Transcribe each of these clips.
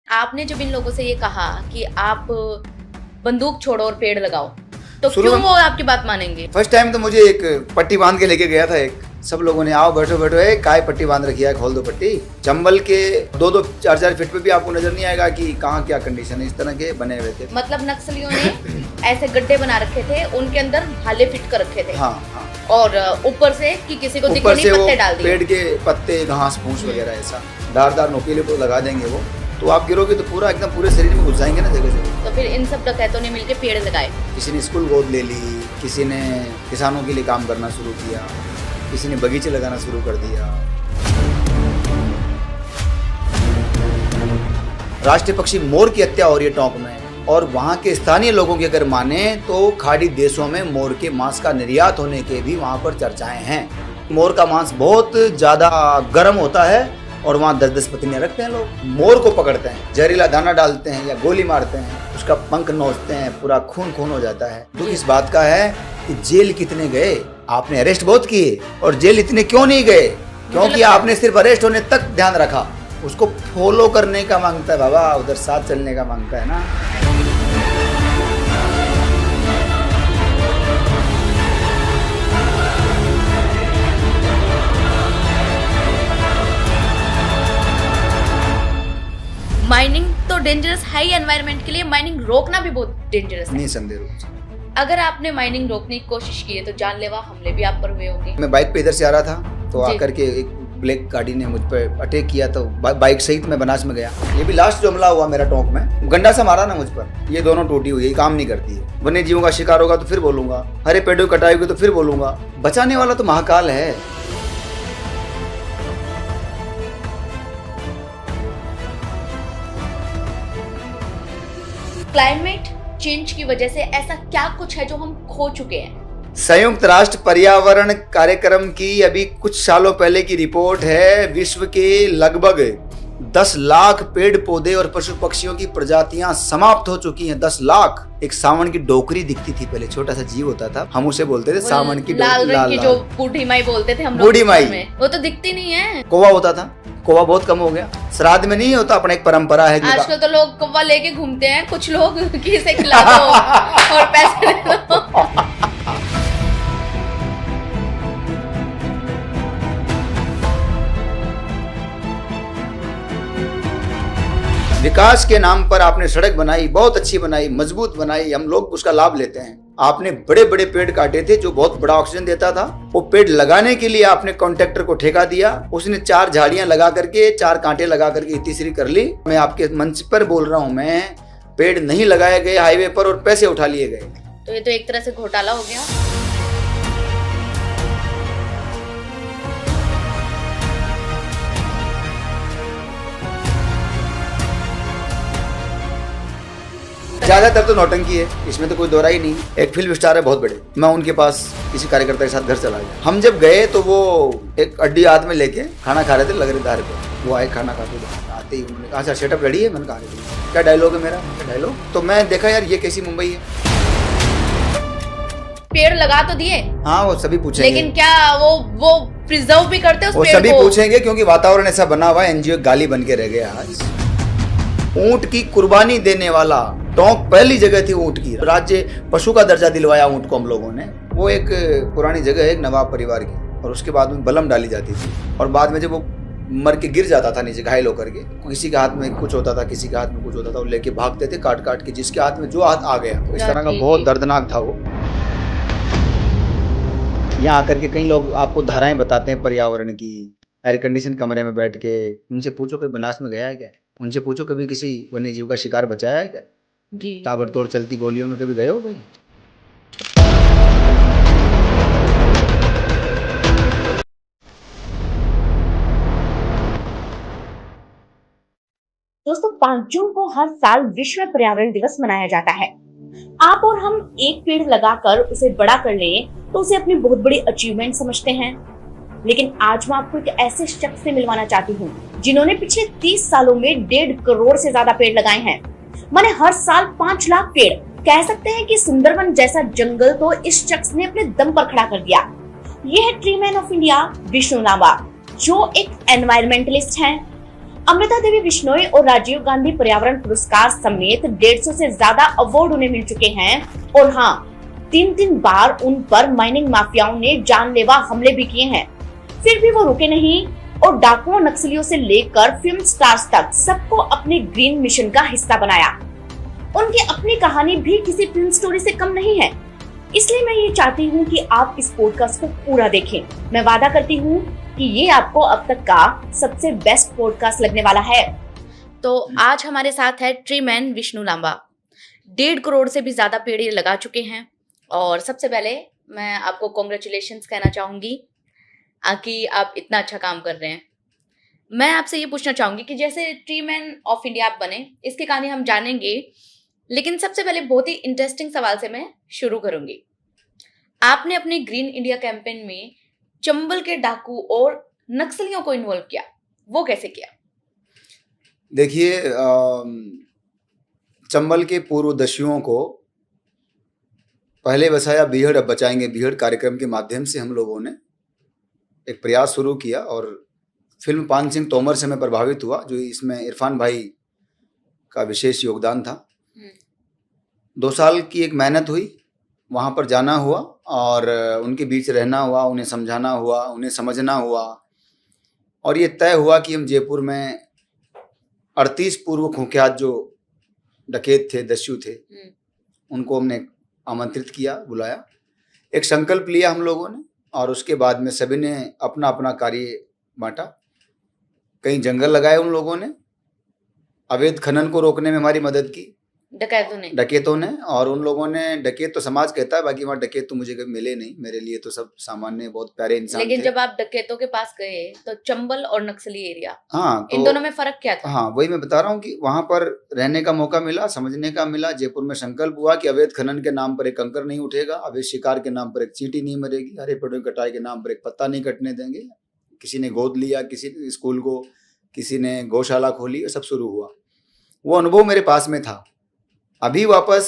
आपने जब इन लोगों से ये कहा कि आप बंदूक छोड़ो और पेड़ लगाओ, तो क्यों वो आपकी बात मानेंगे? फर्स्ट टाइम तो मुझे एक पट्टी बांध के लेके गया था। एक सब लोगों ने आओ बैठो बैठो, है काय पट्टी बांध रखी है, खोल दो पट्टी। चंबल के 2-2, 4-4 फीट पे भी आपको नजर नहीं आएगा कि कहाँ क्या कंडीशन है। इस तरह के बने हुए थे। मतलब नक्सलियों ने ऐसे गड्ढे बना रखे थे, उनके अंदर भाले फिट कर रखे थे। हाँ हाँ। और ऊपर से कि किसी को दिखे नहीं, पत्ते डाल दिए, पेड़ के पत्ते, घास फूस वगैरह ऐसा धारदार नोकीले को लगा देंगे वो। तो आप गिरोगे तो पूरा एकदम पूरे शरीर में घुस जाएंगे ना जगह जगह। तो फिर इन सब डकैतों ने मिलकर पेड़ लगाए। किसी ने स्कूल गोद ले ली, किसी ने किसानों के लिए काम करना शुरू किया, किसी ने बगीचे लगाना शुरू कर दिया। राष्ट्रीय पक्षी मोर की हत्या हो रही है टोंक में, और वहाँ के स्थानीय लोगों की अगर माने तो खाड़ी देशों में मोर के मांस का निर्यात होने के भी वहाँ पर चर्चाएं हैं। मोर का मांस बहुत ज्यादा गर्म होता है और वहाँ 10-10 पत्नियां रखते हैं लोग। मोर को पकड़ते हैं, जहरीला दाना डालते हैं या गोली मारते हैं, उसका पंख नोचते हैं, पूरा खून खून हो जाता है। तो इस बात का है कि जेल कितने गए, आपने अरेस्ट बहुत किए और जेल इतने क्यों नहीं गए? क्योंकि आपने सिर्फ अरेस्ट होने तक ध्यान रखा, उसको फॉलो करने का मांगता है बाबा, उधर साथ चलने का मांगता है ना। माइनिंग तो डेंजरस है ही एनवायरनमेंट के लिए, माइनिंग रोकना भी बहुत डेंजरस है। नहीं संदेह रूप से। अगर आपने माइनिंग रोकने की कोशिश की है तो जानलेवा हमले भी आप पर हुए होंगे। मैं बाइक पे इधर से आ रहा था तो आकर के एक ब्लैक गाड़ी ने मुझ पर अटैक किया, तो बाइक सहित मैं बनास में गया। ये भी लास्ट जो हमला हुआ मेरा टोंक में, गंडा सा मारा ना मुझ पर, ये दोनों टूटी हुई है, काम नहीं करती है। वन्य जीवों का शिकार होगा तो फिर बोलूंगा, हरे पेड़ों की कटाई होगी तो फिर बोलूंगा। बचाने वाला तो महाकाल है। क्लाइमेट चेंज की वजह से ऐसा क्या कुछ है जो हम खो चुके हैं? संयुक्त राष्ट्र पर्यावरण कार्यक्रम की अभी कुछ सालों पहले की रिपोर्ट है, विश्व के लगभग 10 लाख पेड़ पौधे और पशु पक्षियों की प्रजातियां समाप्त हो चुकी हैं। 10 लाख। एक सावन की डोकरी दिखती थी पहले, छोटा सा जीव होता था, हम उसे बोलते थे सावन की लाल रंग की, जो बूढ़ी माई बोलते थे हम लोग। बूढ़ी माई, वो तो दिखती नहीं है। कौवा होता था, कौवा बहुत कम हो गया। श्राद्ध में नहीं होता, अपना एक परंपरा है। आजकल तो लोग कौवा लेके घूमते हैं, कुछ लोग कि इसे खिला दो और पैसे दे दो। विकास के नाम पर आपने सड़क बनाई, बहुत अच्छी बनाई, मजबूत बनाई, हम लोग उसका लाभ लेते हैं। आपने बड़े बड़े पेड़ काटे थे जो बहुत बड़ा ऑक्सीजन देता था, वो पेड़ लगाने के लिए आपने कॉन्ट्रैक्टर को ठेका दिया, उसने 4 झाड़ियां लगा करके, 4 कांटे लगा करके तीसरी कर ली। मैं आपके मंच पर बोल रहा हूँ, मैं पेड़ नहीं लगाए गए हाईवे पर और पैसे उठा लिए गए। तो ये तो एक तरह से घोटाला हो गया। ज्यादातर तो नौटंकी है, इसमें तो कोई दो राय नहीं। एक फिल्म स्टार है बहुत बड़े, मैं उनके पास किसी कार्यकर्ता के साथ घर चला गया। हम जब गए तो वो एक अड्डी हाथ में लेके खाना खा रहे थे लगरेदार पे। वो आए खाना खाते आते ही उन्होंने कहा, सर सेटअप रेडी है? मैंने कहा क्या डायलॉग है मेरा? क्या डायलॉग? तो मैं देखा यार ये कैसी मुंबई है। पेड़ लगा तो दिए, हाँ वो सभी पूछेंगे, लेकिन क्या वो प्रिजर्व भी करते हैं उस पेड़ को? वो सभी पूछेंगे क्योंकि वातावरण ऐसा बना हुआ है। एनजीओ गाली बन के रह गया आज। ऊंट की कुर्बानी देने वाला टोंक पहली जगह थी ऊंट की। राज्य पशु का दर्जा दिलवाया ऊंट को हम लोगों ने। वो एक पुरानी जगह है, एक नवाब परिवार की, और उसके बाद में बलम डाली जाती थी। और बाद में जब वो मर के गिर जाता था नीचे घायल होकर के, किसी के हाथ में कुछ होता था, किसी के हाथ में कुछ होता था, वो लेके भागते थे काट काट के, जिसके हाथ में जो हाथ आ गया। तो इस तरह का बहुत दर्दनाक था वो। यहाँ आकर के कई लोग आपको धाराएं बताते हैं पर्यावरण की। एयर कंडीशन कमरे में बैठ के उनसे पूछो कोई बनास में गया है क्या? उनसे पूछो कभी किसी वन्य जीव का शिकार बचाया है क्या? जी। ताबड़तोड़ चलती गोलियों में कभी गए हो भाई? दोस्तों, 5 जून को हर साल विश्व पर्यावरण दिवस मनाया जाता है। आप और हम एक पेड़ लगाकर उसे बड़ा कर लें तो उसे अपनी बहुत बड़ी अचीवमेंट समझते हैं। लेकिन आज मैं आपको एक ऐसे शख्स से मिलवाना चाहती हूँ जिन्होंने पिछले 30 सालों में 1.5 करोड़ से ज्यादा पेड़ लगाए हैं। माने हर साल 5 लाख पेड़। कह सकते हैं कि सुंदरवन जैसा जंगल तो इस शख्स ने अपने दम पर खड़ा कर दिया। ये है tree man of India Vishnu Naba, जो एक एनवायरमेंटलिस्ट हैं। अमृता देवी बिश्नोई और राजीव गांधी पर्यावरण पुरस्कार समेत 150 से ज्यादा अवार्ड उन्हें मिल चुके हैं और हाँ, 3 बार उन पर माइनिंग माफियाओं ने जानलेवा हमले भी किए हैं। फिर भी वो रुके नहीं और डाकुओं, नक्सलियों से लेकर फिल्म स्टार्स तक सबको अपने ग्रीन मिशन का हिस्सा बनाया। उनकी अपनी कहानी भी किसी फिल्म स्टोरी से कम नहीं है। इसलिए मैं ये चाहती हूँ कि आप इस पॉडकास्ट को पूरा देखें। मैं वादा करती हूँ कि ये आपको अब तक का सबसे बेस्ट पॉडकास्ट लगने वाला है। तो आज हमारे साथ है ट्री मैन विष्णु लांबा। 1.5 करोड़ से भी ज्यादा पेड़ ये लगा चुके हैं। और सबसे पहले मैं आपको कॉन्ग्रेचुलेशंस कहना चाहूंगी कि आप इतना अच्छा काम कर रहे हैं। मैं आपसे ये पूछना चाहूंगी कि जैसे ट्री मैन ऑफ इंडिया आप बने, इसकी कहानी हम जानेंगे, लेकिन सबसे पहले बहुत ही इंटरेस्टिंग सवाल से मैं शुरू करूंगी। आपने अपने ग्रीन इंडिया कैंपेन में चंबल के डाकू और नक्सलियों को इन्वॉल्व किया, वो कैसे किया? देखिए, चंबल के पूर्वदस्युओं को पहले बसाया बीहड़ अब बचाएंगे बीहड़ कार्यक्रम के माध्यम से हम लोगों ने एक प्रयास शुरू किया और फिल्म पान सिंह तोमर से मैं प्रभावित हुआ, जो इसमें इरफान भाई का विशेष योगदान था। 2 साल की एक मेहनत हुई, वहाँ पर जाना हुआ और उनके बीच रहना हुआ, उन्हें समझाना हुआ, उन्हें समझना हुआ और ये तय हुआ कि हम जयपुर में 38 पूर्व कुख्यात जो डकैत थे, दस्यु थे, उनको हमने आमंत्रित किया, बुलाया, एक संकल्प लिया हम लोगों ने और उसके बाद में सभी ने अपना अपना कार्य बांटा। कहीं जंगल लगाए उन लोगों ने, अवैध खनन को रोकने में हमारी मदद की डकैतों ने और उन लोगों ने, डकैत तो समाज कहता है, बाकी वहाँ डकैत तो मुझे कभी मिले नहीं, मेरे लिए तो सब सामान्य बहुत प्यारे इंसान थे। लेकिन जब आप डकैतों के पास गए तो चंबल और नक्सली एरिया, हाँ, तो इन दोनों में फर्क क्या था? हाँ, वही मैं बता रहा हूँ कि वहाँ पर रहने का मौका मिला, समझने का मिला। जयपुर में संकल्प हुआ कि अवैध खनन के नाम पर एक कंकर नहीं उठेगा, अवैध शिकार के नाम पर एक चींटी नहीं मरेगी, हरे पेड़ों की कटाई के नाम पर एक पत्ता नहीं कटने देंगे। किसी ने गोद लिया, किसी ने स्कूल को, किसी ने गौशाला खोली, सब शुरू हुआ। वो अनुभव मेरे पास में था। अभी वापस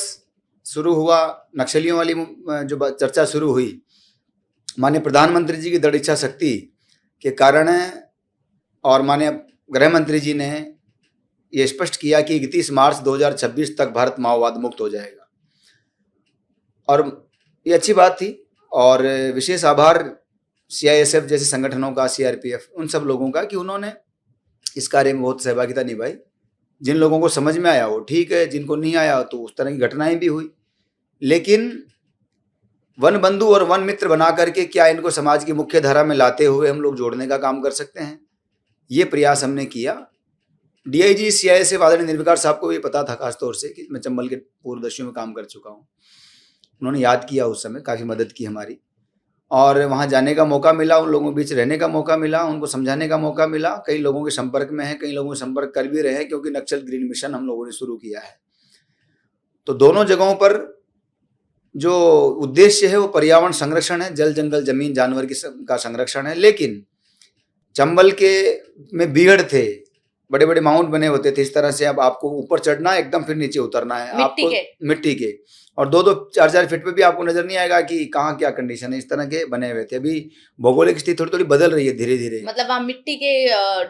शुरू हुआ, नक्सलियों वाली जो चर्चा शुरू हुई, माननीय प्रधानमंत्री जी की दृढ़ इच्छा शक्ति के कारण और माननीय गृह मंत्री जी ने ये स्पष्ट किया कि 31 मार्च 2026 तक भारत माओवाद मुक्त हो जाएगा और ये अच्छी बात थी। और विशेष आभार CISF जैसे संगठनों का, CRPF, उन सब लोगों का कि उन्होंने इस कार्य में बहुत सहभागिता निभाई। जिन लोगों को समझ में आया वो ठीक है, जिनको नहीं आया तो उस तरह की घटनाएं भी हुई। लेकिन वन बंधु और वन मित्र बना करके क्या इनको समाज की मुख्य धारा में लाते हुए हम लोग जोड़ने का काम कर सकते हैं, ये प्रयास हमने किया। DIG CISF आदरणीय निर्विकार साहब को ये पता था खासतौर से कि मैं चंबल के पूर्वदस्युओं में काम कर चुका हूँ। उन्होंने याद किया, उस समय काफ़ी मदद की हमारी और वहाँ जाने का मौका मिला, उन लोगों के बीच रहने का मौका मिला, उनको समझाने का मौका मिला। कई लोगों के संपर्क में है, कई लोगों के संपर्क कर भी रहे हैं क्योंकि नक्सल ग्रीन मिशन हम लोगों ने शुरू किया है। तो दोनों जगहों पर जो उद्देश्य है वो पर्यावरण संरक्षण है, जल जंगल जमीन जानवर का संरक्षण है। लेकिन चंबल के में बीहड़ थे, बड़े बड़े माउंट बने होते थे, इस तरह से अब आपको ऊपर चढ़ना है एकदम, फिर नीचे उतरना है आपको मिट्टी के, और 2-2, 4-4 फीट पे भी आपको नजर नहीं आएगा कि कहाँ क्या कंडीशन है, इस तरह के बने हुए थे। अभी भौगोलिक स्थिति थोड़ी थोड़ी बदल रही है धीरे धीरे। मतलब वहाँ मिट्टी के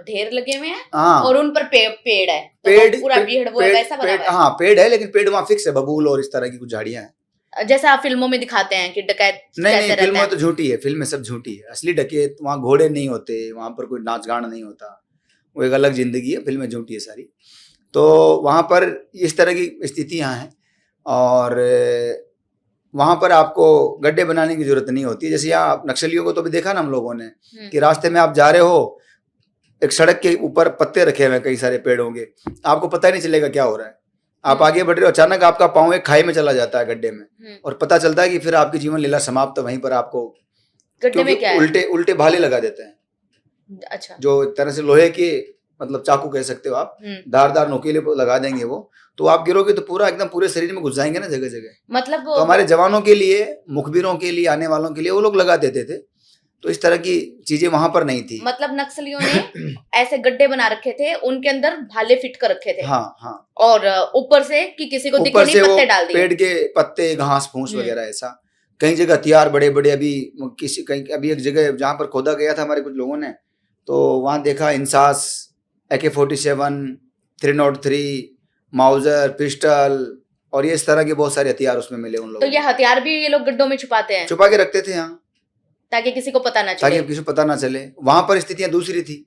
ढेर लगे हुए हैं। हाँ, और उन पर पेड़ है, तो पेड़ पूरा बीहड़ वो वैसा बना हुआ है। हाँ, पेड़ है, लेकिन पेड़ वहाँ फिक्स है, बबूल और इस तरह की कुछ झाड़ियां हैं, जैसा आप फिल्मों में दिखाते हैं कि डकैत नहीं, फिल्म में तो झूठी है, फिल्म में सब झूठी है। असली डकैत, वहाँ घोड़े नहीं होते, वहाँ पर कोई नाच गान नहीं होता, वो एक अलग जिंदगी है, फिल्में झूठी है सारी। तो वहाँ पर इस तरह की स्थितियाँ हैं और वहाँ पर आपको गड्ढे बनाने की जरूरत नहीं होती। जैसे यहाँ नक्सलियों को तो भी देखा ना हम लोगों ने कि रास्ते में आप जा रहे हो, एक सड़क के ऊपर पत्ते रखे हुए हैं कई सारे पेड़ों के, आपको पता ही नहीं चलेगा क्या हो रहा है। आप आगे बढ़ रहे हो, अचानक आपका पाँव एक खाई में चला जाता है, गड्ढे में, और पता चलता है कि फिर आपकी जीवन लीला समाप्त। वहीं पर आपको गड्ढे में क्या है? उल्टे भाले लगा देते हैं। अच्छा, जो एक तरह से लोहे के, मतलब चाकू कह सकते हो आप, धारदार नोकीले लगा देंगे वो, तो आप गिरोगे तो पूरा एकदम पूरे शरीर में घुस जाएंगे ना जगह जगह। मतलब तो हमारे जवानों के लिए, मुखबिरों के लिए, आने वालों के लिए वो लोग लगा देते थे। तो इस तरह की चीजें वहां पर नहीं थी। मतलब नक्सलियों ने ऐसे गड्ढे बना रखे थे, उनके अंदर भाले फिट कर रखे थे। हाँ हाँ, और ऊपर से कि किसी को दिखे नहीं, पत्ते डाल दिए, पेड़ के पत्ते, घास फूस वगैरह ऐसा। कई जगह हथियार बड़े बड़े, अभी एक जगह जहाँ पर खोदा गया था हमारे कुछ लोगों ने, तो वहां देखा इंसास AK-47, 303, माउजर, पिस्टल और ये इस तरह के बहुत सारे हथियार उसमें मिले उन तो लोगों ये हथियार भी ये लोग गड्ढों में छुपाते हैं को। छुपा के रखते थे यहाँ, ताकि किसी को पता ना ताकि चले। किसी को पता ना चले। वहां पर स्थितियां दूसरी थी।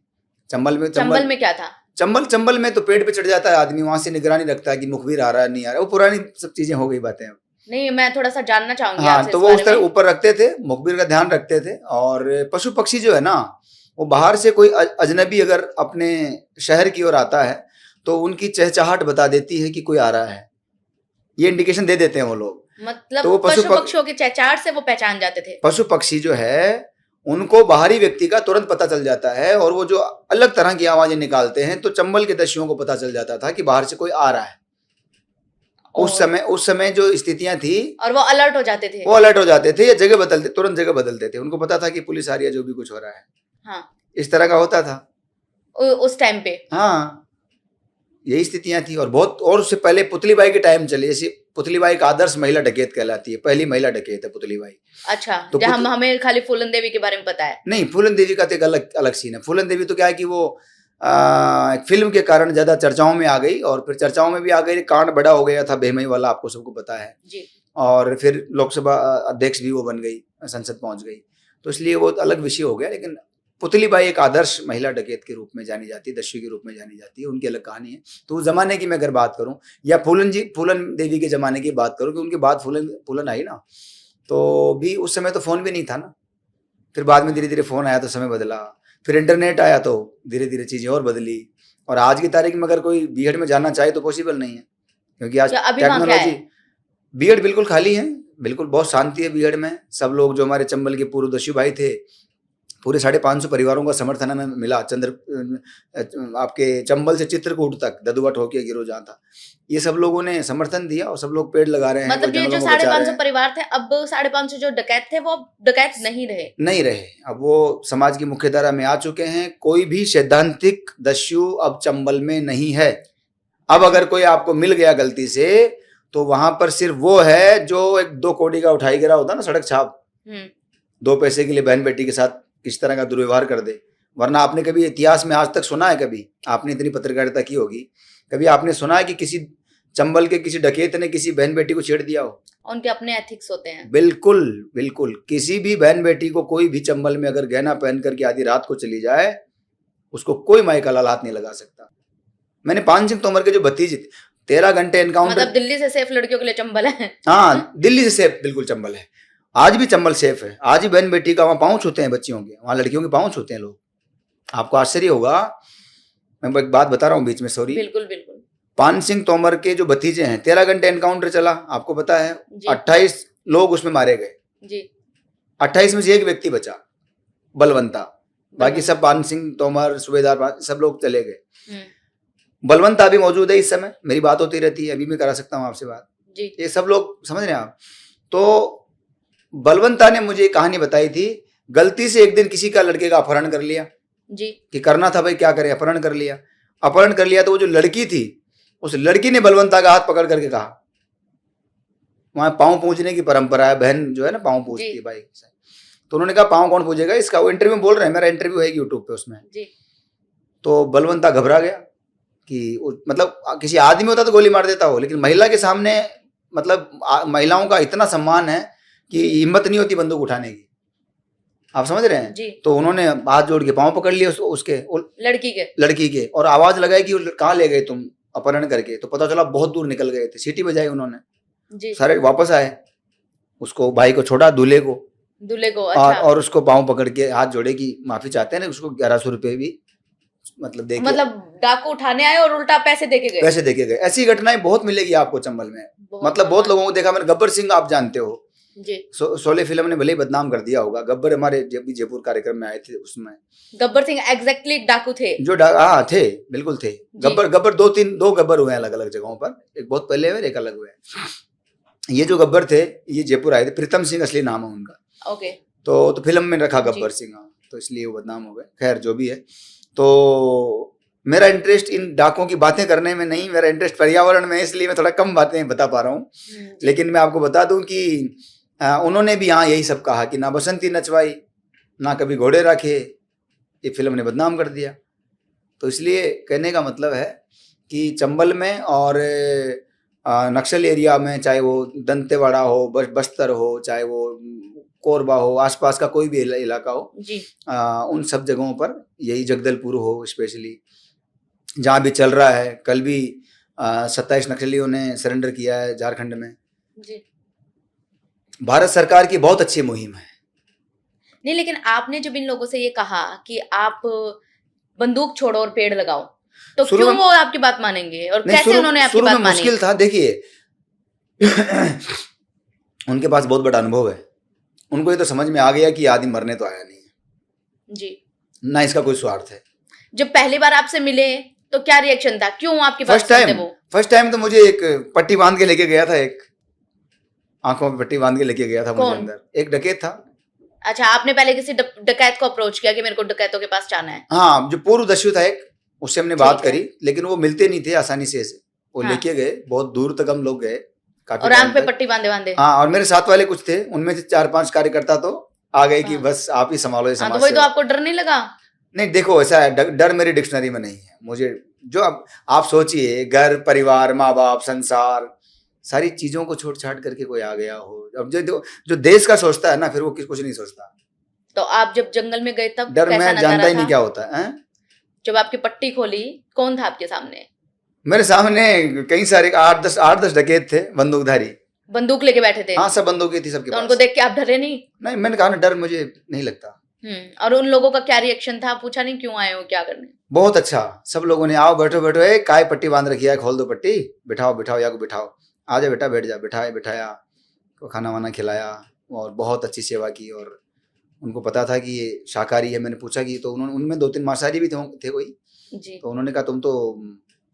चंबल में क्या था? चंबल में तो पेड़ पे चढ़ जाता है आदमी, वहां से निगरानी रखता है कि मुखबिर आ रहा है नहीं आ रहा है। वो पुरानी सब चीजें हो गई बातें अब। नहीं, मैं थोड़ा सा जानना चाहूंगी हाँ, आपसे तो इस वो बारे उस तरह में। ऊपर रखते थे, मुखबिर का ध्यान रखते थे। और पशु पक्षी जो है ना, वो बाहर से कोई अजनबी अगर अपने शहर की ओर आता है तो उनकी चहचहाहट बता देती है कि कोई आ रहा है, ये इंडिकेशन दे देते हैं वो लोग। मतलब तो वो पशु पक्षियों की चहचहाहट से वो पहचान जाते थे। पशु पक्षी जो है उनको बाहरी व्यक्ति का तुरंत पता चल जाता है, और वो जो अलग तरह की आवाजें निकालते हैं तो चंबल के दस्युओं को पता चल जाता था कि बाहर से कोई आ रहा है। उस समय जो स्थितियां थी, और वो अलर्ट हो जाते थे। वो अलर्ट हो जाते थे या जगह बदलते, तुरंत जगह बदलते थे। उनको पता था कि पुलिस आ रही है, जो भी कुछ हो रहा है। हाँ, इस तरह का होता था उस टाइम पे। हाँ, यही स्थितियां थी। और बहुत, और उससे पहले पुतलीबाई के टाइम चले। जैसे पुतलीबाई का आदर्श महिला डकैत कहलाती है, पहली महिला डकैत है पुतलीबाई। अच्छा, तो हमें खाली फूलन देवी के बारे में पता है। नहीं, फूलन देवी का तो एक अलग सीन है। फूलन देवी तो क्या है कि वो एक फिल्म के कारण ज्यादा चर्चाओं में आ गई, और फिर चर्चाओं में भी आ गई, कांड बड़ा हो गया था बेहमई वाला, आपको सबको पता है जी। और फिर लोकसभा अध्यक्ष भी वो बन गई, संसद पहुंच गई, तो इसलिए वो अलग विषय हो गया। लेकिन पुतलीबाई एक आदर्श महिला डकैत के रूप में जानी जाती है, दस्यु के रूप में जानी जाती है। उनकी अलग कहानी है। तो उस जमाने की मैं अगर बात करूं, या फूलन देवी के जमाने की बात करूं, कि उनके बाद फूलन आई ना, तो भी उस समय तो फोन भी नहीं था ना। फिर बाद में धीरे धीरे फोन आया तो समय बदला, फिर इंटरनेट आया तो धीरे धीरे चीजें और बदली। और आज की तारीख में अगर कोई बीहड़ में जाना चाहे तो पॉसिबल नहीं है, क्योंकि आज टेक्नोलॉजी, बीहड़ बिल्कुल खाली है, बिल्कुल बहुत शांति है बीहड़ में। सब लोग, जो हमारे चंबल के पूर्व दस्यु भाई थे, पूरे 550 परिवारों का समर्थन हमें मिला। आपके चंबल से चित्रकूट तक, ददुआ ठोकिया गिरो जहाँ था, ये सब लोगों ने समर्थन दिया और सब लोग पेड़ लगा रहे हैं। मतलब ये जो 550 परिवार थे, अब 550 जो डकैत थे वो डकैत नहीं रहे। अब वो समाज की मुख्य धारा में आ चुके हैं। कोई भी सैद्धांतिक दस्यु अब चंबल में नहीं है। अब अगर कोई आपको मिल गया गलती से, तो वहां पर सिर्फ वो है जो एक 2 कौड़ी का उठाई गिरा होता ना, सड़क छाप, 2 पैसे के लिए बहन बेटी के साथ किस तरह का दुर्व्यवहार कर दे। वरना आपने कभी इतिहास में आज तक सुना है, कभी आपने इतनी पत्रकारिता की होगी, कभी आपने सुना है कि किसी चंबल के किसी डकैत ने किसी बहन बेटी को छेड़ दिया हो? उनके अपने एथिक्स होते हैं। बिल्कुल बिल्कुल। किसी भी बहन बेटी को कोई भी चंबल में अगर गहना पहन करके आधी रात को चली जाए, उसको कोई माई का लाल हाथ नहीं लगा सकता। मैंने पान सिंह तोमर के जो भतीजे, 13 घंटे एनकाउंटर। मतलब दिल्ली से सेफ लड़कियों के लिए चंबल है। हाँ, दिल्ली से सेफ बिल्कुल चंबल है। आज भी चंबल सेफ है। आज ही बहन बेटी का वहां पाँव छूते हैं बच्चियों के, वहां लड़कियों के पाँव छूते हैं लोग। आपको आश्चर्य होगा, मैं एक बात बता रहा हूँ बीच में, सॉरी। बिल्कुल बिल्कुल। पान सिंह तोमर के जो भतीजे हैं, 13 घंटे एनकाउंटर चला, आपको पता है। 28 लोग उसमें मारे गए जी। 28 में से एक व्यक्ति बचा, बलवंता। बाकी सब पान सिंह तोमर, सूबेदार, सब लोग चले गए। बलवंता भी मौजूद है इस समय, मेरी बात होती रहती है, अभी मैं करा सकता हूँ आपसे बात जी। ये सब लोग समझ रहे हैं आप। तो बलवंता ने मुझे कहानी बताई थी, गलती से एक दिन किसी का लड़के का अपहरण कर लिया जी, कि करना था भाई, क्या करें, अपहरण कर लिया। तो वो जो लड़की थी, उस लड़की ने बलवंता का हाथ पकड़ करके कहा, वहां पाँव पूजने की परंपरा है, बहन जो है ना पाँव पूजती है भाई। तो उन्होंने कहा पाँव कौन पूजेगा इसका? वो इंटरव्यू में बोल रहे हैं, मेरा इंटरव्यू है यूट्यूब पे उसमें जी। तो बलवंता घबरा गया कि मतलब किसी आदमी होता तो गोली मार देता हो, लेकिन महिला के सामने, मतलब महिलाओं का इतना सम्मान है कि हिम्मत नहीं होती बंदूक उठाने की, आप समझ रहे हैं जी। तो उन्होंने हाथ जोड़ के पाँव पकड़ लिए उसके लड़की के और आवाज लगाई कि कहाँ ले गए तुम अपहरण करके। तो पता चला बहुत दूर निकल गए थे। सीटी बजाई उन्होंने जी। सारे वापस आए, उसको भाई को छोड़ा, दूल्हे को अच्छा। और उसको पाँव पकड़ के हाथ जोड़े कि माफी चाहते हैं ना, उसको 1100 रुपए भी मतलब दे, मतलब डाकू उठाने आए और उल्टा पैसे देके गए। ऐसी घटनाएं बहुत मिलेगी आपको चंबल में। मतलब बहुत लोगों को देखा मैंने। गब्बर सिंह आप जानते हो जी। शोले फिल्म ने भले ही बदनाम कर दिया होगा। गब्बर हमारे जब भी जयपुर कार्यक्रम में आए थे, उसमें गब्बर सिंह एग्जैक्टली डाकू थे जो हाँ थे, बिल्कुल थे। गब्बर 2 गब्बर हुए हैं अलग अलग जगहों पर, एक बहुत पहले हुए, एक अलग हुए। ये जो गब्बर थे, ये जयपुर आए थे। प्रीतम सिंह असली नाम है उनका। ओके। तो फिल्म में रखा गब्बर सिंह, तो इसलिए वो बदनाम हो गए। खैर जो भी है, तो मेरा इंटरेस्ट इन डाकों की बातें करने में नहीं, मेरा इंटरेस्ट पर्यावरण में, इसलिए मैं थोड़ा कम बातें बता पा रहा हूँ। लेकिन मैं आपको बता दूं कि उन्होंने भी यहाँ यही सब कहा कि ना बसंती नचवाई, ना कभी घोड़े रखे, ये फिल्म ने बदनाम कर दिया। तो इसलिए कहने का मतलब है कि चंबल में और नक्सल एरिया में, चाहे वो दंतेवाड़ा हो, बस्तर हो, चाहे वो कोरबा हो, आसपास का कोई भी इलाका हो जी। उन सब जगहों पर, यही जगदलपुर हो स्पेशली, जहाँ भी चल रहा है। कल भी 27 नक्सलियों ने सरेंडर किया है झारखंड में। जी। भारत सरकार की बहुत अच्छी मुहिम है। नहीं, लेकिन आपने जब इन लोगों से ये कहा कि आप बंदूक छोड़ो और पेड़ लगाओ, तो शुरू क्यों में- वो आपकी बात मानेंगे और नहीं, कैसे उन्होंने आपकी शुरू बात में मानी? मुश्किल था। देखिए उनके पास बहुत बड़ा अनुभव है। उनको ये तो समझ में आ गया कि आदमी मरने तो आया नहीं है, जी। ना इसका कोई स्वार्थ है। जब पहली बार आपसे मिले तो क्या रिएक्शन था, क्यों आपकी बात सुनते वो? फर्स्ट टाइम तो मुझे एक पट्टी बांध के लेके गया था, एक आंखों में पट्टी बांध के लेके गया था मुझे कौन? अंदर। एक डकैत था। अच्छा, आपने पहले किसी डकैत को अप्रोच किया कि मेरे को डकैतों के पास जाना है? हाँ, जो पूर्व दस्यु था एक, उससे हमने बात ठीक है। करी, लेकिन वो मिलते नहीं थे आसानी से ऐसे। वो हाँ। लेके गए, बहुत दूर तक हम लोग गए, काफी और टाइम आंख पे तक। पट्टी बांधे बांधे? हाँ, और मेरे साथ वाले कुछ थे, उनमें से 4-5 कार्यकर्ता तो आ गए कि हाँ। बस आप ही संभालो ये हाँ, तो समाज वही तो सेवा। आपको डर नहीं लगा? नहीं, देखो ऐसा है, डर मेरी डिक्शनरी में नहीं है। मुझे जो आप सोचिए, घर परिवार, माँ बाप, संसार, सारी चीजों को छोड़ छाड़ करके कोई आ गया हो। अब जो देश का सोचता है ना, फिर वो कुछ नहीं सोचता। तो आप जब जंगल में गए तब डर कैसा मैं जानता नजारा ही नहीं था? क्या होता है। जब आपकी पट्टी खोली, कौन था आपके सामने? मेरे सामने कई सारे 8-10 डकैत थे, बंदूकधारी। बंदूक लेके बैठे थे? हाँ, सब बंदूकें थी सबके तो पास। उनको देख के आप डरे नहीं? नहीं, मैंने कहा ना, डर मुझे नहीं लगता। और उन लोगों का क्या रिएक्शन था? पूछा नहीं क्यों आए हो, क्या करने? बहुत अच्छा, सब लोगों ने, आओ बैठो बैठो, काय पट्टी बांध रखी है, खोल दो पट्टी, बिठाओ बिठाओ, या को बिठाओ, आजा बेटा बैठ जा। बिठाया, तो खाना वाना खिलाया और बहुत अच्छी सेवा की। और उनको पता था कि ये शाकाहारी है। मैंने पूछा कि, तो उन्होंने, उनमें 2-3 मांसाहारी भी थे कोई। जी। तो उन्होंने कहा तुम तो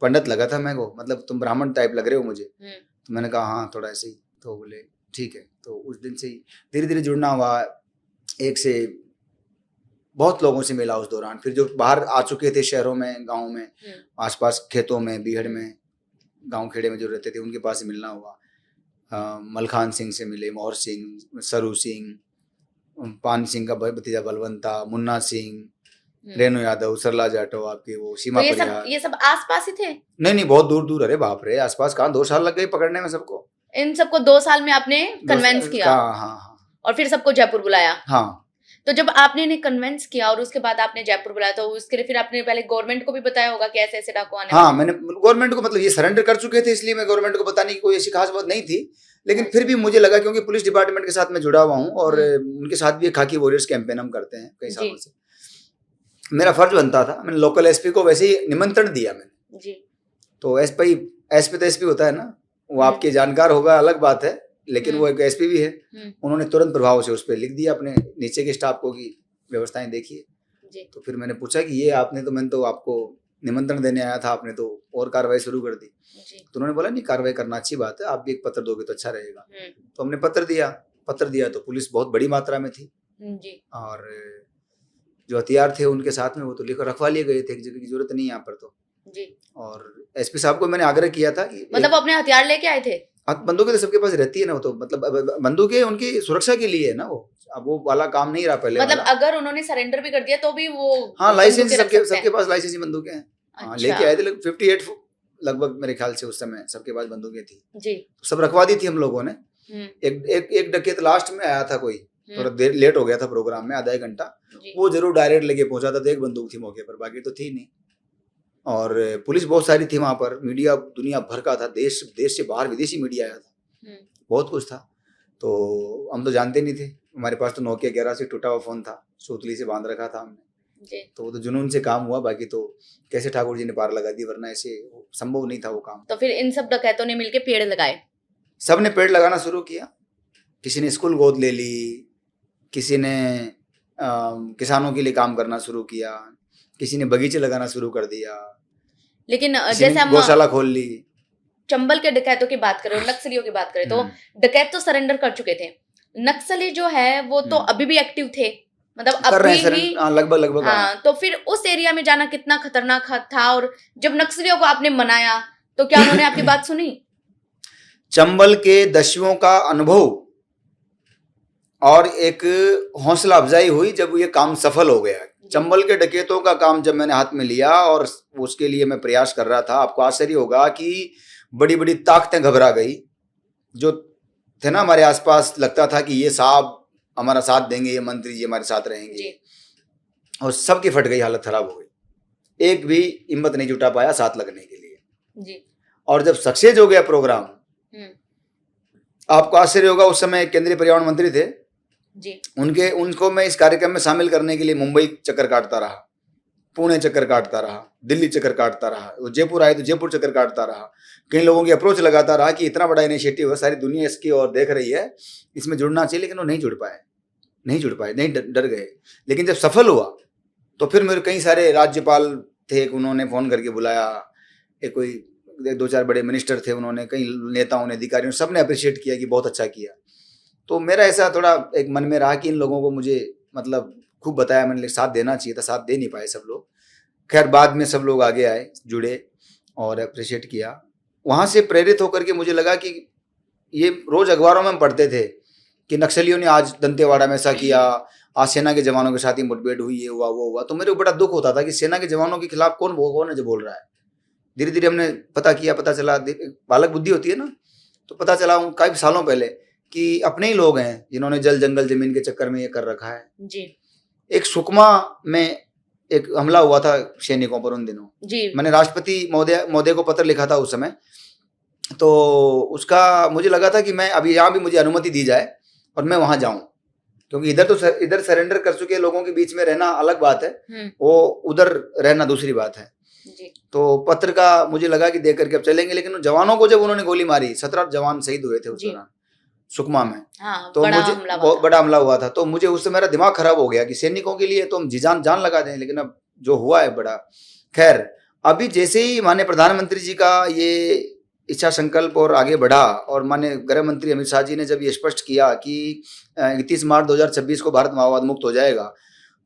पंडित लगा था मेरे को, मतलब तुम ब्राह्मण टाइप लग रहे हो मुझे। तो मैंने कहा हाँ, थोड़ा ऐसे ही। तो बोले ठीक है। तो उस दिन से ही धीरे धीरे जुड़ना हुआ, एक से बहुत लोगों से मिला उस दौरान। फिर जो बाहर आ चुके थे शहरों में, गाँव में, आसपास खेतों में, बीहड़ में, गांव खेड़े में जो रहते थे, उनके पास से मिलना हुआ। मलखान सिंह से मिले, मोहर सिंह, सरू सिंह, पान सिंह का भतीजा बलवंता, मुन्ना सिंह, रेणु यादव, सरला जाटव, आपके वो सीमा तो परिहार। ये सब आसपास ही थे? नहीं, बहुत दूर दूर। अरे बाप रे, आसपास कहाँ, 2 साल लग गए पकड़ने में सबको। इन सबको 2 साल में आपने कन्वेंस किया? हाँ हाँ। और फिर सबको जयपुर बुलाया? हाँ। तो जब आपने इन्हें कन्वेंस किया और उसके बाद आपने जयपुर बुलाया, तो उसके लिए फिर आपने पहले गवर्नमेंट को भी बताया होगा कि ऐसे ऐसे डाकू आने हाँ, मैंने गवर्नमेंट को, मतलब ये सरेंडर कर चुके थे, इसलिए मैं गवर्नमेंट को बताने की कोई ऐसी खास बात नहीं थी। लेकिन फिर भी मुझे लगा, क्योंकि पुलिस डिपार्टमेंट के साथ मैं जुड़ा हुआ हूँ और उनके साथ भी खाकी वॉरियर्स कैंपेन हम करते हैं कई सालों से, मेरा फर्ज बनता था। मैंने लोकल एसपी को वैसे ही निमंत्रण दिया मैंने जी। तो एसपी तो एसपी होता है ना, वो आपके जानकार होगा, अलग बात है, लेकिन वो एक एसपी भी है। उन्होंने तुरंत प्रभाव से उस पर लिख दिया अपने नीचे के स्टाफ को कि व्यवस्थाएं देखिए। तो फिर मैंने पूछा कि ये आपने तो, मैंने तो आपको निमंत्रण देने आया था, आपने तो और कार्रवाई शुरू कर दी। तो उन्होंने बोला नहीं, कार्रवाई करना अच्छी बात है, आप भी एक पत्र दोगे तो अच्छा रहेगा। तो हमने पत्र दिया तो पुलिस बहुत बड़ी मात्रा में थी जी। और जो हथियार थे उनके साथ में, वो तो लेकर रखवा लिए गए थे, एक जगह की जरूरत नहीं यहाँ पर तो जी। और एसपी साहब को मैंने आग्रह किया था कि, मतलब अपने हथियार लेके आए थे? बंदूकें तो सबके पास रहती है ना, वो तो मतलब बंदूकें उनकी सुरक्षा के लिए है ना, वो अब वो वाला काम नहीं रहा पहले। मतलब अगर उन्होंने सरेंडर भी कर दिया तो भी वो, हाँ, लाइसेंस सबके पास लाइसेंसी बंदूकें हैं। हाँ, लेके आए थे 58 लगभग मेरे ख्याल से उस समय सबके पास बंदूकें थी जी। सब रखवा दी थी हम लोगों ने। एक डकैत लास्ट में आया था, कोई थोड़ा देर लेट हो गया था प्रोग्राम में, आधा 1 घंटा, वो जरूर डायरेक्ट लेके पहुंचा था, तो एक बंदूक थी मौके पर, बाकी तो थी नहीं। और पुलिस बहुत सारी थी वहां पर, मीडिया दुनिया भर का था, देश से बाहर विदेशी मीडिया आया था, बहुत कुछ था। तो हम तो जानते नहीं थे, हमारे पास तो नोकिया 11 से टूटा हुआ फोन था, सूतली से बांध रखा था हमने। तो वो तो जुनून से काम हुआ, बाकी तो कैसे ठाकुर जी ने पार लगा दी, वरना ऐसे संभव नहीं था वो काम। तो फिर इन सब डकैतों ने मिलके पेड़ लगाए? सब ने पेड़ लगाना शुरू किया। किसी ने स्कूल गोद ले ली, किसी ने किसानों के लिए काम करना शुरू किया, किसी ने बगीचे लगाना शुरू कर दिया, लेकिन जैसे हम गौशाला खोल ली। चंबल के डकैतों की बात करें, नक्सलियों की बात करें, तो डकैत तो सरेंडर कर चुके थे, नक्सली जो है वो तो अभी भी एक्टिव थे, मतलब अभी भी लगभग। हाँ, तो फिर उस एरिया में जाना कितना खतरनाक था? और जब नक्सलियों को आपने मनाया तो क्या उन्होंने आपकी बात सुनी? चंबल के दस्युओं का अनुभव और एक हौसला अफजाई हुई जब ये काम सफल हो गया चंबल के डकैतों का काम जब मैंने हाथ में लिया और उसके लिए मैं प्रयास कर रहा था, आपको आश्चर्य होगा कि बड़ी बड़ी ताकतें घबरा गई। जो थे ना हमारे आसपास, लगता था कि ये साहब हमारा साथ देंगे, ये मंत्री जी हमारे साथ रहेंगे, और सबकी फट गई, हालत खराब हो गई। एक भी हिम्मत नहीं जुटा पाया साथ लगने के लिए जी। और जब सक्सेस हो गया प्रोग्राम, आपको आश्चर्य होगा, उस समय केंद्रीय पर्यावरण मंत्री थे जी, उनको मैं इस कार्यक्रम में शामिल करने के लिए मुंबई चक्कर काटता रहा, पुणे चक्कर काटता रहा, दिल्ली चक्कर काटता रहा, वो जयपुर आए तो जयपुर चक्कर काटता रहा, कई लोगों की अप्रोच लगाता रहा कि इतना बड़ा इनिशिएटिव है, सारी दुनिया इसकी ओर देख रही है, इसमें जुड़ना चाहिए, लेकिन वो नहीं जुड़ पाए, नहीं, डर गए। लेकिन जब सफल हुआ तो फिर मेरे कई सारे राज्यपाल थे, उन्होंने फोन करके बुलाया, एक कोई 2-4 बड़े मिनिस्टर थे, उन्होंने, कई नेताओं ने, अधिकारियों, सबने अप्रिशिएट किया कि बहुत अच्छा किया। तो मेरा ऐसा थोड़ा एक मन में रहा कि इन लोगों को मुझे मतलब खूब बताया मैंने, साथ देना चाहिए था, साथ दे नहीं पाए सब लोग। खैर बाद में सब लोग आगे आए, जुड़े और अप्रिशिएट किया। वहाँ से प्रेरित होकर के मुझे लगा कि ये रोज अखबारों में हम पढ़ते थे कि नक्सलियों ने आज दंतेवाड़ा में ऐसा किया, आज सेना के जवानों के साथ ही मुठभेड़ हुई, ये हुआ वो हुआ। तो मेरे को बड़ा दुख होता था कि सेना के जवानों के खिलाफ कौन है जो बोल रहा है। धीरे धीरे हमने पता किया, पता चला, बालक बुद्धि होती है ना, तो पता चला कई सालों पहले कि अपने ही लोग हैं जिन्होंने जल जंगल जमीन के चक्कर में ये कर रखा है जी। एक सुकमा में एक हमला हुआ था सैनिकों पर उन दिनों जी। मैंने राष्ट्रपति महोदय को पत्र लिखा था उस समय। तो उसका मुझे लगा था कि मैं अभी यहाँ भी मुझे अनुमति दी जाए और मैं वहां जाऊं, क्योंकि इधर सरेंडर कर चुके लोगों के बीच में रहना अलग बात है, वो उधर रहना दूसरी बात है जी। तो पत्र का मुझे लगा कि देख करके अब चलेंगे। लेकिन उन जवानों को जब उन्होंने गोली मारी, 17 जवान शहीद हुए थे उस दौरान सुकमा में। हाँ, तो मुझे बहुत बड़ा हमला हुआ था। तो मुझे उससे मेरा दिमाग खराब हो गया कि सैनिकों के लिए तो हम जी जान लगा दें, लेकिन अब जो हुआ है बड़ा। खैर अभी जैसे ही माननीय प्रधानमंत्री जी का ये इच्छा संकल्प और आगे बढ़ा और माननीय गृह मंत्री अमित शाह जी ने जब ये स्पष्ट किया कि 31 मार्च 2026 को भारत माओवाद मुक्त हो जाएगा,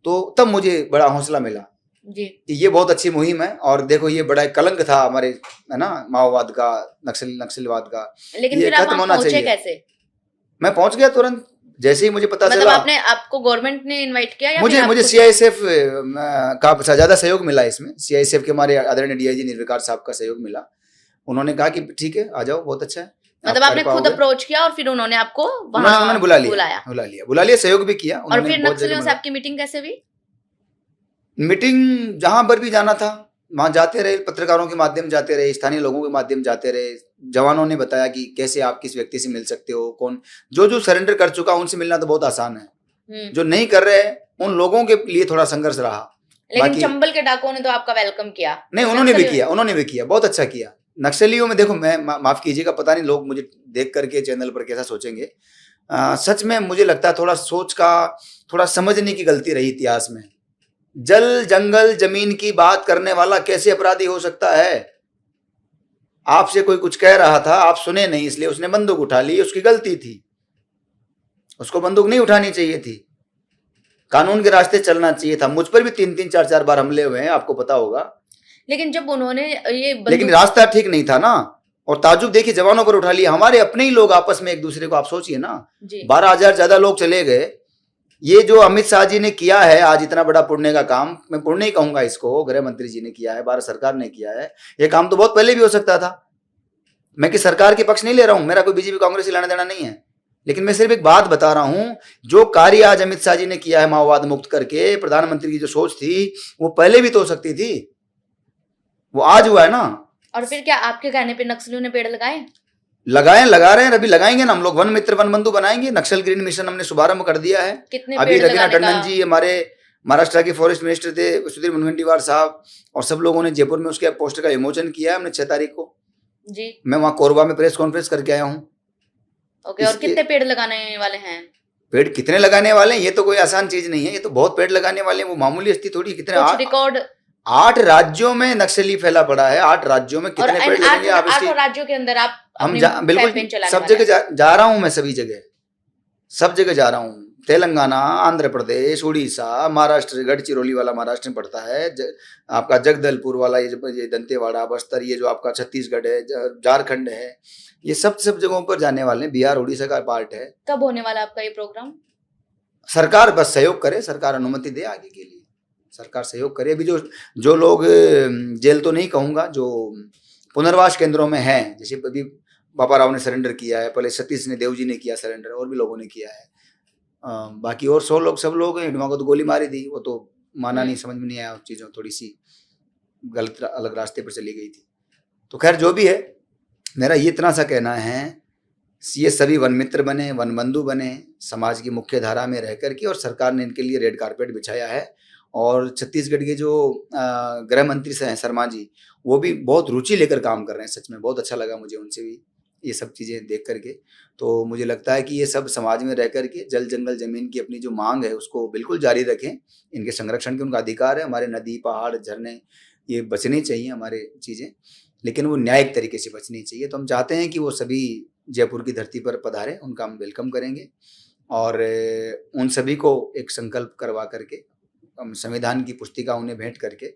तो तब मुझे बड़ा हौसला मिला जी। ये बहुत अच्छी मुहिम है। और देखो ये बड़ा कलंक था हमारे, है ना, माओवाद का, नक्सलवाद का। लेकिन फिर आप वहां पहुंचे कैसे? मैं पहुंच गया तुरंत जैसे ही मुझे पता मतलब चला। आपने, आपको गवर्नमेंट ने इनवाइट किया या मुझे सीआईएसएफ का ज्यादा सहयोग मिला इसमें। सीआईएसएफ के हमारे आदरणीय डीआईजी निर्विकार साहब का सहयोग मिला। उन्होंने कहा कि ठीक है आ जाओ, बहुत अच्छा है। मतलब आपने खुद अप्रोच किया और फिर उन्होंने आपको उन्होंने बुला लिया, सहयोग भी किया। और फिर नक्सलियों से आपकी मीटिंग कैसे हुई? मीटिंग जहां पर भी जाना था वहां जाते रहे, पत्रकारों के माध्यम जाते रहे, स्थानीय लोगों के माध्यम जाते रहे। जवानों ने बताया कि कैसे आप किस व्यक्ति से मिल सकते हो, कौन जो सरेंडर कर चुका उनसे मिलना तो बहुत आसान है, जो नहीं कर रहे उन लोगों के लिए थोड़ा संघर्ष रहा। लेकिन चंबल के डाकुओं ने तो आपका वेलकम किया। नहीं, उन्होंने भी किया, बहुत अच्छा किया। नक्सलियों में देखो, मैं माफ कीजिएगा, पता नहीं लोग मुझे देख करके चैनल पर कैसा सोचेंगे। सच में मुझे लगता है थोड़ा सोच का, थोड़ा समझने की गलती रही इतिहास में। जल जंगल जमीन की बात करने वाला कैसे अपराधी हो सकता है? आपसे कोई कुछ कह रहा था, आप सुने नहीं, इसलिए उसने बंदूक उठा ली, उसकी गलती थी। उसको बंदूक नहीं उठानी चाहिए थी, कानून के रास्ते चलना चाहिए था। मुझ पर भी 3-3, 4-4 बार हमले हुए हैं, आपको पता होगा। लेकिन जब उन्होंने ये लेकिन रास्ता ठीक नहीं था ना। और ताजुब देखिए, जवानों पर उठा लिया, हमारे अपने ही लोग आपस में एक दूसरे को, आप सोचिए ना, 12,000 ज्यादा लोग चले गए। ये जो अमित शाह जी ने किया है आज इतना बड़ा पुण्य का काम, मैं पुण्य ही कहूंगा इसको, गृह मंत्री जी ने किया है, भारत सरकार ने किया है। ये काम तो बहुत पहले भी हो सकता था। मैं कि सरकार के पक्ष नहीं ले रहा हूं, मेरा कोई बीजेपी कांग्रेस से लेना देना नहीं है, लेकिन मैं सिर्फ एक बात बता रहा हूं, जो कार्य आज अमित शाह जी ने किया है माओवाद मुक्त करके, प्रधानमंत्री की जो सोच थी वो पहले भी तो हो सकती थी, वो आज हुआ है ना। और फिर क्या आपके कहने पे नक्सलियों ने पेड़ लगाए? लगा रहे हैं, अभी लगाएंगे ना हम लोग। वन मित्र वन बंधु बनाएंगे। नक्सल ग्रीन मिशन हमने शुभारंभ कर दिया है। अभी रवीना टंडन जी हमारे महाराष्ट्र के फॉरेस्ट मिनिस्टर थे, सुधीर मुनगंटीवार साहब, और सब लोगों ने जयपुर में उसके पोस्टर का विमोचन किया है हमने 6 तारीख को जी। मैं वहां कोरबा में प्रेस कॉन्फ्रेंस करके आया हूँ। ओके, और कितने पेड़ लगाने वाले हैं? पेड़ कितने लगाने वाले हैं ये तो कोई आसान चीज नहीं है, ये तो बहुत पेड़ लगाने वाले हैं, वो मामूली हस्ती थोड़ी। कितने रिकॉर्ड 8 राज्यों में नक्सली फैला पड़ा है। 8 राज्यों में कितने पेड़ लगेंगे आप? 8 राज्यों के अंदर आप बिल्कुल सब जगह जा रहा हूं मैं, सभी जगह, सब जगह जा रहा हूं। तेलंगाना, आंध्र प्रदेश, उड़ीसा, महाराष्ट्र, गढ़चिरौली वाला महाराष्ट्र में पड़ता है, आपका जगदलपुर वाला ये दंतेवाड़ा, बस्तर, ये जो आपका छत्तीसगढ़ है, झारखंड है, ये सब जगहों पर जाने वाले हैं। बिहार उड़ीसा का पार्ट है। कब होने वाला आपका ये प्रोग्राम? सरकार बस सहयोग करे, सरकार अनुमति दे आगे के लिए। सरकार सहयोग करे। अभी जो लोग जेल तो नहीं कहूँगा, जो पुनर्वास केंद्रों में हैं, जैसे अभी बाबा राव ने सरेंडर किया है, पहले सतीश ने, देव जी ने किया सरेंडर, और भी लोगों ने किया है। बाकी और 100 लोग, सब लोग हैं, हिंडवा को तो गोली मारी थी, वो तो माना नहीं, समझ में नहीं आया, चीज़ों थोड़ी सी गलत अलग रास्ते पर चली गई थी। तो खैर जो भी है, मेरा ये इतना सा कहना है, ये सभी वन मित्र बने, वन बंधु बने, समाज की मुख्य धारा में रह करके, और सरकार ने इनके लिए रेड कारपेट बिछाया है। और छत्तीसगढ़ के जो गृह मंत्री हैं शर्मा जी, वो भी बहुत रुचि लेकर काम कर रहे हैं। सच में बहुत अच्छा लगा मुझे उनसे भी ये सब चीज़ें देख करके। तो मुझे लगता है कि ये सब समाज में रह करके जल जंगल ज़मीन की अपनी जो मांग है उसको बिल्कुल जारी रखें। इनके संरक्षण के उनका अधिकार है। हमारे नदी, पहाड़, झरने ये बचने चाहिए हमारे चीज़ें, लेकिन वो न्यायिक तरीके से बचनी चाहिए। तो हम चाहते हैं कि वो सभी जयपुर की धरती पर पधारें, उनका हम वेलकम करेंगे, और उन सभी को एक संकल्प करवा करके हम संविधान की पुस्तिका उन्हें भेंट करके,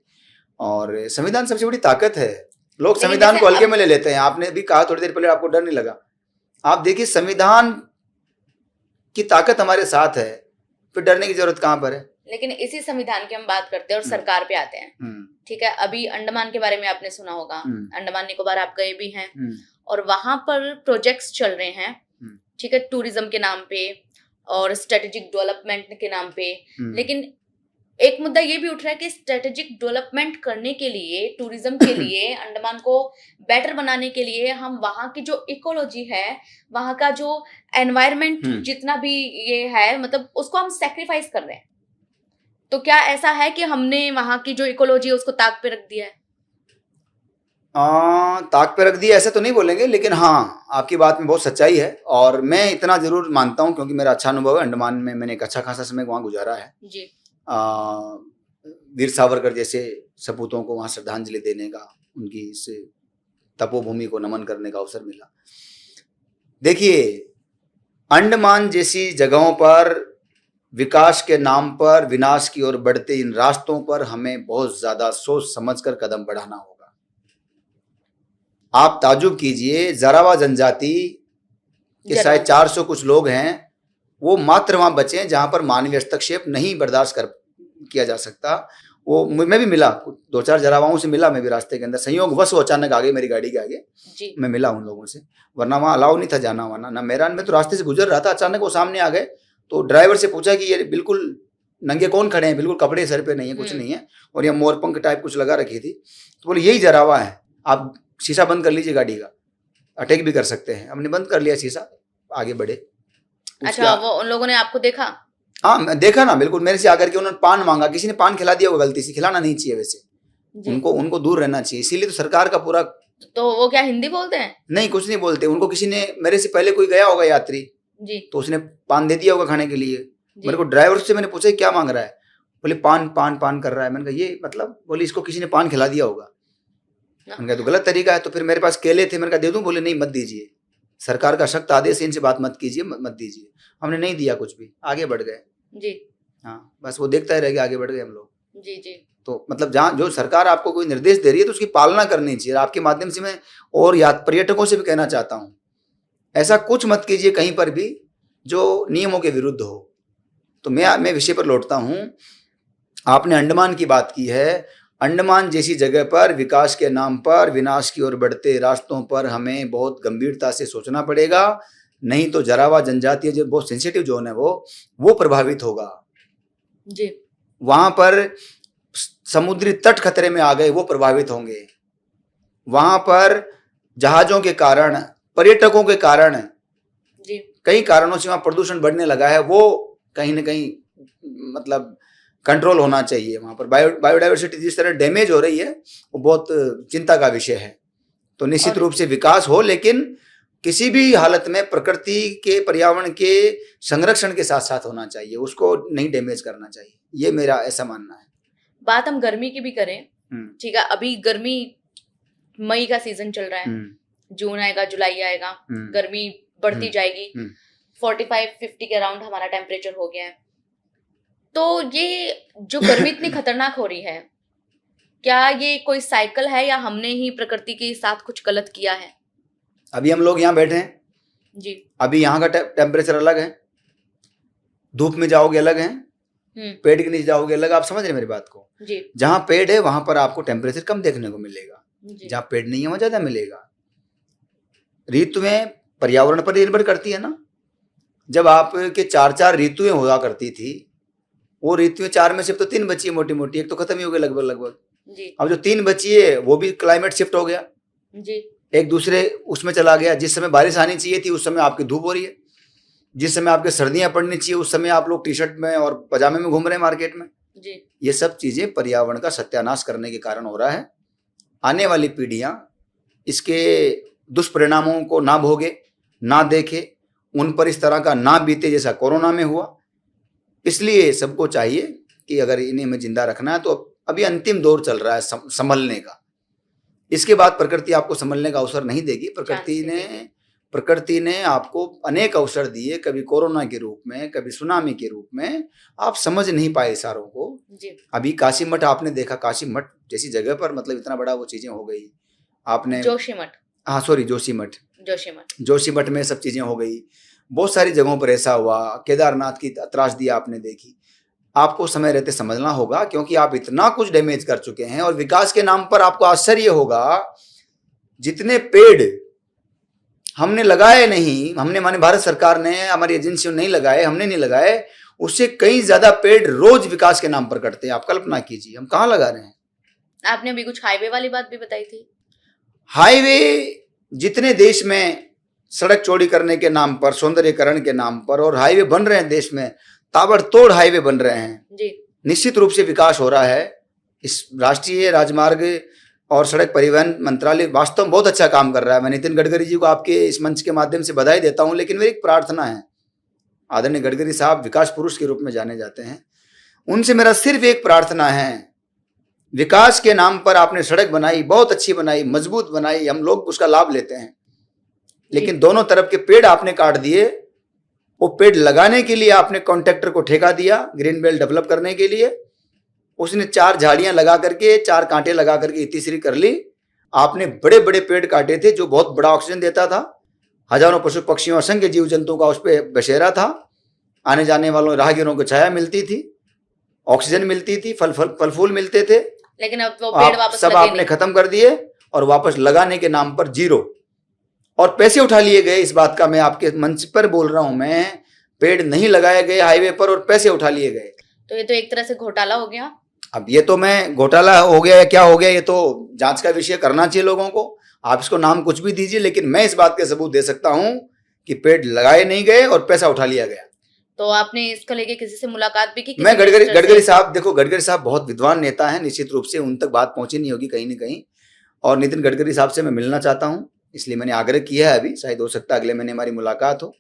और संविधान सबसे बड़ी ताकत है। लोग संविधान को हल्के में ले लेते हैं। आपने भी कहा थोड़ी देर पहले, आपको डर नहीं लगा। आप देखिए, संविधान की ताकत हमारे साथ है, फिर डरने की जरूरत कहाँ पर है। लेकिन इसी संविधान की हम बात करते हैं और सरकार पे आते हैं। ठीक है, अभी अंडमान के बारे में आपने सुना होगा, अंडमान निकोबार आप गए भी हैं, और वहां पर प्रोजेक्ट्स चल रहे हैं, ठीक है, टूरिज्म के नाम पे और स्ट्रेटेजिक डेवलपमेंट के नाम पे। लेकिन एक मुद्दा ये भी उठ रहा है कि स्ट्रेटेजिक डेवलपमेंट करने के लिए, टूरिज्म के लिए, अंडमान को बेटर बनाने के लिए हम वहाँ की जो इकोलॉजी है, वहाँ का जो एनवायरनमेंट जितना भी ये है, मतलब उसको हम सेक्रीफाइस कर रहे हैं। तो क्या ऐसा है कि हमने वहाँ की जो इकोलॉजी है उसको ताक पे रख दिया है? ताक पे रख दिया ऐसा तो नहीं बोलेंगे, लेकिन हाँ, आपकी बात में बहुत सच्चाई है। और मैं इतना जरूर मानता हूँ, क्योंकि मेरा अच्छा अनुभव है अंडमान में, मैंने एक अच्छा खासा समय वहाँ गुजारा है जी। वीर सावरकर जैसे सपूतों को वहाँ श्रद्धांजलि देने का, उनकी इस तपोभूमि को नमन करने का अवसर मिला। देखिए, अंडमान जैसी जगहों पर विकास के नाम पर विनाश की ओर बढ़ते इन रास्तों पर हमें बहुत ज्यादा सोच समझकर कदम बढ़ाना होगा। आप ताजुब कीजिए, जरावा जनजाति के शायद 400 कुछ लोग हैं, वो मात्र वहां बचे जहां पर मानवीय हस्तक्षेप नहीं बर्दाश्त किया जा सकता। वो मैं भी मिला, 2-4 जरावाओं से मिला मैं भी रास्ते के अंदर, संयोगवश वो अचानक आ गए मेरी गाड़ी के आगे जी। मैं मिला उन लोगों से, वरना वहाँ अलाउ नहीं था जाना, वरना ना मेरा, मैं तो रास्ते से गुजर रहा था, अचानक वो सामने आ गए। तो ड्राइवर से पूछा कि ये बिल्कुल नंगे कौन खड़े हैं, बिल्कुल कपड़े सर पे नहीं है, कुछ नहीं है, और यहाँ मोरपंख टाइप कुछ लगा रखी थी। तो बोले यही जरावा है, आप शीशा बंद कर लीजिए गाड़ी का, अटैक भी कर सकते हैं। हमने बंद कर लिया शीशा, आगे बढ़े। अच्छा, वो उन लोगों ने आपको देखा? हाँ, देखा ना, बिल्कुल मेरे से आकर के उन्होंने पान मांगा, किसी ने पान खिला दिया, वो गलती से, खिलाना नहीं चाहिए वैसे, उनको दूर रहना चाहिए। इसीलिए तो सरकार का पूरा। तो वो क्या हिंदी बोलते हैं? नहीं, कुछ नहीं बोलते। उनको किसी ने, मेरे से पहले कोई गया होगा यात्री जी, तो उसने पान दे दिया होगा खाने के लिए। मेरे को ड्राइवर से मैंने पूछा क्या मांग रहा है, बोले पान पान पान कर रहा है। मैंने कहा ये मतलब, बोले इसको किसी ने पान खिला दिया होगा। मैंने कहा तो गलत तरीका है। तो फिर मेरे पास केले थे, मैंने कहा दे दूं, बोले नहीं मत दीजिए, सरकार का सख्त आदेश है, इनसे बात मत कीजिए, मत दीजिए। हमने नहीं दिया कुछ भी, आगे बढ़ गए जी। हाँ, बस वो देखता ही रह गया, आगे बढ़ गए हम लोग जी जी। तो मतलब जहाँ जो सरकार आपको कोई निर्देश दे रही है तो उसकी पालना करनी चाहिए। आपके माध्यम से मैं और पर्यटकों से भी कहना चाहता हूँ, ऐसा कुछ मत कीजिए कहीं पर भी जो नियमों के विरुद्ध हो। तो मैं विषय पर लौटता हूँ। आपने अंडमान की बात की है। अंडमान जैसी जगह पर विकास के नाम पर विनाश की ओर बढ़ते रास्तों पर हमें बहुत गंभीरता से सोचना पड़ेगा, नहीं तो जरावा जनजातीय जो बहुत सेंसिटिव जोन है वो प्रभावित होगा जी। वहां पर समुद्री तट खतरे में आ गए, वो प्रभावित होंगे। वहां पर जहाजों के कारण, पर्यटकों के कारण जी, कई कारणों से वहां प्रदूषण बढ़ने लगा है, वो कहीं ना कहीं मतलब कंट्रोल होना चाहिए। वहां पर बायोडाइवर्सिटी जिस तरह डैमेज हो रही है वो बहुत चिंता का विषय है। तो निश्चित रूप से विकास हो, लेकिन किसी भी हालत में प्रकृति के, पर्यावरण के संरक्षण के साथ साथ होना चाहिए, उसको नहीं डैमेज करना चाहिए। ये मेरा ऐसा मानना है। बात हम गर्मी की भी करें, ठीक है, अभी गर्मी, मई का सीजन चल रहा है, जून आएगा, जुलाई आएगा, गर्मी बढ़ती जाएगी, 45-50 के अराउंड हमारा टेम्परेचर हो गया है। तो ये जो गर्मी इतनी खतरनाक हो रही है, क्या ये कोई साइकिल है या हमने ही प्रकृति के साथ कुछ गलत किया है? अभी हम लोग यहाँ बैठे हैं जी, अभी यहाँ का टेम्परेचर अलग है, धूप में जाओगे अलग है, पेड़ के नीचे जाओगे अलग। आप समझ रहे हैं मेरी बात को? जी जहाँ पेड़ है वहां पर आपको टेम्परेचर कम देखने को मिलेगा, जी जहाँ पेड़ नहीं है वहां ज्यादा मिलेगा। ऋतुएं पर्यावरण पर निर्भर करती है ना। जब आपके 4 ऋतुएं हुआ करती थी, वो ऋतुएं 4 में से तो 3 बची है मोटी मोटी, एक तो खत्म ही हो गई लगभग लगभग। जी अब जो 3 बची है वो भी क्लाइमेट शिफ्ट हो गया, जी एक दूसरे उसमें चला गया। जिस समय बारिश आनी चाहिए थी उस समय आपकी धूप हो रही है, जिस समय आपके सर्दियां पड़नी चाहिए उस समय आप लोग टी शर्ट में और पजामे में घूम रहे हैं मार्केट में। जी ये सब चीजें पर्यावरण का सत्यानाश करने के कारण हो रहा है। आने वाली पीढ़ियां इसके दुष्परिणामों को ना भोगे, ना देखे, उन पर इस तरह का ना बीते जैसा कोरोना में हुआ। इसलिए सबको चाहिए कि अगर इन्हें हमें जिंदा रखना है तो अभी अंतिम दौर चल रहा है संभलने का। इसके बाद प्रकृति आपको संभलने का अवसर नहीं देगी। प्रकृति ने आपको अनेक अवसर दिए, कभी कोरोना के रूप में, कभी सुनामी के रूप में। आप समझ नहीं पाए इशारों को। जी अभी काशी मठ आपने देखा, काशी मठ जैसी जगह पर मतलब इतना बड़ा वो चीजें हो गई। आपने जोशीमठ, हाँ सॉरी जोशीमठ, जोशीमठ में सब चीजें हो गई। बहुत सारी जगहों पर ऐसा हुआ। केदारनाथ की त्रासदी आपने देखी। आपको समय रहते समझना होगा, क्योंकि आप इतना कुछ डैमेज कर चुके हैं। और विकास के नाम पर आपको आश्चर्य होगा, जितने पेड़ हमने लगाए नहीं, हमने माने भारत सरकार ने, हमारी एजेंसियों नहीं लगाए, हमने नहीं लगाए, उससे कई ज्यादा पेड़ रोज विकास के नाम पर कटते हैं। आप कल्पना कीजिए हम कहाँ लगा रहे हैं। आपने अभी कुछ हाईवे वाली बात भी बताई थी। हाईवे जितने देश में सड़क चौड़ी करने के नाम पर, सौंदर्यीकरण के नाम पर, और हाईवे बन रहे हैं देश में, ताबड़तोड़ हाईवे बन रहे हैं जी। निश्चित रूप से विकास हो रहा है। इस राष्ट्रीय राजमार्ग और सड़क परिवहन मंत्रालय वास्तव में बहुत अच्छा काम कर रहा है। मैं नितिन गडकरी जी को आपके इस मंच के माध्यम से बधाई देता हूं। लेकिन मेरी एक प्रार्थना है, आदरणीय गडकरी साहब विकास पुरुष के रूप में जाने जाते हैं, उनसे मेरा सिर्फ एक प्रार्थना है, विकास के नाम पर आपने सड़क बनाई, बहुत अच्छी बनाई, मजबूत बनाई, हम लोग उसका लाभ लेते हैं, लेकिन दोनों तरफ के पेड़ आपने काट दिए। वो पेड़ लगाने के लिए आपने कॉन्ट्रैक्टर को ठेका दिया ग्रीन बेल्ट डेवलप करने के लिए। उसने 4 झाड़ियां लगा करके, 4 कांटे लगा करके तीसरी कर ली। आपने बड़े बड़े पेड़ काटे थे जो बहुत बड़ा ऑक्सीजन देता था, हजारों पशु पक्षियों असंख्य जीव जंतुओं का उस पर बसेरा था, आने जाने वालों राहगीरों को छाया मिलती थी, ऑक्सीजन मिलती थी, फल फूल मिलते थे। लेकिन अब वो पेड़ वापस सब आपने खत्म कर दिए और वापस लगाने के नाम पर जीरो, और पैसे उठा लिए गए। इस बात का मैं आपके मंच पर बोल रहा हूं, मैं पेड़ नहीं लगाए गए हाईवे पर और पैसे उठा लिए गए। तो ये तो एक तरह से घोटाला हो गया। अब ये तो मैं घोटाला हो गया या क्या हो गया, ये तो जांच का विषय करना चाहिए लोगों को। आप इसको नाम कुछ भी दीजिए, लेकिन मैं इस बात के सबूत दे सकता हूं कि पेड़ लगाए नहीं गए और पैसा उठा लिया गया। तो आपने इसको लेके किसी से मुलाकात भी की? मैं गडकरी साहब, देखो गडकरी साहब बहुत विद्वान नेता हैं, निश्चित रूप से उन तक बात पहुंची नहीं होगी कहीं ना कहीं, और नितिन गडकरी साहब से मैं मिलना चाहता हूं, इसलिए मैंने आग्रह किया है। अभी शायद हो सकता है अगले महीने हमारी मुलाकात हो,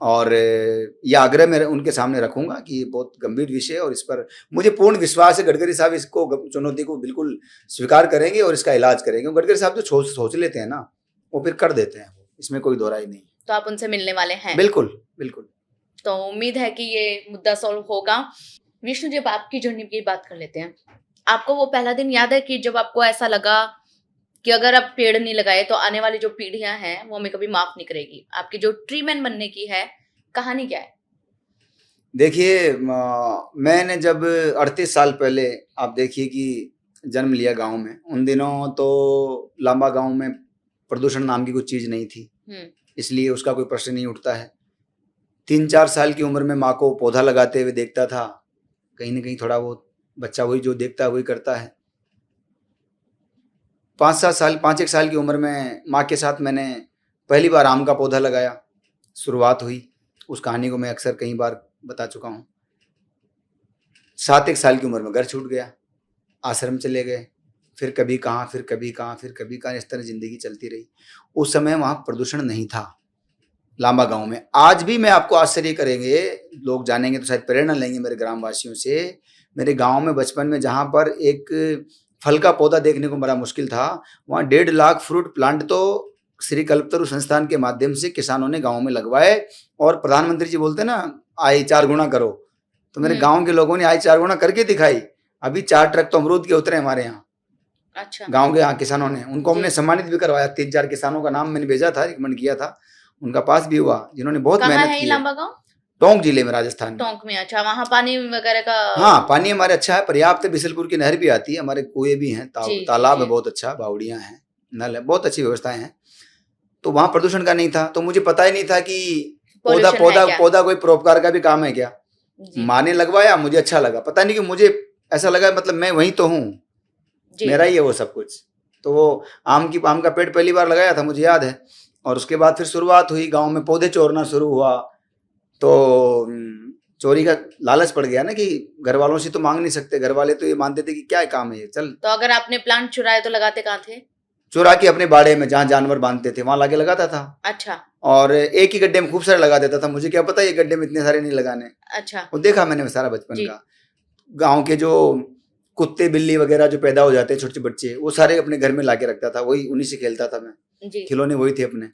और यह आग्रह मैं उनके सामने रखूंगा कि ये बहुत गंभीर विषय है और इस पर मुझे पूर्ण विश्वास है गडकरी साहब इसको, चुनौती को बिल्कुल स्वीकार करेंगे और इसका इलाज करेंगे। गडकरी साहब जो सोच लेते हैं ना, वो फिर कर देते हैं, इसमें कोई दो राय नहीं। तो आप उनसे मिलने वाले हैं? बिल्कुल बिल्कुल। तो उम्मीद है कि ये मुद्दा सॉल्व होगा। विष्णु जी, आपकी जर्नी की बात कर लेते हैं। आपको वो पहला दिन याद है कि जब आपको ऐसा लगा कि अगर आप पेड़ नहीं लगाए तो आने वाली जो पीढ़ियां हैं वो हमें कभी माफ नहीं करेगी? आपकी जो ट्री मैन बनने की है कहानी क्या है? देखिए, मैंने जब 38 साल पहले, आप देखिए कि जन्म लिया गांव में, उन दिनों तो लांबा गांव में प्रदूषण नाम की कुछ चीज नहीं थी, इसलिए उसका कोई प्रश्न नहीं उठता है। 3-4 साल की उम्र में माँ को पौधा लगाते हुए देखता था। कहीं ना कहीं थोड़ा बहुत बच्चा वही जो देखता है वही करता है। 5-1 साल की उम्र में माँ के साथ मैंने पहली बार आम का पौधा लगाया, शुरुआत हुई। उस कहानी को मैं अक्सर कई बार बता चुका हूँ। 7-1 साल की उम्र में घर छूट गया, आश्रम चले गए, फिर कभी कहाँ, फिर कभी कहाँ, फिर कभी कहाँ, इस तरह जिंदगी चलती रही। उस समय वहाँ प्रदूषण नहीं था लांबा गांव में। आज भी मैं आपको आश्चर्य करेंगे, लोग जानेंगे तो शायद प्रेरणा लेंगे मेरे ग्रामवासियों से। मेरे गांव में बचपन में जहां पर एक फल का पौधा देखने को बड़ा मुश्किल था, वहां 1.5 लाख फ्रूट प्लांट तो श्री कल्पतरु संस्थान के माध्यम से किसानों ने गांव में लगवाए। और प्रधानमंत्री जी बोलते ना, आय 4 गुना करो, तो मेरे गांव के लोगों ने आय 4 गुना करके दिखाई। अभी 4 ट्रक तो अमरूद के उतरे हमारे यहाँ। अच्छा। गाँव के यहाँ किसानों ने, उनको हमने सम्मानित भी करवाया। 3-4 किसानों का नाम मैंने भेजा था, रिकमेंड किया था, उनका पास भी हुआ, जिन्होंने बहुत मेहनत की है। लांबा गांव? टोंक जिले में, राजस्थान में। टोंक में, अच्छा, वहाँ पानी वगैरह का? हाँ, पानी हमारे अच्छा है, पर्याप्त है। बिसलपुर की नहर भी आती है, हमारे कुएं भी हैं, तालाब है बहुत अच्छा, बावड़ियां हैं, नल है, बहुत अच्छी व्यवस्थाएं हैं। तो वहाँ प्रदूषण का नहीं था, तो मुझे पता ही नहीं था कि पौधा कोई परोपकार का भी काम है क्या। माँ ने लगवाया, मुझे अच्छा लगा, पता नहीं कि मुझे ऐसा लगा, मतलब मैं वही तो हूँ, मेरा ही है वो सब कुछ। तो वो आम का पेड़ पहली बार लगाया था, मुझे याद है। और उसके बाद फिर शुरुआत हुई, गांव में पौधे चोरना शुरू हुआ। तो चोरी का लालच पड़ गया ना, कि घर वालों से तो मांग नहीं सकते, घर वाले तो ये मानते थे कि क्या काम है ये, चल। तो अगर आपने प्लांट चुराए तो लगाते कहाँ थे? चुरा के अपने बाड़े में, जहाँ जानवर बांधते थे वहां लाके लगाता था। अच्छा। और एक ही गड्ढे में खूब सारे लगा देता था, मुझे क्या पता ये गड्ढे में इतने सारे नहीं लगाने। अच्छा। वो देखा मैंने सारा बचपन का। गाँव के जो कुत्ते बिल्ली वगैरह जो पैदा हो जाते हैं, छोटे छोटे बच्चे, वो सारे अपने घर में लाके रखता था, वही उन्हीं से खेलता था मैं, खिलौने वही थे अपने।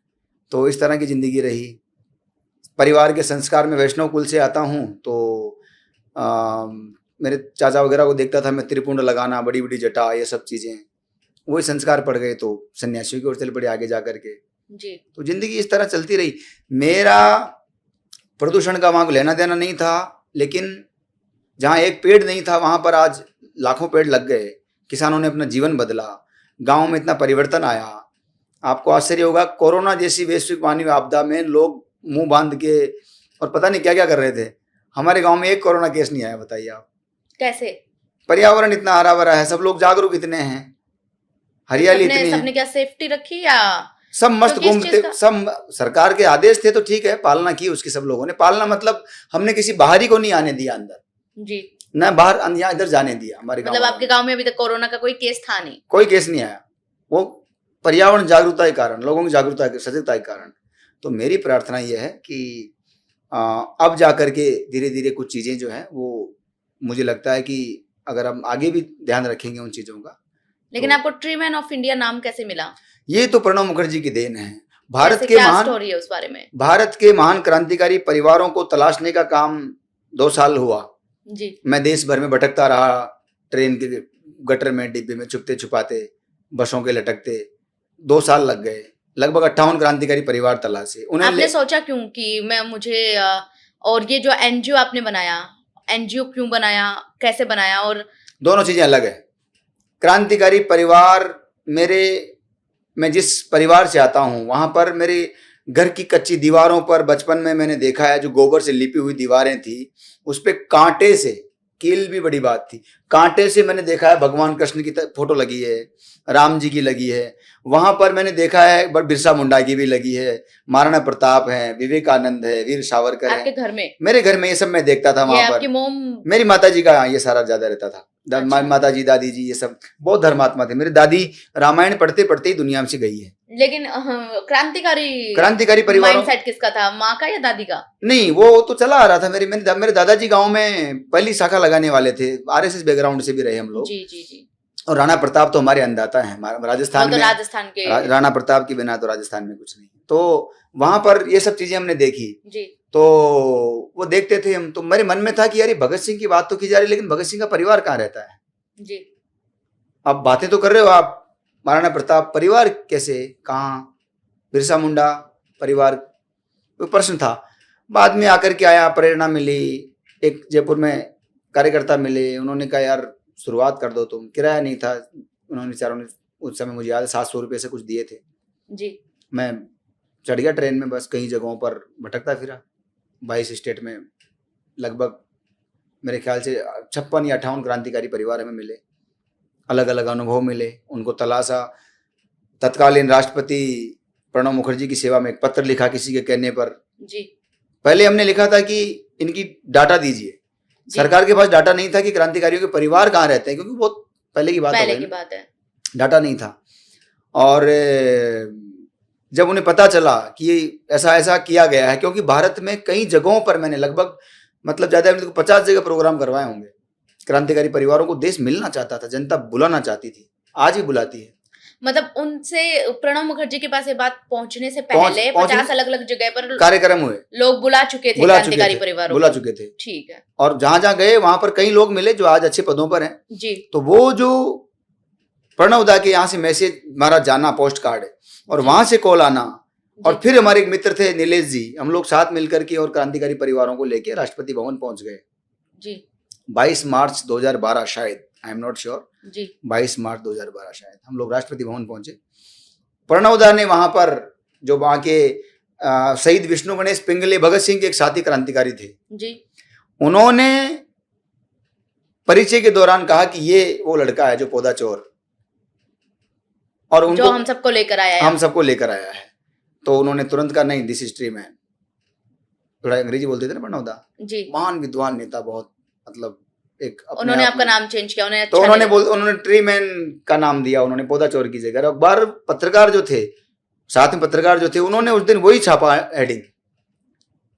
तो इस तरह की जिंदगी रही। परिवार के संस्कार में वैष्णव कुल से आता हूँ, तो मेरे चाचा वगैरह को देखता था मैं, त्रिपुंड लगाना, बड़ी बड़ी जटा, ये सब चीजें, वही संस्कार पड़ गए। तो सन्यासियों की ओर चल पड़े आगे जा करके जी। तो जिंदगी इस तरह चलती रही। मेरा प्रदूषण का वहां लेना देना नहीं था, लेकिन जहाँ एक पेड़ नहीं था वहां पर आज लाखों पेड़ लग गए। किसानों ने अपना जीवन बदला, गांव में इतना परिवर्तन आया। आपको आश्चर्य होगा, कोरोना जैसी वैश्विक मानवीय आपदा में लोग मुंह बांध के और पता नहीं क्या क्या कर रहे थे। हमारे गांव में एक कोरोना केस नहीं आया, बताइए आप कैसे? पर्यावरण इतना हरा भरा है, सब लोग जागरूक इतने हैं, हरियाली इतनी है। सबने क्या सेफ्टी रखी या सब मस्त घूमते, सब सरकार के आदेश थे तो ठीक है, पालना की उसकी सब लोगों ने। पालना मतलब हमने किसी बाहरी को नहीं आने दिया अंदर जी, न बाहर यहाँ इधर जाने दिया। हमारे मतलब आपके गांव में अभी तक कोरोना का कोई केस था नहीं? कोई केस नहीं आया। वो पर्यावरण जागरूकता के कारण, लोगों की जागरूकता सजगता के कारण। तो मेरी प्रार्थना यह है कि अब जाकर के धीरे धीरे कुछ चीजें जो है वो, मुझे लगता है कि अगर हम आगे भी ध्यान रखेंगे उन चीजों का। लेकिन तो आपको ट्री मैन ऑफ इंडिया नाम कैसे मिला? ये तो प्रणब मुखर्जी की देन है। भारत के महान स्टोरी है उस बारे में? भारत के महान क्रांतिकारी परिवारों को तलाशने का काम 2 साल हुआ जी। मैं देश भर में भटकता रहा, ट्रेन के गटर में, डिब्बे में, छुपते छुपाते, बसों के लटकते। 2 साल लग गए, लगभग 58 क्रांतिकारी परिवार तलाशे। आपने सोचा क्यों कि मुझे और ये जो एनजीओ आपने बनाया, एनजीओ क्यों बनाया, कैसे बनाया? और दोनों चीजें अलग है। क्रांतिकारी परिवार, मैं जिस परिवार से आता हूं वहां पर मेरे घर की कच्ची दीवारों पर बचपन में मैंने देखा है, जो गोबर से लिपी हुई दीवारें थी, उस पे कांटे से, कील भी बड़ी बात थी, कांटे से मैंने देखा है भगवान कृष्ण की फोटो लगी है, राम जी की लगी है। वहां पर मैंने देखा है बिरसा मुंडा की भी लगी है, महाराणा प्रताप है, विवेकानंद है, वीर सावरकर है। आपके घर में? मेरे घर में ये सब मैं देखता था। वहां पर मेरी माता जी का ये सारा ज्यादा रहता था। अच्छा। माता जी, दादी जी, ये सब बहुत धर्मात्मा थे। मेरी दादी रामायण पढ़ते पढ़ते ही दुनिया से गई है। लेकिन क्रांतिकारी परिवार माइंडसेट किसका था, माँ का या दादी का? नहीं, वो तो चला आ रहा था। मेरे दादाजी गांव में पहली शाखा लगाने वाले थे, आरएसएस बैकग्राउंड से भी रहे हम लोग जी जी जी। और राणा प्रताप तो हमारे अन्नदाता है, राजस्थान में। राजस्थान के राणा प्रताप के बिना तो राजस्थान में कुछ नहीं। तो वहां पर ये सब चीजें हमने देखी जी। तो वो देखते थे हम, तो मेरे मन में था कि यार भगत सिंह की बात तो की जा रही, लेकिन भगत सिंह का परिवार कहाँ रहता है जी। अब बातें तो कर रहे हो आप, महाराणा प्रताप परिवार कैसे, कहाँ, बिरसा मुंडा परिवार, कोई प्रश्न था। बाद में आकर के आया, प्रेरणा मिली, एक जयपुर में कार्यकर्ता मिले, उन्होंने कहा यार शुरुआत कर दो तुम। किराया नहीं था, उन्होंने चारों ने उस समय मुझे याद है 700 रुपये से कुछ दिए थे जी। मैं चढ़ गया ट्रेन में, बस कई जगहों पर भटकता फिरा, 22 स्टेट में। लगभग मेरे ख्याल से 56 या 58 क्रांतिकारी परिवार हमें मिले, अलग अलग अनुभव मिले, उनको तलाशा। तत्कालीन राष्ट्रपति प्रणब मुखर्जी की सेवा में एक पत्र लिखा किसी के कहने पर जी। पहले हमने लिखा था कि इनकी डाटा दीजिए। सरकार के पास डाटा नहीं था कि क्रांतिकारियों के परिवार कहाँ रहते हैं, क्योंकि बहुत पहले की बात है, डाटा नहीं था। और जब उन्हें पता चला कि ऐसा ऐसा किया गया है, क्योंकि भारत में कई जगहों पर मैंने लगभग मतलब ज्यादा 50 जगह प्रोग्राम करवाए होंगे। क्रांतिकारी परिवारों को देश मिलना चाहता था, जनता बुलाना चाहती थी, आज भी बुलाती है। मतलब उनसे प्रणब मुखर्जी के पास ये बात पहुंचने से पहले 50 अलग अलग जगह पर कार्यक्रम हुए, लोग बुला चुके थे, क्रांतिकारी परिवारों बुला चुके थे। ठीक है। और जहां जहां गए वहां पर कई लोग मिले जो आज अच्छे पदों पर हैं जी। तो वो जो प्रणब दा के यहाँ से मैसेज हमारा जाना, पोस्ट कार्ड, और वहां से कॉल आना, और फिर हमारे एक मित्र थे नीलेश जी, हम लोग साथ मिलकर के और क्रांतिकारी परिवारों को लेके राष्ट्रपति भवन पहुंच गए जी 22 मार्च 2012 शायद, आई एम नॉट श्योर, जी 22 मार्च 2012 शायद हम लोग राष्ट्रपति भवन पहुंचे। प्रणवदा ने वहां पर, जो वहां के शहीद विष्णु गणेश पिंगले भगत सिंह के एक साथी क्रांतिकारी थे जी, उन्होंने परिचय के दौरान कहा कि ये वो लड़का है जो पौधा चोर, और उनको जो हम सबको लेकर आया है। हम सबको लेकर आया है। तो उन्होंने तुरंत कहा नहीं, दिस इज ट्री मैन। थोड़ा अंग्रेजी बोलते थे ना प्रणवदा, जी, महान विद्वान नेता, बहुत मतलब एक अपने उन्होंने आप आपका में- नाम चेंज किया, उन्हें तो अच्छा उन्होंने लगा। उन्होंने ट्री मैन का नाम दिया, उन्होंने पौधा चोर की जगह। अखबार पत्रकार जो थे, साथ में पत्रकार जो थे, उन्होंने उस दिन वही छापा हेडिंग।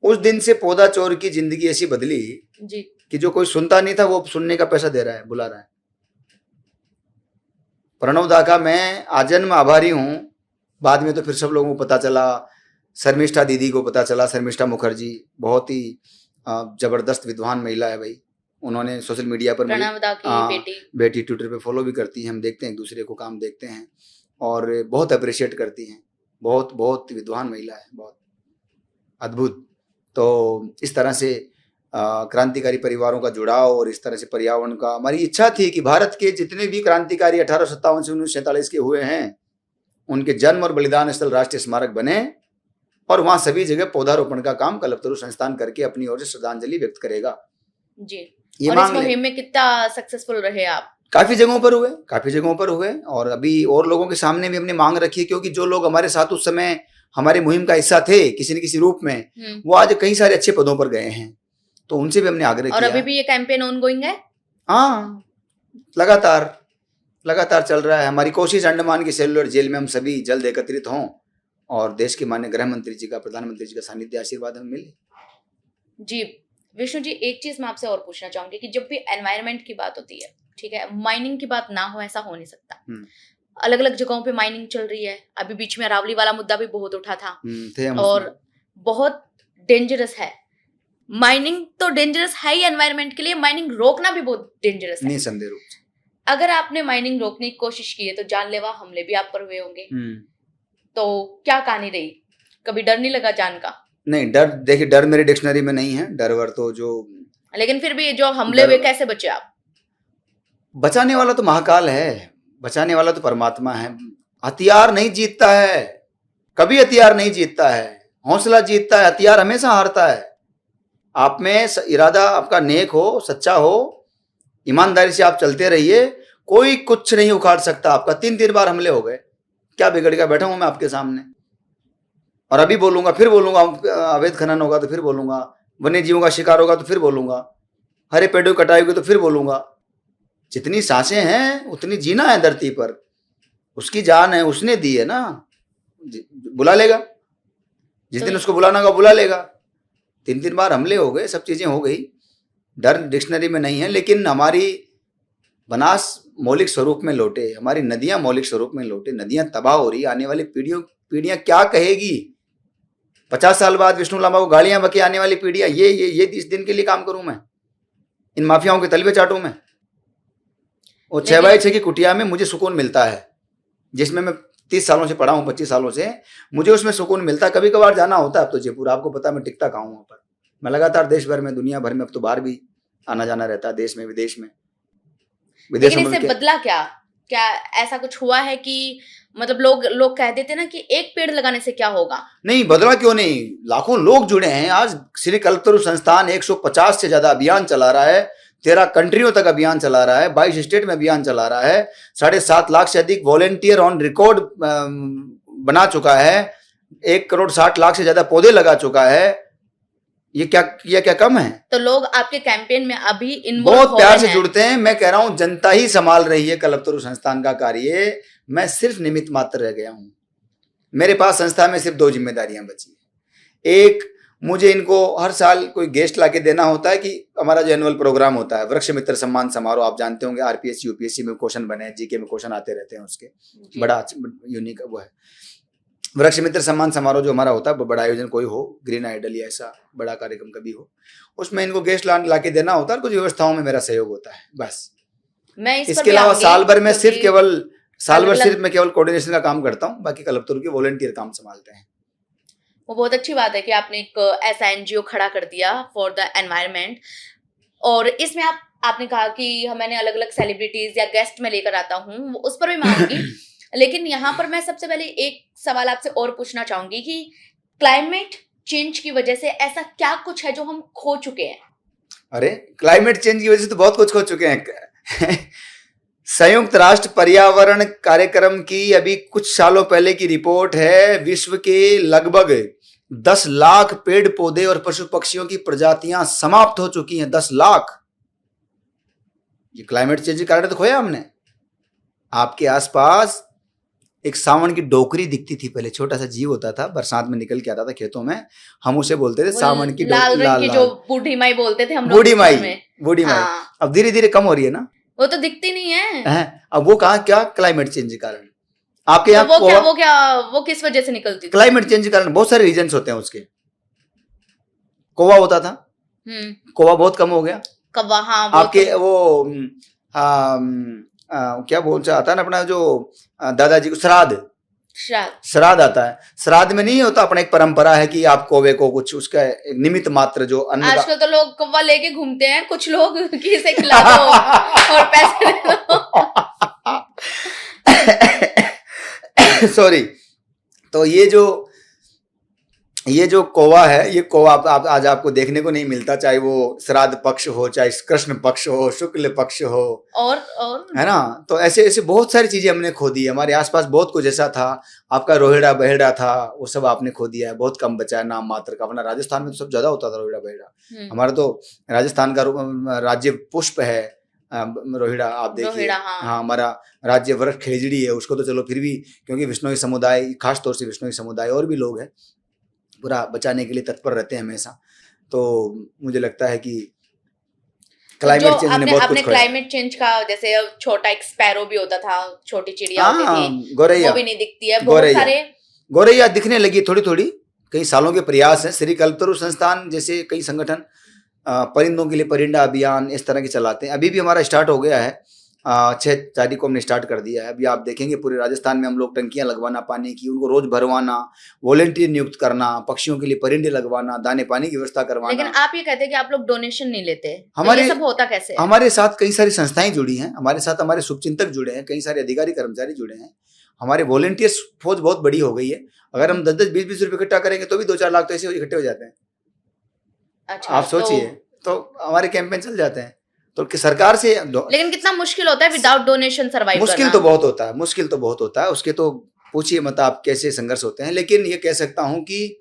उस दिन से पौधा चोर की जिंदगी ऐसी बदली जी कि जो कोई सुनता नहीं था वो सुनने का पैसा दे रहा है, बुला रहा है। प्रणवदा का मैं आजन्म आभारी हूं। बाद में तो फिर सब लोगों को पता चला, शर्मिष्ठा दीदी को पता चला, शर्मिष्ठा मुखर्जी बहुत ही जबरदस्त विद्वान महिला है भाई। उन्होंने सोशल मीडिया पर प्रणवदा की बेटी, बेटी ट्विटर पे फॉलो भी करती हैं, हम देखते हैं एक दूसरे को काम देखते हैं और बहुत अप्रिशिएट करती हैं। बहुत बहुत विद्वान महिला है, बहुत अद्भुत। तो इस तरह से क्रांतिकारी परिवारों का जुड़ाव और इस तरह से पर्यावरण का, हमारी इच्छा थी कि भारत के जितने भी क्रांतिकारी 1857 से 1947 के हुए हैं उनके जन्म और बलिदान स्थल राष्ट्रीय स्मारक बने, और वहां सभी जगह पौधारोपण का काम कल्पतरु संस्थान करके अपनी ओर से श्रद्धांजलि व्यक्त करेगा। जी। ये और इस मांग ले। मुहिम में कितना सक्सेसफुल रहे आप? काफी जगहों पर हुए और अभी और लोगों के सामने भी हमने मांग रखी है, क्योंकि जो लोग हमारे साथ उस समय हमारे मुहिम का हिस्सा थे किसी न किसी रूप में, वो आज कई सारे अच्छे पदों पर गए हैं, तो उनसे भी हमने आग्रह और किया। अभी भी ये कैंपेन ऑनगोइंग है? हाँ, लगातार चल रहा है। हमारी कोशिश अंडमान की सेलुलर जेल में हम सभी जल्द एकत्रित हों और देश के माननीय गृह मंत्री जी का, प्रधानमंत्री जी का सानिध्य आशीर्वाद हमें मिले। जी विष्णु जी, एक चीज मैं आपसे और पूछना चाहूंगी कि जब भी एनवायरनमेंट की बात होती है, ठीक है, माइनिंग की बात ना हो ऐसा हो नहीं सकता। अलग अलग जगहों पे माइनिंग चल रही है। अभी बीच में अरावली वाला मुद्दा भी बहुत उठा था और बहुत डेंजरस है। माइनिंग तो डेंजरस है ही एनवायरनमेंट के लिए, माइनिंग रोकना भी बहुत डेंजरस है। निसंदेह रूप से। अगर आपने माइनिंग रोकने की कोशिश की है तो जानलेवा हमले भी आप पर हुए होंगे, तो क्या कहानी रही? कभी डर नहीं लगा जान का? नहीं, डर, देखिए डर मेरी डिक्शनरी में नहीं है, डर वर तो जो, लेकिन फिर भी जो हमले हुए कैसे बचे आप? बचाने वाला तो महाकाल है, बचाने वाला तो परमात्मा है। हथियार नहीं जीतता है, कभी हथियार नहीं जीतता है, हौसला जीतता है, हथियार हमेशा हारता है। आप में इरादा आपका नेक हो, सच्चा हो, ईमानदारी से आप चलते रहिए, कोई कुछ नहीं उखाड़ सकता आपका। 3 बार हमले हो गए, क्या बिगड़ गया? बैठा हूं मैं आपके सामने और अभी बोलूंगा, फिर बोलूंगा, अवैध खनन होगा तो फिर बोलूंगा, वन्य जीवों का शिकार होगा तो फिर बोलूंगा, हरे पेड़ों कटाई होगी तो फिर बोलूंगा। जितनी सांसें हैं उतनी जीना है धरती पर, उसकी जान है, उसने दी है ना, बुला लेगा जिस दिन उसको बुलाना होगा, बुला लेगा। 3 बार हमले हो गए, सब चीजें हो गई, डर डिक्शनरी में नहीं है। लेकिन हमारी बनास मौलिक स्वरूप में लौटे, हमारी नदियां मौलिक स्वरूप में लौटे। नदियां तबाह हो रही, आने वाली पीढ़ियां क्या कहेगी? 50 साल बाद विष्णु लांबा को गालियां बके आने वाली पीढ़ियां, ये इस दिन के लिए काम करूं मैं? इन माफियाओं के तलवे चाटूं मैं? और 6x6 की कुटिया में मुझे सुकून मिलता है, जिसमें मैं 30 सालों से पढ़ा हूँ, 25 सालों से, मुझे उसमें सुकून मिलता है। कभी कभार जाना होता है, अब तो जयपुर आपको पता है मैं टिकता कहाँ हूँ वहाँ पर। मैं लगातार देश भर में, दुनिया भर में, अब तो बाहर भी आना जाना रहता है, देश में विदेश में। लेकिन इससे बदला क्या ऐसा कुछ हुआ है कि मतलब लोग कह देते ना कि एक पेड़ लगाने से क्या होगा? नहीं, बदला क्यों नहीं? लाखों लोग जुड़े हैं। आज श्री कल्पतरु संस्थान 150 से ज्यादा अभियान चला रहा है, 13 कंट्रियों तक अभियान चला रहा है, 22 स्टेट में अभियान चला रहा है, 7.5 लाख से अधिक वॉलेंटियर ऑन रिकॉर्ड बना चुका है, 1,60,00,000 से ज्यादा पौधे लगा चुका है। ये क्या कम है? तो लोग आपके कैंपेन में अभी इन्वॉल्व बहुत प्यार से जुड़ते हैं। मैं कह रहा हूं जनता ही संभाल रही है कल्पतरु संस्थान का कार्य, मैं सिर्फ निमित्त मात्र रह गया हूं। मेरे पास संस्था में सिर्फ 2 जिम्मेदारियां बची हैं। एक, मुझे इनको हर साल कोई गेस्ट लाके देना होता है कि हमारा जो एनुअल प्रोग्राम होता है वृक्ष मित्र सम्मान समारोह, आप जानते होंगे, आरपीएससी यूपीएससी में क्वेश्चन बने, जीके में क्वेश्चन आते रहते हैं, उसके बड़ा यूनिक वो है। वृक्ष मित्र सम्मान समारोह जो हमारा होता है, बड़ा आयोजन कोई हो, ग्रीन आइडल या ऐसा बड़ा कार्यक्रम कभी हो, उसमें इनको गेस्ट लाके देना होता है, कुछ व्यवस्थाओं में मेरा सहयोग होता है, बस। मैं इसके अलावा साल भर में सिर्फ मैं केवल कोऑर्डिनेशन का काम करता हूँ, बाकी कल्पतरु के वॉलंटियर काम संभालते हैं। वो बहुत अच्छी बात है कि आपने एक ऐसा एनजीओ खड़ा कर दिया फॉर द एनवायरनमेंट। और इसमें आपने कहा कि मैंने अलग अलग सेलिब्रिटीज या गेस्ट में लेकर आता हूँ, उस पर भी मैं आऊंगी। लेकिन यहाँ पर मैं सबसे पहले एक सवाल आपसे और पूछना चाहूंगी कि क्लाइमेट चेंज की वजह से ऐसा क्या कुछ है जो हम खो चुके हैं? अरे क्लाइमेट चेंज की वजह से तो बहुत कुछ खो चुके हैं। संयुक्त राष्ट्र पर्यावरण कार्यक्रम की अभी कुछ सालों पहले की रिपोर्ट है, विश्व के लगभग 10 लाख पेड़ पौधे और पशु पक्षियों की प्रजातियां समाप्त हो चुकी हैं। 10 लाख। ये क्लाइमेट चेंज के कारण तो खोया हमने। आपके आसपास एक सावन की डोकरी दिखती थी पहले, छोटा सा जीव होता था, बरसात में निकल के आता था खेतों में, हम उसे बोलते थे सावन की लाल रंग की, जो बूढ़ी माई बोलते थे हम लोग। बूढ़ी माई अब धीरे धीरे कम हो रही है ना, वो तो दिखती नहीं है। अब वो कहा क्या क्लाइमेट चेंज के कारण आपके यहाँ तो वो किस वजह से निकलती थी? क्लाइमेट चेंज के कारण बहुत सारे रीजंस होते हैं उसके। कौवा होता था, कौवा बहुत कम हो गया। कौवा, हाँ, आपके वो क्या बोलते आता है ना अपना, जो दादाजी को श्राद्ध आता है। श्राद्ध में नहीं होता अपना एक परंपरा है कि आप कौवे को कुछ उसका एक निमित्त मात्र जो अन्न। आजकल तो लोग कौवा लेके घूमते हैं कुछ लोग कि इसे खिला दो और पैसे दे दो। सॉरी। तो ये जो कौवा है, ये कौवा आज आपको देखने को नहीं मिलता, चाहे वो श्राद्ध पक्ष हो, चाहे कृष्ण पक्ष हो, शुक्ल पक्ष हो, और है ना। तो ऐसे बहुत सारी चीजें हमने खो दी है। हमारे आसपास बहुत कुछ ऐसा था, आपका रोहिड़ा बहेड़ा था, वो सब आपने खो दिया है, बहुत कम बचा है नाम मात्र का। वरना राजस्थान में तो सब ज्यादा होता था रोहिड़ा बहेड़ा। हमारा तो राजस्थान का राज्य पुष्प है रोहिड़ा, आप देखिए। हाँ, हमारा राज्य वृक्ष खेजड़ी है, उसको तो चलो फिर भी, क्योंकि विष्णोई समुदाय, खासतौर से विष्णोई समुदाय और भी लोग हैं, पूरा बचाने के लिए तत्पर रहते हैं हमेशा। तो मुझे लगता है कि क्लाइमेट चेंज ने बहुत कुछ खोया। क्लाइमेट चेंज का, जैसे छोटा एक स्पैरो भी होता था, छोटी चिड़िया होती थी, गौरैया, वो भी नहीं दिखती है। बहुत सारे गौरैया दिखने लगी थोड़ी थोड़ी, कई सालों के प्रयास है। श्री कल्पतरु संस्थान जैसे कई संगठन परिंदों के लिए परिंदा अभियान इस तरह के चलाते हैं। अभी भी हमारा स्टार्ट हो गया है, 6 तारीख को हमने स्टार्ट कर दिया है। अभी आप देखेंगे पूरे राजस्थान में हम लोग टंकियां लगवाना पानी की, उनको रोज भरवाना, वॉलेंटियर नियुक्त करना, पक्षियों के लिए परिंदे लगवाना, दाने पानी की व्यवस्था करवाना। लेकिन आप ये कहते हैं कि आप लोग डोनेशन नहीं लेते, हमारे तो ये सब होता कैसे है? हमारे साथ कई सारी संस्थाएं जुड़ी हैं, हमारे साथ हमारे शुभचिंतक जुड़े हैं, कई सारे अधिकारी कर्मचारी जुड़े हैं, हमारे वॉलेंटियर्स फौज बहुत बड़ी हो गई है। अगर हम 10-10, 20-20 रुपए इकट्ठा करेंगे तो भी 2-4 लाख तो ऐसे इकट्ठे हो जाते हैं। अच्छा, आप सोचिए, तो हमारे कैंपेन चल जाते हैं। तो सरकार से, लेकिन कितना मुश्किल होता है विदाउट डोनेशन सर्वाइव करना। मुश्किल तो बहुत होता है, उसके तो पूछिए मत आप कैसे संघर्ष होते हैं। लेकिन ये कह सकता हूं कि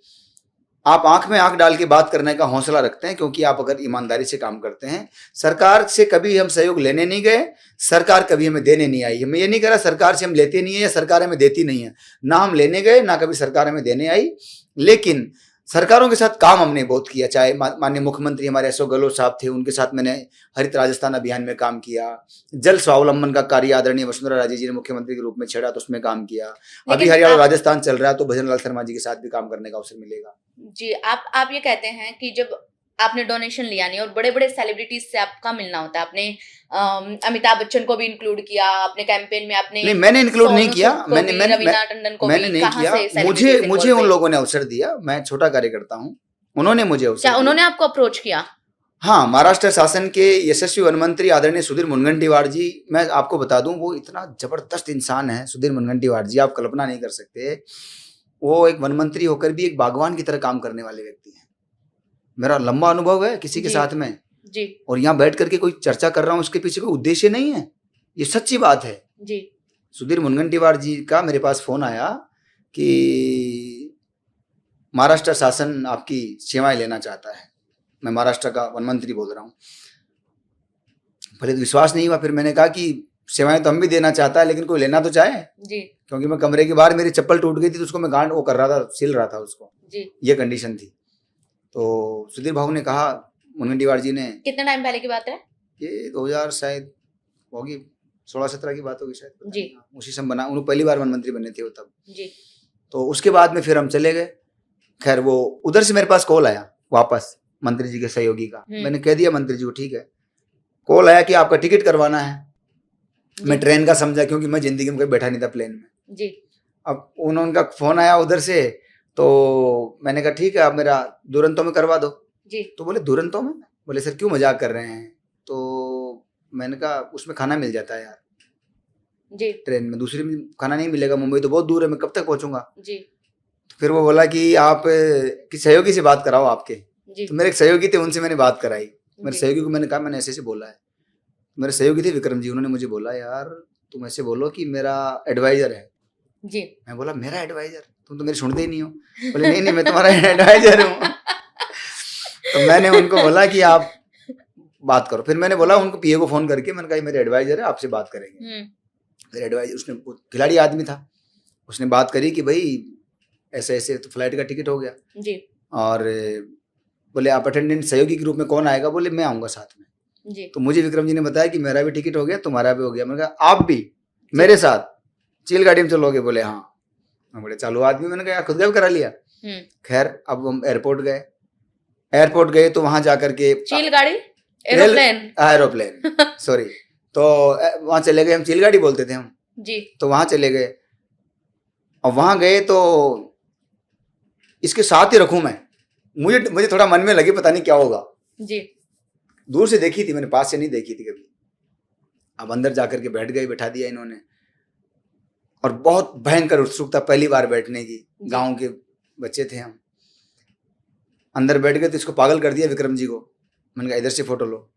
आप आंख में आंख डाल के बात करने का हौसला रखते हैं, क्योंकि आप अगर ईमानदारी से काम करते हैं। सरकार से कभी हम सहयोग लेने नहीं गए, सरकार कभी हमें देने नहीं आई। मैं ये नहीं कह रहा सरकार से हम लेते नहीं है या सरकार हमें देती नहीं है, ना हम लेने गए ना कभी सरकार हमें देने आई। लेकिन सरकारों के साथ काम हमने बहुत किया, चाहे माननीय मुख्यमंत्री हमारे अशोक गहलोत साहब थे, उनके साथ मैंने हरित राजस्थान अभियान में काम किया। जल स्वावलंबन का कार्य आदरणीय वसुंधरा राजे जी ने मुख्यमंत्री के रूप में छेड़ा, तो उसमें काम किया। अभी हरियाणा राजस्थान चल रहा है, तो भजन लाल शर्मा जी के साथ भी काम करने का अवसर मिलेगा। जी, आप ये कहते हैं कि जब आपने डोनेशन लिया नहीं और बड़े बड़े सेलिब्रिटीज से आपका मिलना होता है, आपने अमिताभ बच्चन को भी इंक्लूड किया अपने कैंपेन में। आपने नहीं, मैंने इंक्लूड नहीं किया, रवीना टंडन को मैंने नहीं किया। मुझे उन लोगों ने अवसर दिया, मैं छोटा कार्यकर्ता हूँ, उन्होंने मुझे अवसर दिया। उन्होंने आपको अप्रोच किया? हाँ, महाराष्ट्र शासन के यशस्वी वन मंत्री आदरणीय सुधीर मुनगंटीवार जी, मैं आपको बता दूं, वो इतना जबरदस्त इंसान है सुधीर मुनगंटीवार जी, आप कल्पना नहीं कर सकते। वो एक वन मंत्री होकर भी एक बागवान की तरह काम करने वाले व्यक्ति हैं। मेरा लंबा अनुभव है किसी के साथ में जी, और यहाँ बैठ करके कोई चर्चा कर रहा हूँ, उसके पीछे कोई उद्देश्य नहीं है, ये सच्ची बात है जी। सुधीर मुनगंटीवार जी का मेरे पास फोन आया कि महाराष्ट्र शासन आपकी सेवाएं लेना चाहता है। मैं महाराष्ट्र का वन मंत्री बोल रहा हूँ। पहले तो विश्वास नहीं हुआ, फिर मैंने कहा कि सेवाएं तो हम भी देना चाहता है, लेकिन कोई लेना तो चाहे जी, क्योंकि मैं कमरे के बाहर, मेरी चप्पल टूट गई थी तो उसको मैं गांड वो कर रहा था, सिल रहा था उसको जी, ये कंडीशन थी। तो सुधीर भाऊ ने कहा, मुनगंटीवार जी ने, कितने टाइम पहले की बात है ये 2000 शायद होगी, 16-17 की बात होगी शायद जी, उसी समय बना, उन्होंने पहली बार वन मंत्री बने थे वो तब जी। तो उसके बाद में फिर हम चले गए। खैर वो उधर से मेरे पास कॉल आया वापस मंत्री जी के सहयोगी का, मैंने कह दिया मंत्री जी को ठीक है। कॉल आया कि आपका टिकट करवाना है। मैं ट्रेन का समझा, क्योंकि मैं जिंदगी में कभी बैठा नहीं था प्लेन में जी। अब उनका फोन आया उधर से, तो मैंने कहा ठीक है, आप मेरा दुरंतो में करवा दो। जी तो बोले दुरंतो में? बोले सर क्यों मजाक कर रहे हैं? तो मैंने कहा उसमें खाना मिल जाता है यार, जी ट्रेन में, दूसरी में खाना नहीं मिलेगा, मुंबई तो बहुत दूर है, मैं कब तक पहुंचूंगा? जी तो फिर वो बोला कि आप कि सहयोगी से बात कराओ आपके। जी तो मेरे एक सहयोगी थे, उनसे मैंने बात कराई। मेरे जी सहयोगी को मैंने कहा मैंने ऐसे ऐसे बोला है। मेरे सहयोगी थे विक्रम जी, उन्होंने मुझे बोला यार तुम ऐसे बोलो कि मेरा एडवाइजर है। जी मैं बोला मेरा एडवाइजर? तुम तो मेरी सुनते ही नहीं हो। बोले नहीं नहीं मैं तुम्हारा एडवाइजर हूँ। तो मैंने उनको बोला कि आप बात करो। फिर मैंने बोला उनको पीए को फोन करके, मैंने कहा ये मेरे एडवाइजर है, आपसे बात करेंगे। फिर एडवाइजर, उसने खिलाड़ी आदमी था, उसने बात करी कि भाई ऐसे ऐसे, तो फ्लाइट का टिकट हो गया। जी और बोले आप अटेंडेंट सहयोगी के रूप में कौन आएगा? बोले मैं आऊंगा साथ में। जी तो मुझे विक्रम जी ने बताया कि मेरा भी टिकट हो गया, तुम्हारा भी हो गया। मैंने कहा आप भी मेरे साथ चील गाड़ी में चलोगे? बोले हाँ। मैं बोले चालू आदमी, मैंने कहा खुद का भी करा लिया। खैर अब हम एयरपोर्ट गए तो वहां जाकर के चील गाड़ी, एरोप्लेन सॉरी, तो वहां चले गए, हम चील गाड़ी बोलते थे हम जी। तो वहां चले गए। और वहां गए तो इसके साथ ही रखूं मैं, मुझे थोड़ा मन में लगे पता नहीं क्या होगा। जी दूर से देखी थी मैंने, पास से नहीं देखी थी कभी। अब अंदर जाकर के बैठ गए, बैठा दिया इन्होंने, और बहुत भयंकर उत्सुकता पहली बार बैठने की, गांव के बच्चे थे हम। अंदर बैठ गए तो इसको पागल कर दिया विक्रम जी को। मैंने कहा इधर से फोटो लो,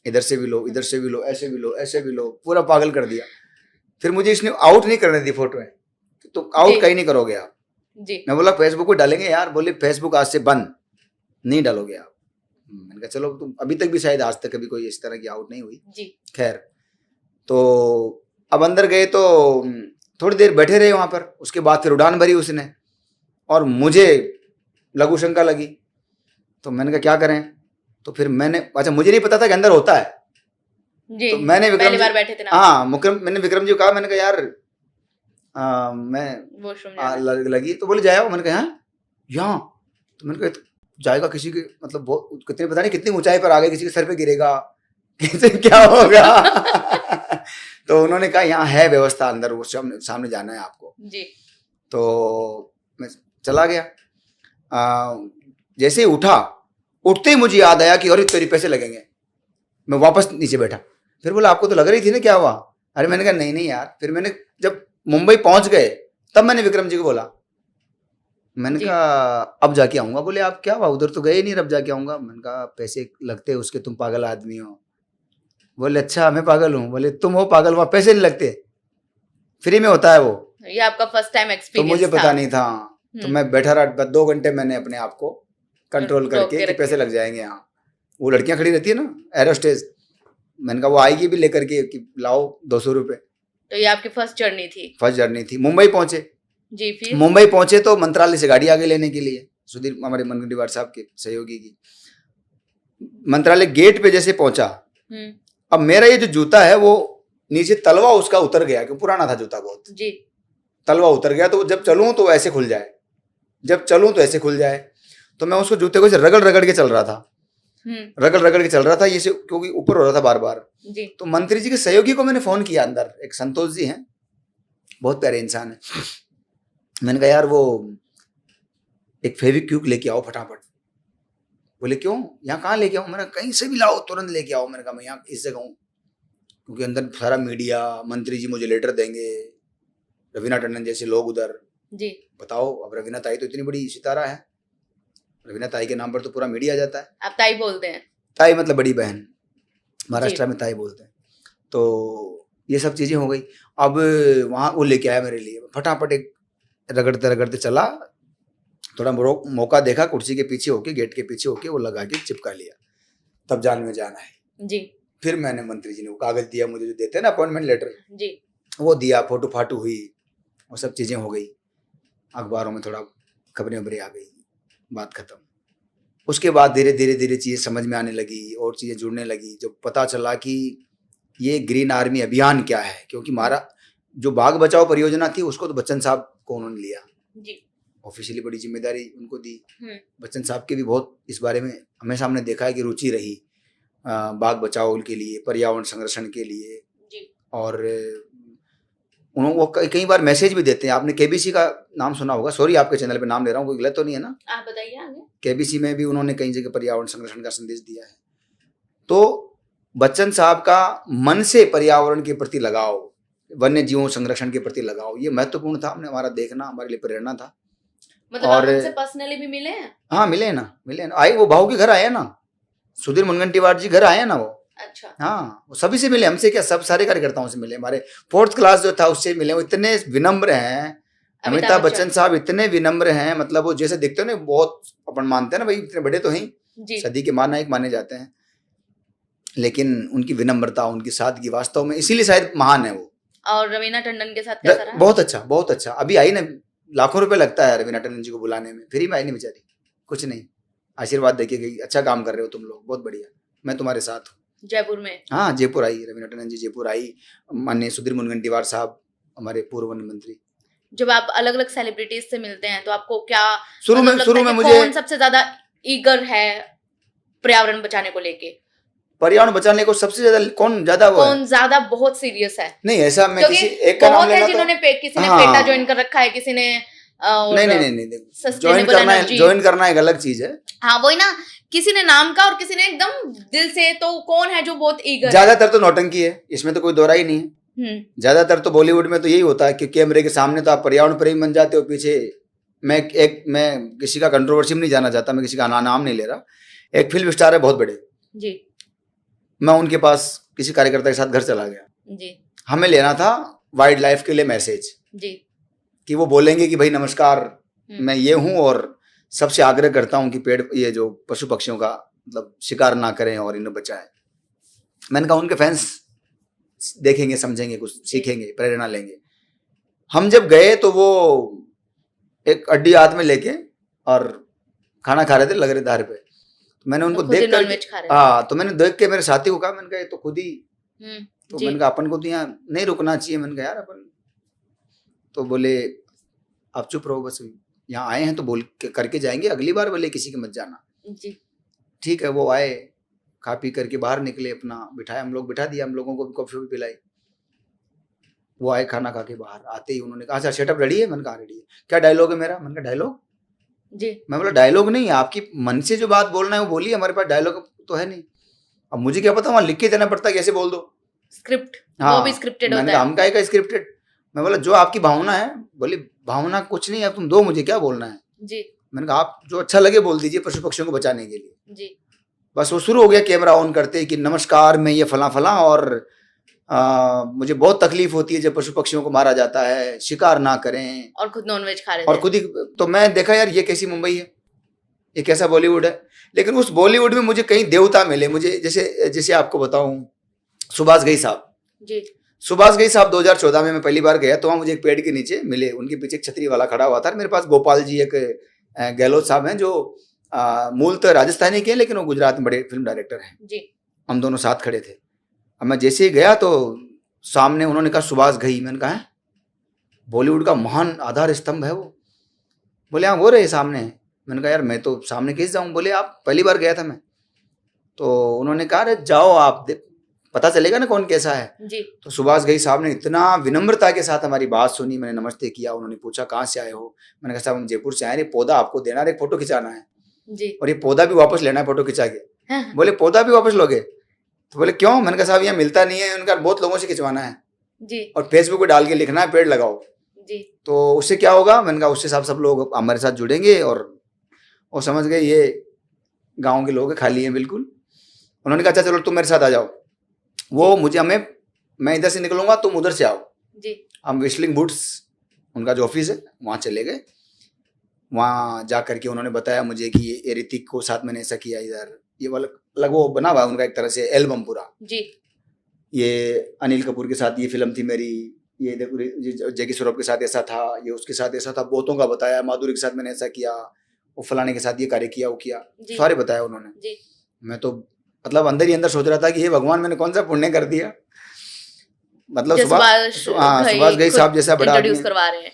इधर से भी लो, इधर से भी लो, ऐसे भी लो, ऐसे भी लो, पूरा पागल कर दिया। फिर मुझे इसने आउट नहीं करने दी फोटो है, तो आउट कहीं नहीं करोगे आप जी। मैं बोला फेसबुक पे डालेंगे यार। बोले फेसबुक आज से बंद, नहीं डालोगे आप। मैंने कहा चलो, तुम अभी तक भी शायद आज तक कभी कोई इस तरह की आउट नहीं हुई जी। खैर तो अब अंदर गए तो थोड़ी देर बैठे रहे वहां पर। उसके बाद फिर उड़ान भरी उसने, और मुझे लघु शंका लगी। तो मैंने कहा क्या करें? तो फिर मैंने, अच्छा मुझे नहीं पता था कि अंदर होता है जी। तो मैंने पहली बार बैठे थे ना, हाँ मैंने विक्रम जी को कहा, मैंने कहा यार मैं लगी। तो बोले जाओ। मैंने कहा यहाँ? तो मैंने कहा जाएगा किसी के, मतलब बहुत कितने, पता नहीं कितनी ऊंचाई पर आ गए, किसी के सर पे गिरेगा, कैसे क्या होगा? तो उन्होंने कहा यहाँ है व्यवस्था, अंदर वो सामने जाना है आपको जी। तो मैं चला गया। जैसे ही उठते ही मुझे याद आया कि अरे तेरी पैसे लगेंगे। मैं वापस नीचे बैठा। फिर बोला आपको तो लग रही थी ना, क्या हुआ? अरे मैंने कहा नहीं यार। फिर मैंने जब मुंबई पहुंच गए तब मैंने विक्रम जी को बोला, मैंने कहा अब जाके आऊंगा। बोले आप क्या हुआ, उधर तो गए नहीं, अब जाके आऊंगा। मैंने कहा पैसे लगते उसके, तुम पागल आदमी हो। बोले अच्छा मैं पागल हूँ? बोले तुम हो पागल, वहां पैसे नहीं लगते, फ्री में होता है वो। ये आपका फर्स्ट टाइम एक्सपीरियंस? तो मुझे पता नहीं था। तो मैं बैठा रहा 2 घंटे, मैंने अपने आप को कंट्रोल करके कि पैसे लग जाएंगे। यहाँ वो लड़कियां खड़ी रहती है ना, एरोस्टेज, मैंने कहा वो आएगी भी लेकर के कि लाओ 200 रुपए। तो ये आपकी फर्स्ट जर्नी थी। मुंबई पहुंचे जी। फिर मुंबई पहुंचे तो मंत्रालय से गाड़ी आगे लेने के लिए, सुधीर हमारे मनगंटीवार साहब के सहयोगी की। मंत्रालय गेट पे जैसे पहुंचा, अब मेरा ये जो जूता है वो नीचे तलवा उसका उतर गया, क्योंकि पुराना था जूता बहुत जी। तलवा उतर गया, तो जब चलूं तो ऐसे खुल जाए, जब चलूं तो ऐसे खुल जाए। तो मैं उसको जूते को रगड़ के चल रहा था, रगड़ के चल रहा था ये से, क्योंकि ऊपर हो रहा था बार बार जी। तो मंत्री जी के सहयोगी को मैंने फोन किया, अंदर एक संतोष जी हैं, बहुत प्यारे इंसान है। मैंने कहा यार वो एक फेविक्विक लेके आओ फटाफट। बोले क्यों, यहाँ कहाँ लेके आऊँ? मैंने कहीं से भी लाओ, तुरंत लेके आओ। मैंने कहा मैं यहाँ इस जगह हूँ, क्योंकि अंदर सारा मीडिया, मंत्री जी मुझे लेटर देंगे, रवीना टंडन जैसे लोग उधर जी। बताओ, अब रवीना ताई तो इतनी बड़ी सितारा है, रवीना ताई के नाम पर तो पूरा मीडिया आ जाता है। आप ताई बोलते हैं? ताई मतलब बड़ी बहन, महाराष्ट्र में ताई बोलते हैं। तो ये सब चीजें हो गई। अब वहाँ वो लेके आया मेरे लिए, फटाफट एक रगड़ते चला, थोड़ा मौका देखा, कुर्सी के पीछे होके, गेट के पीछे होके वो लगा के चिपका लिया, तब जान में जाना है जी। फिर मैंने मंत्री जी ने वो कागज दिया मुझे, जो देते हैं ना अपॉइंटमेंट लेटर जी, वो दिया, फोटो फाटू हुई, वो सब चीजें हो गई, अखबारों में थोड़ा खबरें आ गई, बात खत्म। उसके बाद धीरे धीरे चीजें समझ में आने लगी और चीजें जुड़ने लगी, जब पता चला कि ये ग्रीन आर्मी अभियान क्या है, क्योंकि हमारा जो बाघ बचाओ परियोजना थी उसको तो बच्चन साहब को उन्होंने लिया जी, ऑफिशियली बड़ी जिम्मेदारी उनको दी। बच्चन साहब के भी बहुत इस बारे में हमेशा हमने देखा है कि रुचि रही, बाघ बचाओ के लिए, पर्यावरण संरक्षण के लिए जी। और वो कई बार मैसेज भी देते हैं। आपने केबीसी का नाम सुना होगा, सॉरी आपके चैनल पे नाम ले रहा हूँ, कोई गलत तो नहीं है ना? आप बताइए आगे। केबीसी में भी उन्होंने कई जगह पर्यावरण संरक्षण का संदेश दिया है। तो बच्चन साहब का मन से पर्यावरण के प्रति लगाव, वन्य जीवों संरक्षण के प्रति लगाव, ये महत्वपूर्ण था। हमने हमारा देखना हमारे लिए प्रेरणा था। मतलब आप उनसे पर्सनली भी मिले हैं? हाँ मिले ना। आई वो भाऊ के घर आए ना, सुधीर मुनगंटीवार जी घर आए ना वो। अच्छा। हाँ वो सभी से मिले, हमसे क्या, सब सारे कार्यकर्ताओं से मिले। हमारे 4th क्लास जो था उससे मिले। वो इतने विनम्र हैं, अमिताभ बच्चन साहब इतने विनम्र हैं। मतलब वो जैसे दिखते हो ना, बहुत अपन मानते हैं ना भाई इतने बड़े तो हैं, सदी के महानायक माने जाते हैं, लेकिन उनकी विनम्रता, उनकी सादगी वास्तव में इसीलिए शायद महान है वो। और रवीना टंडन के साथ कैसा रहा? बहुत अच्छा, बहुत अच्छा। अभी आई ना, लाखों रुपए लगता है रवीना टंडन जी को बुलाने में, फ्री में आई नहीं बेचारी, कुछ नहीं, आशीर्वाद देके गई, अच्छा काम कर रहे हो तुम लोग, बहुत बढ़िया, मैं तुम्हारे साथ हूँ। जयपुर में? हाँ जयपुर आई रवीना टंडन जी, जयपुर आई। माननीय सुधीर मुनगंटीवार साहब हमारे पूर्व वन मंत्री। जब आप अलग अलग सेलिब्रिटीज से मिलते हैं तो आपको क्या शुरू में मुझे कौन सबसे ज्यादा ईगर है पर्यावरण बचाने को लेके? पर्यावरण बचाने को सबसे ज्यादा कौन ज्यादा बहुत सीरियस है? नहीं ऐसा मैं किसी एक का नाम लेना, जिन्होंने किसी ने पेटा ज्वाइन कर रखा है, किसी ने नहीं ज्वाइन करना एक अलग चीज है। हाँ वही ना, किसी ने नाम का और किसी ने एकदम दिल से। तो कौन है जो बहुत ईगर? ज्यादातर तो नौटंकी है, इसमें तो कोई दोहरा ही नहीं है। ज्यादातर तो बॉलीवुड में तो यही होता है कि कैमरे के सामने तो आप पर्यावरण प्रेमी बन जाते हो, पीछे मैं किसी का कंट्रोवर्सी में नहीं जाना चाहता, मैं किसी का नाम नहीं ले रहा। एक फिल्म स्टार है बहुत बड़े जी, मैं उनके पास किसी कार्यकर्ता के साथ घर चला गया जी, हमें लेना था वाइल्ड लाइफ के लिए मैसेज जी, कि वो बोलेंगे कि भाई नमस्कार मैं ये हूँ और सबसे आग्रह करता हूँ कि पेड़, ये जो पशु पक्षियों का मतलब शिकार ना करें और इन्हें बचाएं। मैंने कहा उनके फैंस देखेंगे, समझेंगे, कुछ सीखेंगे, प्रेरणा लेंगे। हम जब गए तो वो एक अड्डी हाथ में लेके और खाना खा रहे थे लग रहे धार पे। तो मैंने उनको देख कर, तो मैंने देख के मेरे साथी को कहा, मैंने कहा ये तो खुद ही, तो मैंने कहा अपन को तो यहाँ नहीं रुकना चाहिए। मैंने कहा यार अपन, तो बोले आप चुप रहो, बस यहाँ आए हैं तो बोल के करके जाएंगे, अगली बार बोले किसी के मत जाना। ठीक है, वो आए, खा पी करके बाहर निकले, अपना बिठाया, हम लोग बिठा दिया, हम लोगों को भी कॉफी पिलाई। वो आए खाना खा के बाहर आते ही उन्होंने कहा अच्छा सेटअप रेडी है? मैंने कहा रेडी है। क्या डायलॉग है मेरा? मैंने कहा डायलॉग जी। मैं बोला डायलॉग नहीं है, आपकी मन से जो बात बोलना है वो बोलिए, हमारे पास डायलॉग तो है नहीं। अब मुझे क्या पता, वहां लिख के देना पड़ता है, कैसे बोल दो स्क्रिप्ट। हाँ, वो भी स्क्रिप्टेड होता है। हम का स्क्रिप्टेड? मैं बोला जो आपकी भावना है। बोली भावना कुछ नहीं है, तुम दो, मुझे क्या बोलना है जी। मैंने कहा आप जो अच्छा लगे बोल दीजिए, पशु पक्षियों को बचाने के लिए जी। बस वो शुरू हो गया कैमरा ऑन करते कि नमस्कार मैं ये फला फला और मुझे बहुत तकलीफ होती है जब पशु पक्षियों को मारा जाता है, शिकार ना करें। और खुद नॉनवेज खा रहे और खुद ही। तो मैं देखा यार ये कैसी मुंबई है, ये कैसा बॉलीवुड है। लेकिन उस बॉलीवुड में मुझे कई देवता मिले। मुझे जैसे आपको बताऊं, सुभाष घई साहब जी। सुभाष घई साहब 2014 में मैं पहली बार गया तो वहाँ मुझे एक पेड़ के नीचे मिले, उनके पीछे एक छतरी वाला खड़ा हुआ था। मेरे पास गोपाल जी एक गहलोत साहब हैं जो मूलतः राजस्थानी के हैं लेकिन वो गुजरात में बड़े फिल्म डायरेक्टर हैं जी। हम दोनों साथ खड़े थे। अब मैं जैसे ही गया तो सामने उन्होंने कहा सुभाष घई। मैंने कहा बॉलीवुड का महान आधार स्तंभ है वो। बोले हाँ वो रहे सामने। मैंने कहा यार मैं तो सामने कैसे जाऊँ? बोले आप पहली बार गया था मैं। तो उन्होंने कहा अरे जाओ आप, पता चलेगा ना कौन कैसा है जी। तो सुभाष घई साहब ने इतना विनम्रता के साथ हमारी बात सुनी। मैंने नमस्ते किया, उन्होंने पूछा कहाँ से आए हो? मैंने कहा साहब हम जयपुर से आए, ये पौधा आपको देना है, एक फोटो खिंचाना है जी। और ये पौधा भी वापस लेना है फोटो खिंचा के। हाँ। बोले पौधा भी वापस लोगे? तो बोले क्यों? मैंने कहा साहब यहाँ मिलता नहीं है, उनका बहुत लोगों से खिंचवाना है जी और फेसबुक पे डाल के लिखना है पेड़ लगाओ जी। तो उससे क्या होगा? मैंने कहा उससे साहब सब लोग हमारे साथ जुड़ेंगे और वो समझ गए ये गाँव के लोग खाली है बिल्कुल। उन्होंने कहा अच्छा चलो तुम मेरे साथ आ जाओ। वो मुझे मैं इधर से निकलूंगा तुम उधर से आओ जी। हम विस्लिंग वुड्स उनका जो ऑफिस है वहाँ चले गए। वहाँ जा करके उन्होंने बताया मुझे कि ये ऋतिक को साथ मैंने ऐसा किया, इधर ये वाला अलग वो बना हुआ है उनका एक तरह से एल्बम पूरा जी। ये अनिल कपूर के साथ ये फिल्म थी मेरी, ये जैकी श्रॉफ के साथ ऐसा था, ये उसके साथ ऐसा था, बहुतों का बताया, माधुरी के साथ मैंने ऐसा किया, वो फलाने के साथ ये कार्य किया, वो किया, सारे बताया उन्होंने जी। मैं तो मतलब अंदर ही अंदर सोच रहा था कि हे भगवान मैंने कौन सा पुण्य कर दिया। मतलब सुभाष घई साहब जैसा बड़ा इंट्रोड्यूस करवा रहे हैं,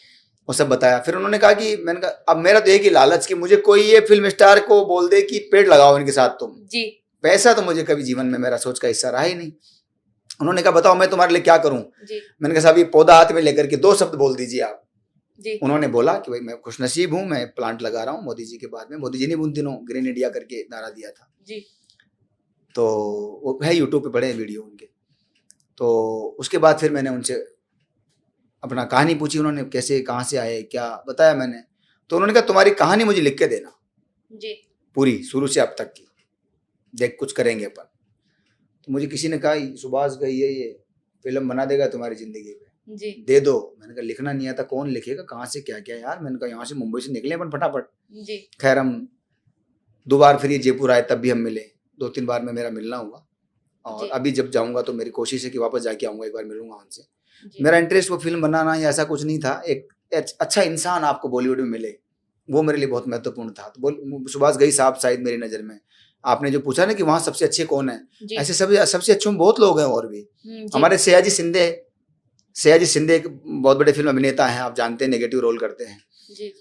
वो सब बताया। फिर उन्होंने कहा कि मैंने कहा अब मेरा तो एक ही लालच कि मुझे कोई ये फिल्म स्टार को बोल दे कि पेड़ लगाओ इनके साथ तुम जी। पैसा तो मुझे कभी जीवन में मेरा सोच का हिस्सा रहा ही नहीं। उन्होंने कहा बताओ मैं तुम्हारे लिए क्या करूं। जी मैंने कहा साहब ये पौधा हाथ में लेकर के 2 शब्द बोल दीजिए आप। जी उन्होंने बोला कि भाई मैं खुशनसीब हूं, मैं प्लांट लगा रहा हूं मोदी जी के बाद में। मोदी जी ने उन दिनों ग्रीन इंडिया करके नारा दिया था, जी तो वो है यूट्यूब पे बड़े वीडियो उनके। तो उसके बाद फिर मैंने उनसे अपना कहानी पूछी, उन्होंने कैसे कहाँ से आए क्या बताया मैंने। तो उन्होंने कहा तुम्हारी कहानी मुझे लिख के देना जी पूरी शुरू से अब तक की, देख कुछ करेंगे अपन। तो मुझे किसी ने कहा सुभाष गई है ये फिल्म बना देगा तुम्हारी जिंदगी पे, जी दे दो। मैंने कहा लिखना नहीं आता, कौन लिखेगा, कहाँ से क्या क्या यार। मैंने कहा यहाँ से मुंबई से निकले अपन फटाफट। जी खैर हम 2 बार फिर ये जयपुर आए, तब भी हम मिले, 2-3 बार में मेरा मिलना हुआ। और जी। अभी जब जाऊंगा तो मेरी कोशिश है कि वापस जाके आऊंगा, एक बार मिलूंगा उनसे। जी मेरा इंटरेस्ट वो फिल्म बनाना या ऐसा कुछ नहीं था, एक अच्छा इंसान आपको बॉलीवुड में मिले वो मेरे लिए बहुत महत्वपूर्ण था। तो सुभाष घई साहब शायद मेरी नज़र में, आपने जो पूछा ना कि वहाँ सबसे अच्छे कौन है, जी ऐसे सबसे अच्छे में बहुत लोग हैं और भी। जी हमारे सयाजी सिंधे एक बहुत बड़े फिल्म अभिनेता हैं, आप जानते हैं, नेगेटिव रोल करते हैं। जी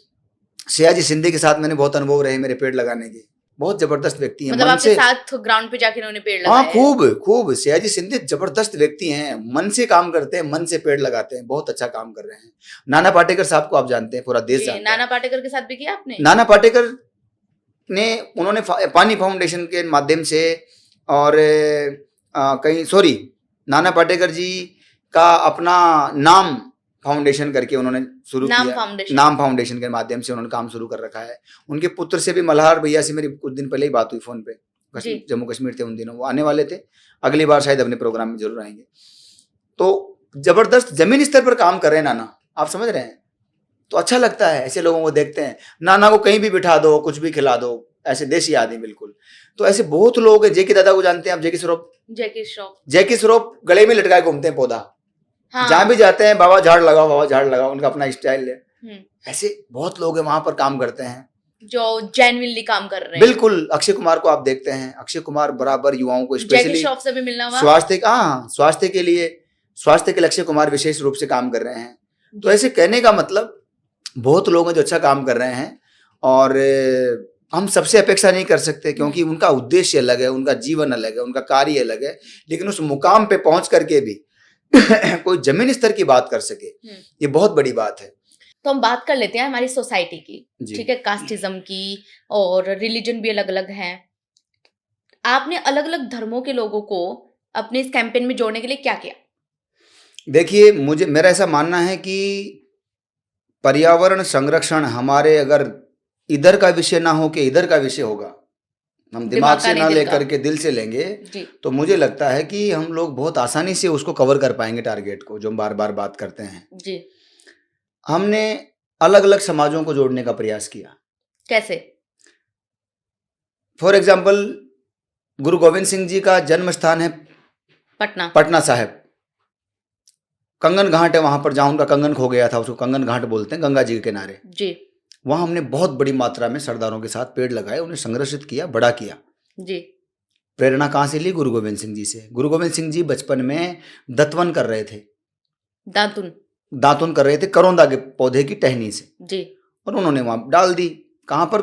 सयाजी सिंधे के साथ मैंने बहुत अनुभव रहे मेरे पेड़ लगाने के, बहुत जबरदस्त व्यक्ति हैं। मतलब मन आपके से, साथ ग्राउंड पे जाके उन्होंने पेड़ हाँ लगाए हैं? खूब सयाजी सिंधे जबरदस्त व्यक्ति हैं, मन से काम करते हैं, मन से पेड़ लगाते हैं, बहुत अच्छा काम कर रहे हैं। नाना पाटेकर साहब को आप जानते हैं, पूरा देश जी, जानता है। नाना पाटेकर के साथ भी किया आपने? नाना पाटेकर ने उन्होंने पानी फाउंडेशन के माध्यम से और नाना पाटेकर जी का अपना नाम फाउंडेशन करके उन्होंने शुरू नाम किया। फाउंडेशन। नाम फाउंडेशन के माध्यम से उन्होंने काम शुरू कर रखा है। उनके पुत्र से भी, मल्हार भैया से मेरी कुछ दिन पहले ही बात हुई फोन पे, जी। जम्मू कश्मीर थे उन दिनों, वो आने वाले थे, अगली बार शायद अपने प्रोग्राम में जरूर आएंगे। तो जबरदस्त जमीन स्तर पर काम कर रहे हैं नाना, आप समझ रहे हैं। तो अच्छा लगता है ऐसे लोगों को देखते हैं। नाना को कहीं भी बिठा दो, कुछ भी खिला दो, ऐसे देसी आदमी बिल्कुल। तो ऐसे बहुत लोग हैं। जेके दादा को जानते हैं आप? जैकी श्रॉफ गले में लटकाए घूमते हैं पौधा, हाँ। जहां भी जाते हैं बाबा झाड़ लगाओ, बाबा झाड़ लगाओ, उनका अपना स्टाइल है। ऐसे बहुत लोग हैं वहां पर काम करते हैं जो जेन्युइनली काम कर रहे हैं। बिल्कुल। अक्षय कुमार को आप देखते हैं, अक्षय कुमार बराबर युवाओं को, स्पेशली से भी मिलना हुआ। स्वास्थ्य के लिए अक्षय कुमार विशेष रूप से काम कर रहे हैं। तो ऐसे कहने का मतलब बहुत लोग हैं जो अच्छा काम कर रहे हैं, और हम सबसे अपेक्षा नहीं कर सकते क्योंकि उनका उद्देश्य अलग है, उनका जीवन अलग है, उनका कार्य अलग है। लेकिन उस मुकाम पे पहुंच करके भी कोई जमीन स्तर की बात कर सके, ये बहुत बड़ी बात है। तो हम बात कर लेते हैं हमारी सोसाइटी की, ठीक है, कास्टिज्म की, और रिलीजन भी अलग अलग है। आपने अलग अलग धर्मों के लोगों को अपने इस कैंपेन में जोड़ने के लिए क्या किया? देखिए, मेरा ऐसा मानना है कि पर्यावरण संरक्षण हमारे अगर इधर का विषय ना हो कि इधर का विषय होगा, हम दिमाग से ना लेकर के दिल से लेंगे, तो मुझे लगता है कि हम लोग बहुत आसानी से उसको कवर कर पाएंगे टारगेट को, जो हम बार बार बात करते हैं। जी। हमने अलग अलग समाजों को जोड़ने का प्रयास किया। कैसे? फॉर एग्जाम्पल, गुरु गोविंद सिंह जी का जन्म स्थान है पटना साहिब। कंगन घाट है, वहां पर जहां उनका कंगन खो गया था, उसको कंगन घाट बोलते हैं, गंगा जी के किनारे। जी। वहां हमने बहुत बड़ी मात्रा में सरदारों के साथ पेड़ लगाए, उन्हें संरक्षित किया, बड़ा किया। जी। प्रेरणा कहां से ली? गुरु गोविंद सिंह जी से। गुरु गोविंद सिंह जी बचपन में दतवन कर रहे थे, दातुन कर रहे थे करौंदा के पौधे की टहनी से। जी। और उन्होंने वहां डाल दी। कहां पर?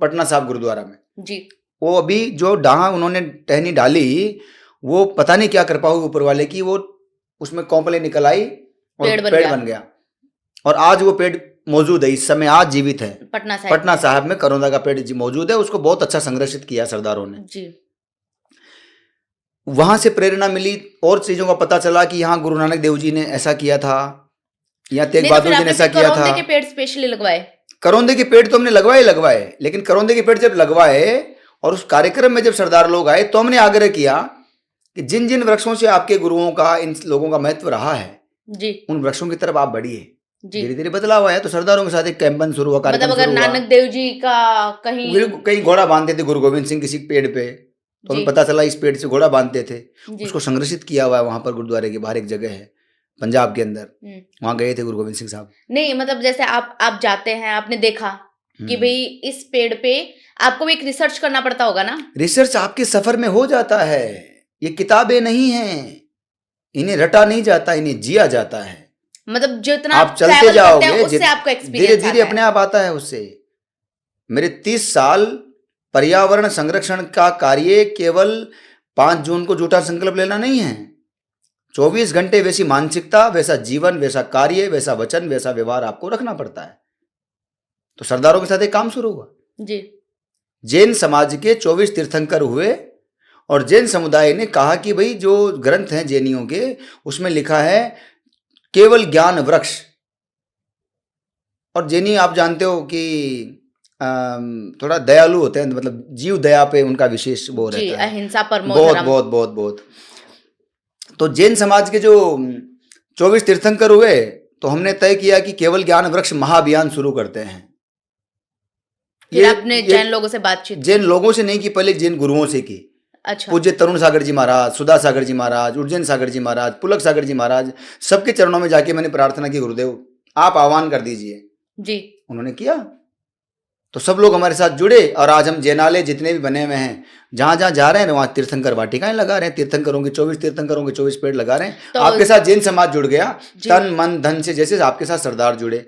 पटना साहिब गुरुद्वारा में। जी। वो अभी जो उन्होंने टहनी डाली, वो पता नहीं क्या कृपा हुई ऊपर वाले की, वो उसमें कौंपले निकल आई और पेड़ बन गया। और आज वो पेड़ मौजूद है, इस समय आज जीवित है। पटना साहिब में करौंदा का पेड़ मौजूद है, उसको बहुत अच्छा संरक्षित किया सरदारों ने। जी। वहां से प्रेरणा मिली, और चीजों का पता चला कि यहाँ गुरु नानक देव जी ने ऐसा किया था, यहाँ तेग बहादुर जी ने ऐसा किया था। करौंदे के पेड़ स्पेशली लगवाए? करौंदे के पेड़ तो हमने लगवाए, लेकिन करौंदे के पेड़ जब लगवाए और उस कार्यक्रम में जब सरदार लोग आए, तो हमने आग्रह किया कि जिन जिन वृक्षों से आपके गुरुओं का, इन लोगों का महत्व रहा है, जी, उन वृक्षों की तरफ आप बढ़िए। धीरे धीरे बदलाव आया, तो सरदारों के साथ एक कैंपेन शुरू हुआ, कार्यक्रम मतलब अगर नानक देव जी का कहीं घोड़ा बांधते थे गुरु गोविंद सिंह किसी पेड़ पे, तो हमें पता चला इस पेड़ से घोड़ा बांधते थे, उसको संरक्षित किया हुआ है। वहां पर गुरुद्वारे के बाहर एक जगह है पंजाब के अंदर, वहां गए थे गुरु गोविंद सिंह साहब। नहीं, मतलब जैसे आप जाते हैं, आपने देखा कि भाई इस पेड़ पे आपको एक रिसर्च करना पड़ता होगा ना? रिसर्च आपके सफर में हो जाता है। ये किताबें नहीं हैं, इन्हें रटा नहीं जाता, इन्हें जिया जाता है। मतलब जितना आप चलते जाओगे, उससे आपको एक्सपीरियंस धीरे धीरे अपने आप आता है उससे। मेरे 30 साल पर्यावरण संरक्षण का कार्य केवल 5 जून को झूठा संकल्प लेना नहीं है। 24 घंटे वैसी मानसिकता, वैसा जीवन, वैसा कार्य, वैसा वचन, वैसा व्यवहार आपको रखना पड़ता है। तो सरदारों के साथ एक काम शुरू हुआ जी। जैन समाज के 24 तीर्थंकर हुए और जैन समुदाय ने कहा कि भाई जो ग्रंथ हैं जैनियों के, उसमें लिखा है केवल ज्ञान वृक्ष। और जैनी आप जानते हो कि थोड़ा दयालु होते हैं, मतलब जीव दया पे उनका विशेष वो जी, रहता है, अहिंसा परमो बहुत धर्म। बहुत बहुत बहुत। तो जैन समाज के जो 24 तीर्थंकर हुए, तो हमने तय किया कि केवल ज्ञान वृक्ष महाअभियान शुरू करते हैं। फिर आपने जैन लोगों से बातचीत? जैन लोगों से नहीं की, पहले जैन गुरुओं से की। अच्छा। पूज्य तरुण सागर जी महाराज, सुधा सागर जी महाराज, उज्जैन सागर जी महाराज, पुलक सागर जी महाराज, सबके चरणों में जाके मैंने प्रार्थना की, गुरुदेव आप आह्वान कर दीजिए जी। उन्होंने किया, तो सब लोग हमारे साथ जुड़े और आज हम जैनालय जितने भी बने हुए हैं, जहां जहां जा रहे हैं वहां तीर्थंकर वाटिकाएं लगा रहे हैं। तीर्थंकरों के 24 तीर्थंकरों के 24 पेड़ लगा रहे हैं। तो आपके साथ जैन समाज जुड़ गया तन मन धन से, जैसे आपके साथ सरदार जुड़े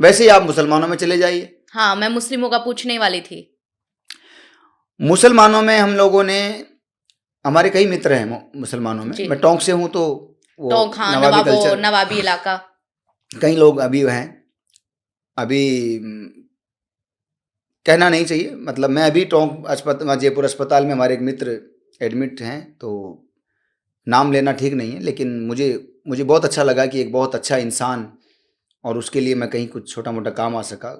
वैसे ही आप मुसलमानों में चले जाइए। हाँ, मैं मुस्लिमों का पूछने वाली थी। मुसलमानों में हम लोगों ने, हमारे कई मित्र हैं मुसलमानों में, मैं टोंक से हूं तो वो टोंक, हाँ, नवाबी कल्चर, नवाबी इलाका, कई लोग अभी हैं, अभी कहना नहीं चाहिए, मतलब मैं अभी टोंक अस्पताल, जयपुर अस्पताल में हमारे एक मित्र एडमिट हैं, तो नाम लेना ठीक नहीं है, लेकिन मुझे बहुत अच्छा लगा कि एक बहुत अच्छा इंसान, और उसके लिए मैं कहीं कुछ छोटा मोटा काम आ सका,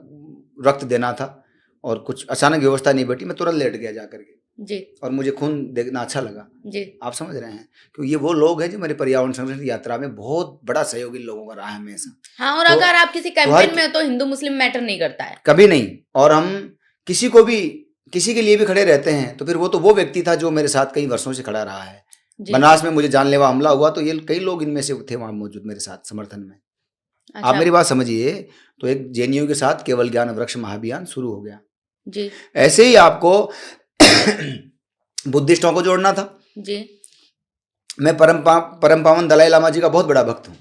रक्त देना था और कुछ अचानक व्यवस्था नहीं बैठी, मैं तुरंत लेट गया जा करके जी, और मुझे खून देखना अच्छा लगा जी। आप समझ रहे हैं, क्योंकि ये वो लोग हैं जो मेरे पर्यावरण संरक्षण की यात्रा में बहुत बड़ा सहयोग इन लोगों का रहा है हमेशा। हाँ, और तो अगर आप किसी कैंपेन में हो तो हिंदू मुस्लिम मैटर नहीं करता है, कभी नहीं। और हम किसी को भी, किसी के लिए भी खड़े रहते हैं, तो फिर वो व्यक्ति था जो मेरे साथ कई वर्षों से खड़ा रहा है। बनास में मुझे जानलेवा हमला हुआ तो ये कई लोग इनमें से थे वहां मौजूद मेरे साथ समर्थन में। अच्छा। आप मेरी बात समझिए, तो एक जैनियों के साथ केवल ज्ञान वृक्ष महाअभियान शुरू हो गया जी। ऐसे ही आपको बुद्धिस्टों को जोड़ना था जी। मैं परम पावन दलाई लामा जी का बहुत बड़ा भक्त हूँ,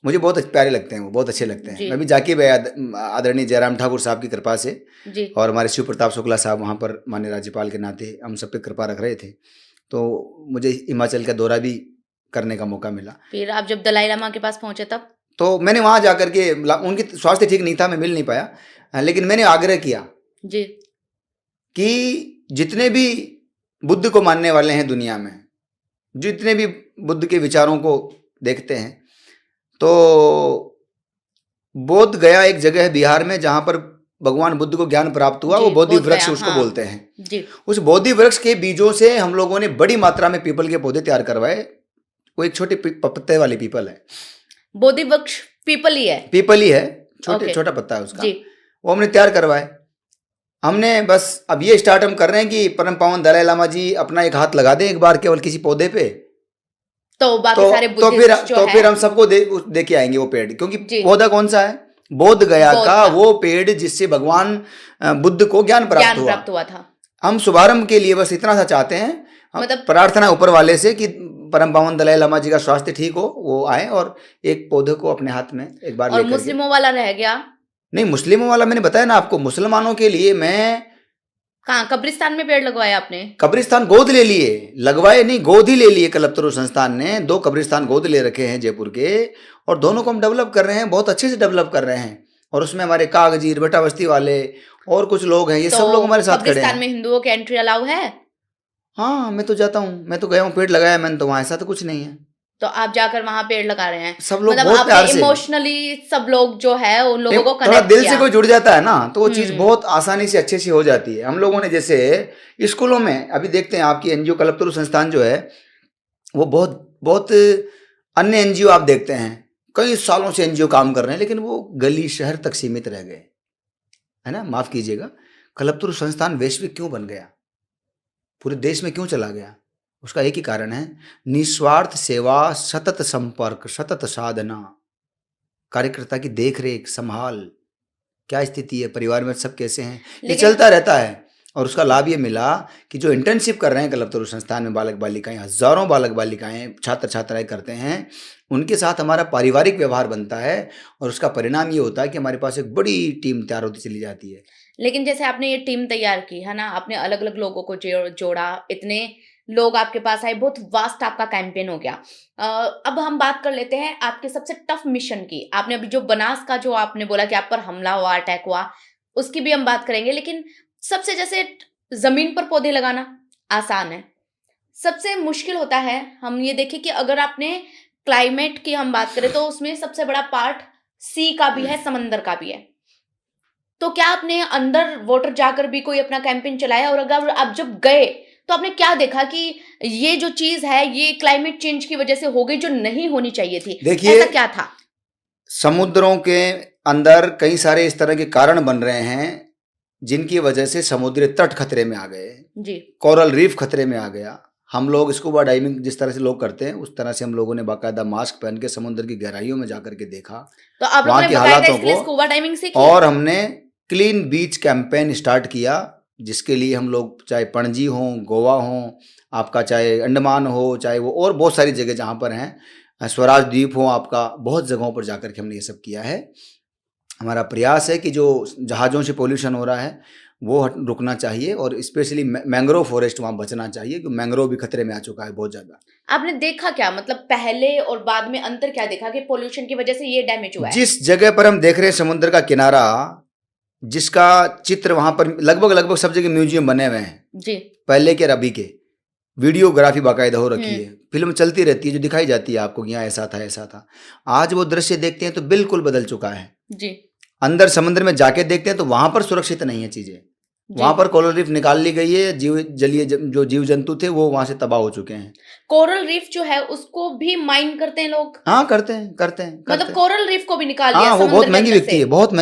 मुझे बहुत प्यारे लगते हैं, वो बहुत अच्छे लगते हैं। मैं भी जाके आदरणीय जयराम ठाकुर साहब की कृपा से जी। और हमारे शिव प्रताप शुक्ला साहब वहाँ पर माननीय राज्यपाल के नाते हम सब पे कृपा रख रहे थे, तो मुझे हिमाचल का दौरा भी करने का मौका मिला। फिर आप जब दलाई लामा के पास पहुंचे तब? तो मैंने वहाँ जाकर के, उनकी स्वास्थ्य ठीक नहीं था, मैं मिल नहीं पाया, लेकिन मैंने आग्रह किया जी कि जितने भी बुद्ध को मानने वाले हैं दुनिया में, जितने भी बुद्ध के विचारों को देखते हैं, तो बोध गया एक जगह है बिहार में जहां पर भगवान बुद्ध को ज्ञान प्राप्त हुआ, वो बोधि वृक्ष उसको बोलते हैं जी। उस बोधि वृक्ष के बीजों से हम लोगों ने बड़ी मात्रा में पीपल के पौधे तैयार करवाए। वो एक छोटे पत्ते वाली पीपल है, बोधि वृक्ष पीपल ही है, पीपल ही है, छोटा पत्ता है उसका जी। वो हमने तैयार करवाए। हमने बस अब ये स्टार्ट हम कर रहे हैं कि परम पावन दलाई लामा जी अपना एक हाथ लगा दें एक बार केवल किसी पौधे पे, तो बाकी सारे फिर हम सबको दे के आएंगे वो पेड़, क्योंकि पौधा कौन सा है, बोध गया का वो पेड़ जिससे भगवान बुद्ध को ज्ञान प्राप्त हुआ था। हम शुभारंभ के लिए बस इतना सा चाहते हैं, मतलब प्रार्थना ऊपर वाले से कि परम पावन दलाई लामा जी का स्वास्थ्य ठीक हो, वो आए और एक पौधे को अपने हाथ में एक बार। और मुस्लिमों वाला रह गया? नहीं, मुस्लिमों वाला मैंने बताया ना आपको, मुसलमानों के लिए मैं कहाँ, कब्रिस्तान में पेड़ लगवाया आपने? कब्रिस्तान गोद ले लिए, लगवाए नहीं, गोद ही ले लिए। कल्पतरु संस्थान ने 2 कब्रिस्तान गोद ले रखे हैं जयपुर के, और दोनों को हम डेवलप कर रहे हैं, बहुत अच्छे से डेवलप कर रहे हैं। और उसमें हमारे कागजीर बेटा बस्ती वाले और कुछ लोग हैं, ये सब लोग हमारे साथ खड़े हैं। कब्रिस्तान में हिंदुओं की एंट्री अलाउ है? हाँ, मैं तो जाता हूँ, मैं तो गया हूँ, पेड़ लगाया मैंने, तो वहाँ ऐसा तो कुछ नहीं है। तो आप जाकर वहां पेड़ लगा रहे हैं, सब लोग बहुत प्यार से, इमोशनली सब लोग जो है उन लोगों को कनेक्ट किया, दिल से कोई जुड़ जाता है ना, तो वो चीज बहुत आसानी से अच्छे से हो जाती है। हम लोगों ने जैसे स्कूलों में अभी देखते हैं, आपकी एनजीओ कल्पतरु संस्थान जो है वो बहुत अन्य एनजीओ आप देखते हैं कई सालों से एनजीओ काम कर रहे हैं, लेकिन वो गली शहर तक सीमित रह गए, है ना, माफ कीजिएगा। कल्पतरु संस्थान वैश्विक क्यों बन गया, पूरे देश में क्यों चला गया? उसका एक ही कारण है, निस्वार्थ सेवा, सतत संपर्क, सतत साधना, कार्यकर्ता की देखरेख, संभाल, क्या स्थिति है परिवार में, सब कैसे हैं, ये चलता रहता है। और उसका लाभ ये मिला कि जो इंटर्नशिप कर रहे हैं कल्पतरु संस्थान में बालक बालिकाएं, हजारों बालक बालिकाएं छात्र छात्राएं करते हैं, उनके साथ हमारा पारिवारिक व्यवहार बनता है, और उसका परिणाम ये होता है कि हमारे पास एक बड़ी टीम तैयार होती चली जाती है। लेकिन जैसे आपने ये टीम तैयार की है ना, आपने अलग अलग लोगों को जोड़ा, इतने लोग आपके पास आए, बहुत वास्ट आपका कैंपेन हो गया। अब हम बात कर लेते हैं आपके सबसे टफ मिशन की। आपने अभी जो बनास का जो आपने बोला कि आप पर हमला हुआ, अटैक हुआ, उसकी भी हम बात करेंगे, लेकिन सबसे जैसे जमीन पर पौधे लगाना आसान है, सबसे मुश्किल होता है हम ये देखें कि अगर आपने क्लाइमेट की हम बात करें तो उसमें सबसे बड़ा पार्ट सी का भी है, समंदर का भी है। तो क्या आपने अंडर वाटर जाकर भी कोई अपना कैंपेन चलाया, और अगर आप जब गए तो आपने क्या देखा कि ये जो चीज है ये क्लाइमेट चेंज की वजह से हो गई जो नहीं होनी चाहिए थी? देखिए, ऐसा क्या था? समुद्रों के अंदर कई सारे इस तरह के कारण बन रहे हैं जिनकी वजह से समुद्री तट खतरे में आ गए जी। कोरल रीफ खतरे में आ गया। हम लोग स्कूबा डाइविंग जिस तरह से लोग करते हैं उस तरह से हम लोगों ने बाकायदा मास्क पहन के समुद्र की गहराइयों में जाकर के देखा, तो आप लोगों वहाँ ने की बकायदा हालातों इसके लिए को, स्कूबा डाइविंग सीखी? और हमने क्लीन बीच कैंपेन स्टार्ट किया, जिसके लिए हम लोग चाहे पणजी हो, गोवा हो, आपका चाहे अंडमान हो, चाहे वो और बहुत सारी जगह जहाँ पर हैं, स्वराज द्वीप हो, आपका बहुत जगहों पर जाकर के हमने ये सब किया है। हमारा प्रयास है कि जो जहाज़ों से पोल्यूशन हो रहा है वो रुकना चाहिए, और स्पेशली मैंग्रोव फॉरेस्ट वहाँ बचना चाहिए, क्योंकि मैंग्रोव भी खतरे में आ चुका है बहुत ज़्यादा। आपने देखा क्या, मतलब पहले और बाद में अंतर क्या देखा कि पोल्यूशन की वजह से ये डैमेज हुआ है? जिस जगह पर हम देख रहे हैं समुद्र का किनारा, जिसका चित्र वहाँ पर लगभग सब जगह म्यूजियम बने हुए हैं जी, पहले के और अभी के, वीडियोग्राफी बाकायदा हो रखी है, फिल्म चलती रहती है जो दिखाई जाती है आपको कि यहाँ ऐसा था ऐसा था। आज वो दृश्य देखते हैं तो बिल्कुल बदल चुका है जी, अंदर समुद्र में जाके देखते हैं तो वहां पर सुरक्षित नहीं है चीजें। वहां पर कोरल रीफ निकाल ली गई है, जो जीव जंतु थे वो वहां से तबाह हो चुके हैं। कोरल रीफ जो है उसको भी माइन करते हैं लोग? हाँ, करते हैं। मतलब कोरल रीफ को भी निकाल लिया? हाँ, वो बहुत महंगी बिकती है, बहुत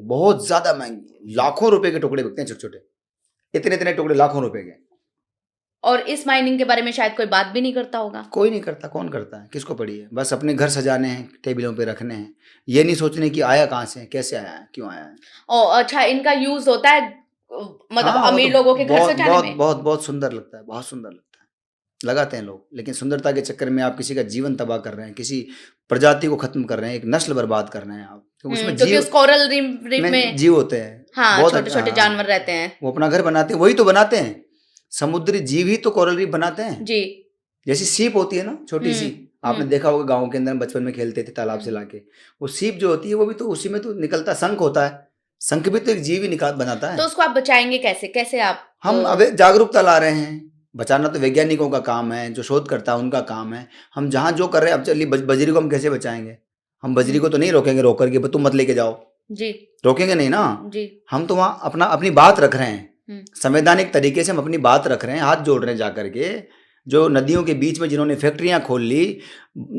बहुत ज्यादा महंगी, लाखों रुपए के टुकड़े बिकते हैं, छोटे छोटे, इतने टुकड़े लाखों रुपए के। और इस माइनिंग के बारे में शायद कोई बात भी नहीं करता होगा। कोई नहीं करता, कौन करता है, किसको पड़ी है? बस अपने घर सजाने हैं, टेबलों पे रखने हैं, ये नहीं सोचने कि आया कहाँ से, कैसे आया है, क्यों आया है। और अच्छा, इनका यूज होता है मतलब हाँ, अमीर लोगों के घर सजाने में? बहुत सुंदर लगता है, बहुत सुंदर लगता है, लगाते हैं लोग, लेकिन सुंदरता के चक्कर में आप किसी का जीवन तबाह कर रहे हैं, किसी प्रजाति को खत्म कर रहे हैं, एक नस्ल बर्बाद कर रहे हैं आप, उसमें क्योंकि उस कोरल रीफ में जीव होते हैं, हाँ, छोटे छोटे जानवर रहते हैं, वो अपना घर बनाते हैं, वही तो बनाते हैं, समुद्री जीव ही तो कोरल रीफ बनाते हैं जी। जैसी सीप होती है ना, छोटी सी, आपने देखा होगा गाँव के अंदर बचपन में खेलते थे तालाब से लाके, वो सीप जो होती है वो भी तो उसी में तो निकलता, शंख होता है, शंख भी तो एक जीव ही बनाता है। तो उसको आप बचाएंगे कैसे आप? हम अब जागरूकता ला रहे हैं, बचाना तो वैज्ञानिकों का काम है, जो शोध करता है उनका काम है। हम जहाँ जो कर रहे हैं, अब चलिए बजरी को हम कैसे बचाएंगे? हम बजरी को तो नहीं रोकेंगे, रोक करके तुम मत लेके जाओ जी, रोकेंगे नहीं ना जी। हम तो वहाँ अपनी बात रख रहे हैं, संवैधानिक तरीके से हम अपनी बात रख रहे हैं, हाथ जोड़ रहे हैं जाकर के। जो नदियों के बीच में जिन्होंने फैक्ट्रियां खोल ली,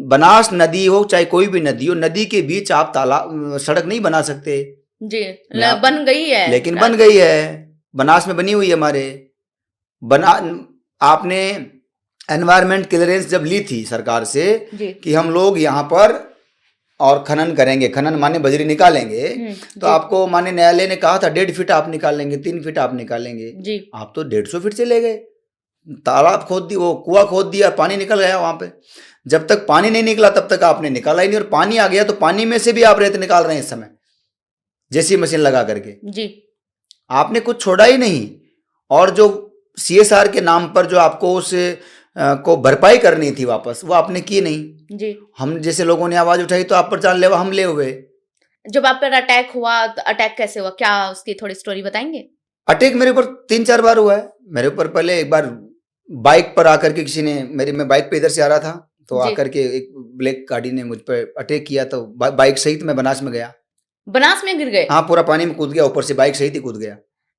बनास नदी हो चाहे कोई भी नदी हो, नदी के बीच आप तालाब सड़क नहीं बना सकते जी, बन गई है, लेकिन बन गई है, बनास में बनी हुई है हमारे। आपने एनवायरमेंट क्लियरेंस जब ली थी सरकार से कि हम लोग यहाँ पर और खनन करेंगे, खनन माने बजरी निकालेंगे, तो आपको माने न्यायालय ने कहा था 1.5 फीट आप निकालेंगे, 3 फीट आप निकालेंगे जी। आप तो 150 फीट चले गए, तालाब खोद दी, वो कुआं खोद दिया, पानी निकल गया वहां पे। जब तक पानी नहीं निकला तब तक आपने निकाला ही नहीं, और पानी आ गया तो पानी में से भी आप रेत निकाल रहे हैं इस समय जैसी मशीन लगा करके जी। आपने कुछ छोड़ा ही नहीं, और जो CSR के नाम पर जो आपको उस को भरपाई करनी थी वापस, वो आपने की नहीं जी। हम जैसे लोगों ने आवाज उठाई तो आप पर जानलेवा हमले हुए। जब आप पर अटैक हुआ तो अटैक कैसे हुआ, क्या उसकी थोड़ी स्टोरी बताएंगे? अटैक मेरे ऊपर 3-4 बार हुआ है। मेरे ऊपर पहले एक बार बाइक पर आकर के किसी ने मैं बाइक पे इधर से आ रहा था तो आकर के एक ब्लैक गाड़ी ने मुझ पर अटैक किया, तो बाइक सहित मैं बनास में गया। बनास में गिर गए? हाँ, पूरा पानी में कूद गया, ऊपर से बाइक सहित ही कूद गया।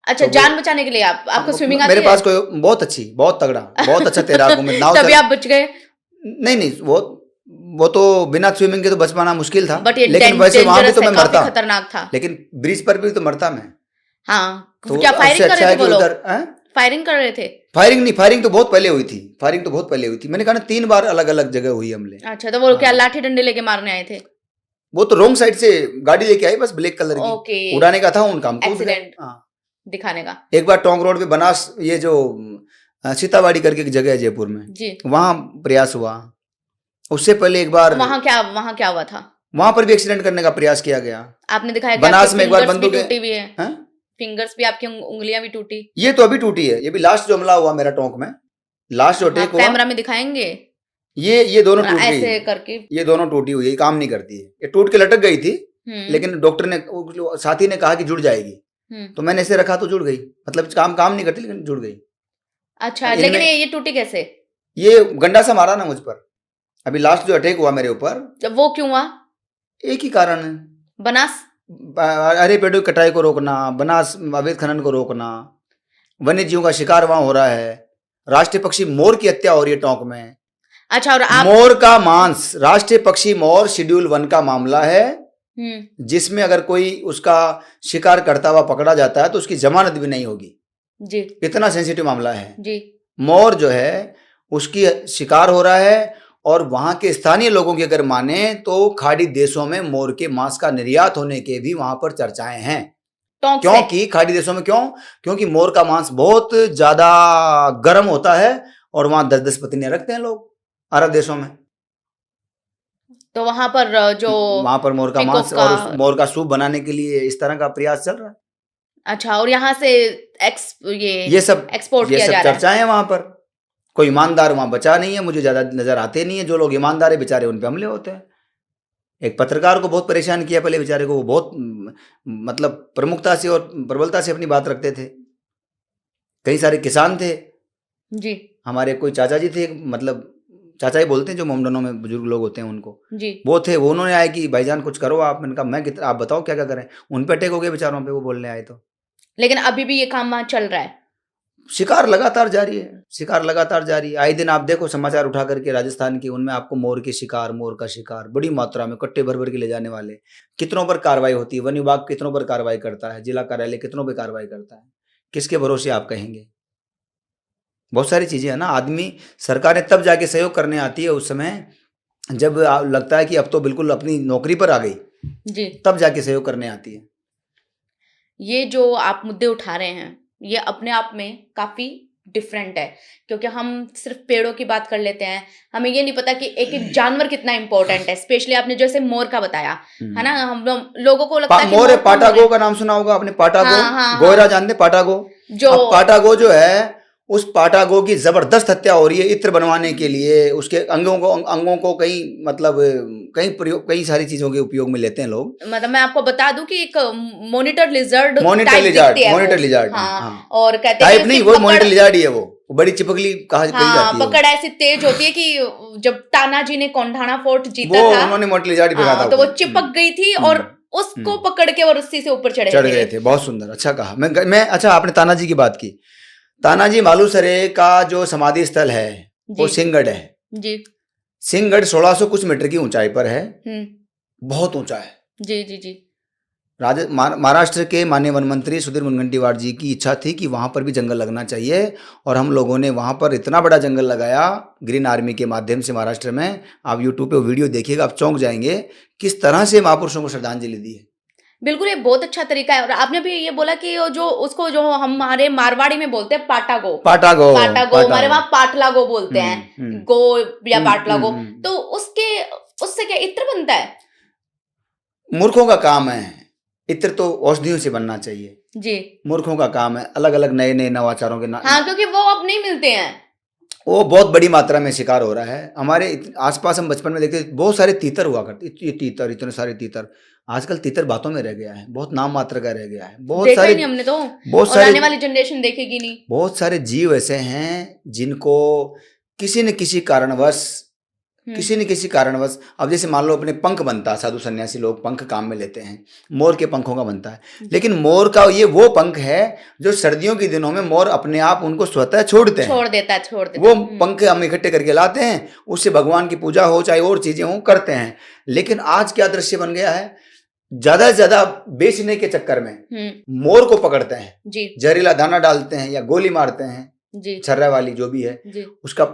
अच्छा, तो जान बचाने के लिए आपको स्विमिंग आती है? मेरे पास कोई बहुत अच्छी, बहुत तगड़ा, बहुत अच्छा तैराक हूं मैं। नाव तभी आप बच गए? नहीं, वो तो बिना स्विमिंग के तो बच पाना मुश्किल था, लेकिन वैसे वहां भी तो मैं मरता, खतरनाक था, लेकिन ब्रिज पर भी तो मरता मैं। हाँ, तो क्या फायरिंग कर रहे थे वो लोग? फायरिंग कर रहे थे? फायरिंग तो बहुत पहले हुई थी। मैंने कहा ना 3 बार अलग अलग जगह हुई हमले। अच्छा, तो वो क्या लाठी डंडे लेके मारने आए थे? वो तो रॉन्ग साइड से गाड़ी लेके आई, बस ब्लैक कलर की, उड़ाने का था उनका, एक्सीडेंट दिखाने का। एक बार टोंक रोड पे बनास, ये जो सीतावाड़ी करके एक जगह है जयपुर में जी, वहां प्रयास हुआ। उससे पहले एक बार वहां क्या हुआ था? वहां पर भी एक्सीडेंट करने का प्रयास किया गया। आपने दिखाया बनास में एक बार बंदूक टूटी भी है, फिंगर्स भी, आपकी उंगलियां भी टूटी। ये तो अभी टूटी है, ये भी लास्ट जो हमला हुआ मेरा टोंक में, लास्ट जो अटैक हुआ कैमरा में दिखाएंगे ये दोनों टूट गई, ऐसे करके ये दोनों टूटी हुई है, काम नहीं करती है, ये टूट के लटक गई थी। लेकिन डॉक्टर ने साथी ने कहा कि जुड़ जाएगी, तो मैंने इसे रखा तो जुड़ गई, मतलब काम नहीं करती लेकिन जुड़ गई। अच्छा, लेकिन ये टूटी कैसे? ये गंडा सा मारा ना मुझ पर, अभी लास्ट जो अटैक हुआ मेरे ऊपर, जब वो क्यों हुआ? एक ही कारण है, बनास हरे पेड़ों की कटाई को रोकना, बनास अवैध खनन को रोकना, वन्य जीवों का शिकार वहां हो रहा है, राष्ट्रीय पक्षी मोर की हत्या हो रही है टोंक में। अच्छा, और आप मोर का मांस, राष्ट्रीय पक्षी मोर शेड्यूल 1 का मामला है, जिसमें अगर कोई उसका शिकार करता हुआ पकड़ा जाता है तो उसकी जमानत भी नहीं होगी जी। इतना सेंसिटिव मामला है जी। मोर जो है उसकी शिकार हो रहा है, और वहां के स्थानीय लोगों की अगर माने तो खाड़ी देशों में मोर के मांस का निर्यात होने के भी वहां पर चर्चाएं हैं। क्योंकि खाड़ी देशों में क्योंकि मोर का मांस बहुत ज्यादा गर्म होता है और वहां 10-10 पत्नियां रखते हैं लोग अरब देशों में, तो वहां पर मोर का मांस और उस मोर का सूप बनाने के लिए इस तरह का प्रयास चल रहा है। अच्छा, और यहाँ से ये सब एक्सपोर्ट किया जा रहा है। चर्चाएं वहां पर, कोई ईमानदार वहां बचा नहीं है, मुझे ज्यादा नजर आते नहीं है, जो लोग ईमानदार है बेचारे उन पे हमले होते हैं। एक पत्रकार को बहुत परेशान किया पहले बेचारे को, वो बहुत मतलब प्रमुखता से और प्रबलता से अपनी बात रखते थे। कई सारे किसान थे जी, हमारे कोई चाचा जी थे, मतलब चाचा ही बोलते हैं जो मोमडनों में बुजुर्ग लोग होते हैं उनको जी, वो थे, वो उन्होंने आए कि भाईजान कुछ करो आप। मैंने कहा मैं कितना, आप बताओ क्या क्या करें। उन पे अटैक हो गए बेचारों पे, वो बोलने आए तो। लेकिन अभी भी ये काम वहां चल रहा है, शिकार लगातार जारी है, शिकार लगातार जारी है। आए दिन आप देखो समाचार उठा करके राजस्थान के, उनमें आपको मोर का शिकार बड़ी मात्रा में कट्टे भर भर के ले जाने वाले, कितनों पर कार्रवाई होती है, वन विभाग कितनों पर कार्रवाई करता है, जिला कार्यालय कितनों पर कार्रवाई करता है, किसके भरोसे आप कहेंगे। बहुत सारी चीजें है ना, आदमी सरकारें तब जाके सहयोग करने आती है उस समय जब लगता है कि अब तो बिल्कुल अपनी नौकरी पर आ गई जी, तब जाके सहयोग करने आती है। ये जो आप मुद्दे उठा रहे हैं ये अपने आप में काफी डिफरेंट है, क्योंकि हम सिर्फ पेड़ों की बात कर लेते हैं, हमें ये नहीं पता कि एक एक जानवर कितना इंपॉर्टेंट है। स्पेशली आपने जैसे मोर का बताया है ना, हम लोगों को लगता है मोर है, पाटागो का नाम सुना होगा आपने, पाटागो। हाँ, गोयरा जानते पाटागो, जो पाटागो जो है उस पाटागो की जबरदस्त हत्या हो रही है इत्र बनवाने के लिए, उसके अंगों को कई सारी चीजों के उपयोग में लेते हैं लोग। मतलब मैं आपको बता दूं कि एक मॉनिटर लिजर्ड हाँ, और कहते हैं नहीं, वो मॉनिटर लिजर्ड ही है, वो बड़ी चिपकली कही जाती है। पकड़ ऐसी तेज होती है कि जब तानाजी ने कोंढाणा फोर्ट जीता था उन्होंने मॉनिटर लिजर्ड ही फेंका था, तो वो चिपक गई थी और उसको पकड़ के वो रस्सी से ऊपर चढ़ गए थे। बहुत सुंदर, अच्छा कहा। मैं अच्छा, आपने तानाजी की बात की, तानाजी मालूसरे का जो समाधि स्थल है वो सिंहगढ़ है जी। सिंहगढ़ 1600 कुछ मीटर की ऊंचाई पर है, बहुत ऊंचा है जी जी जी। महाराष्ट्र के माननीय वन मंत्री सुधीर मुनगंटीवार जी की इच्छा थी कि वहां पर भी जंगल लगना चाहिए, और हम लोगों ने वहां पर इतना बड़ा जंगल लगाया ग्रीन आर्मी के माध्यम से महाराष्ट्र में। आप यूट्यूब पे वीडियो देखिएगा, आप चौंक जाएंगे किस तरह से महापुरुषों को श्रद्धांजलि दी है। बिल्कुल, ये बहुत अच्छा तरीका है। और आपने भी ये बोला कि उसको जो हमारे मारवाड़ी में बोलते हैं पाटागो, हमारे वहाँ पाटलागो बोलते हैं, गो या पाटलागो, तो उससे क्या इत्र बनता है? मूर्खों का काम है, इत्र तो औषधियों से बनना चाहिए जी, मूर्खों का काम है, अलग अलग नए नए नवाचारों के हाँ, क्योंकि वो अब नहीं मिलते हैं, वो बहुत बड़ी मात्रा में शिकार हो रहा है। हमारे आसपास हम बचपन में देखते बहुत सारे तीतर हुआ करते, ये तीतर, इतने सारे तीतर, आजकल तीतर बातों में रह गया है, बहुत नाम मात्र का रह गया है। बहुत सारे नहीं हमने तो, बहुत सारे आने वाली जनरेशन देखेगी नहीं। बहुत सारे जीव ऐसे हैं जिनको किसी न किसी कारणवश अब जैसे मान लो अपने पंख बनता है, साधु सन्यासी लोग पंख काम में लेते हैं, मोर के पंखों का बनता है, लेकिन मोर का ये वो पंख है जो सर्दियों के दिनों में मोर अपने आप उनको स्वतः छोड़ देता है। वो पंख हम इकट्ठे करके लाते हैं, उससे भगवान की पूजा हो चाहे और चीजें हो करते हैं। लेकिन आज क्या दृश्य बन गया है, ज्यादा से ज्यादा बेचने के चक्कर में मोर को पकड़ते हैं, जहरीला दाना डालते हैं या गोली मारते हैं, छर्रा वाली जो भी है, उसका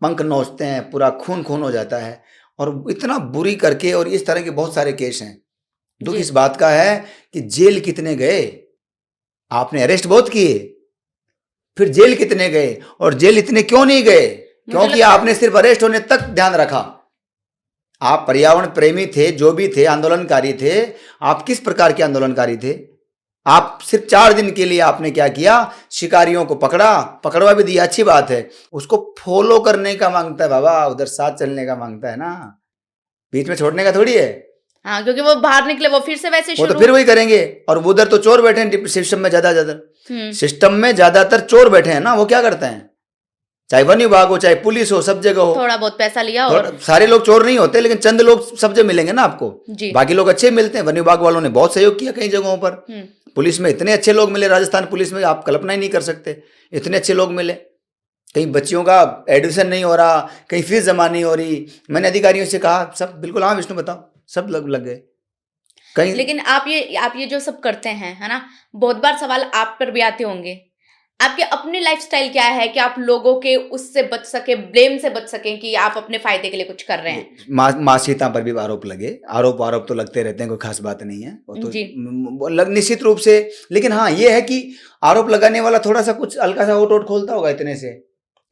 पंख नोचते हैं, पूरा खून हो जाता है, और इतना बुरी करके। और इस तरह के बहुत सारे केस हैं। दुख इस बात का है कि जेल कितने गए, आपने अरेस्ट बहुत किए, फिर जेल कितने गए, और जेल इतने क्यों नहीं गए, क्योंकि आपने सिर्फ अरेस्ट होने तक ध्यान रखा। आप पर्यावरण प्रेमी थे, जो भी थे, आंदोलनकारी थे, आप किस प्रकार के आंदोलनकारी थे, आप सिर्फ 4 दिन के लिए आपने क्या किया, शिकारियों को पकड़वा भी दिया, अच्छी बात है, उसको फॉलो करने का मांगता है बाबा, उधर साथ चलने का मांगता है ना, बीच में छोड़ने का थोड़ी है। हाँ, क्योंकि वो बाहर निकले वो फिर से वैसे वो तो शुरू। फिर वही करेंगे। और वो उधर तो चोर बैठे हैं सिस्टम में, ज्यादातर सिस्टम में ज्यादातर चोर बैठे हैं ना। वो क्या करते हैं, चाहे वन विभाग हो चाहे पुलिस हो, सब जगह हो, थोड़ा बहुत पैसा लिया और सारे लोग चोर नहीं होते, लेकिन चंद लोग सब जगह मिलेंगे ना आपको, बाकी लोग अच्छे मिलते हैं। वन विभाग वालों ने बहुत सहयोग किया कई जगहों पर, पुलिस में इतने अच्छे लोग मिले, राजस्थान पुलिस में आप कल्पना ही नहीं कर सकते, इतने अच्छे लोग मिले। कहीं बच्चियों का एडमिशन नहीं हो रहा, कहीं फीस जमा नहीं हो रही, मैंने अधिकारियों से कहा, सब बिल्कुल हाँ विष्णु बताओ, सब लग गए कहीं। लेकिन आप ये जो सब करते हैं, है ना, बहुत बार सवाल आप पर भी आते होंगे, आपके अपने लाइफस्टाइल क्या है कि आप लोगों के उससे बच सके, ब्लेम से बच सके कि आप अपने फायदे के लिए कुछ कर रहे हैं। माँ सीता पर भी आरोप लगे, आरोप तो लगते रहते हैं, कोई खास बात नहीं है वो तो निश्चित रूप से। लेकिन हाँ ये है कि आरोप लगाने वाला थोड़ा सा कुछ हल्का सा ओट खोलता होगा,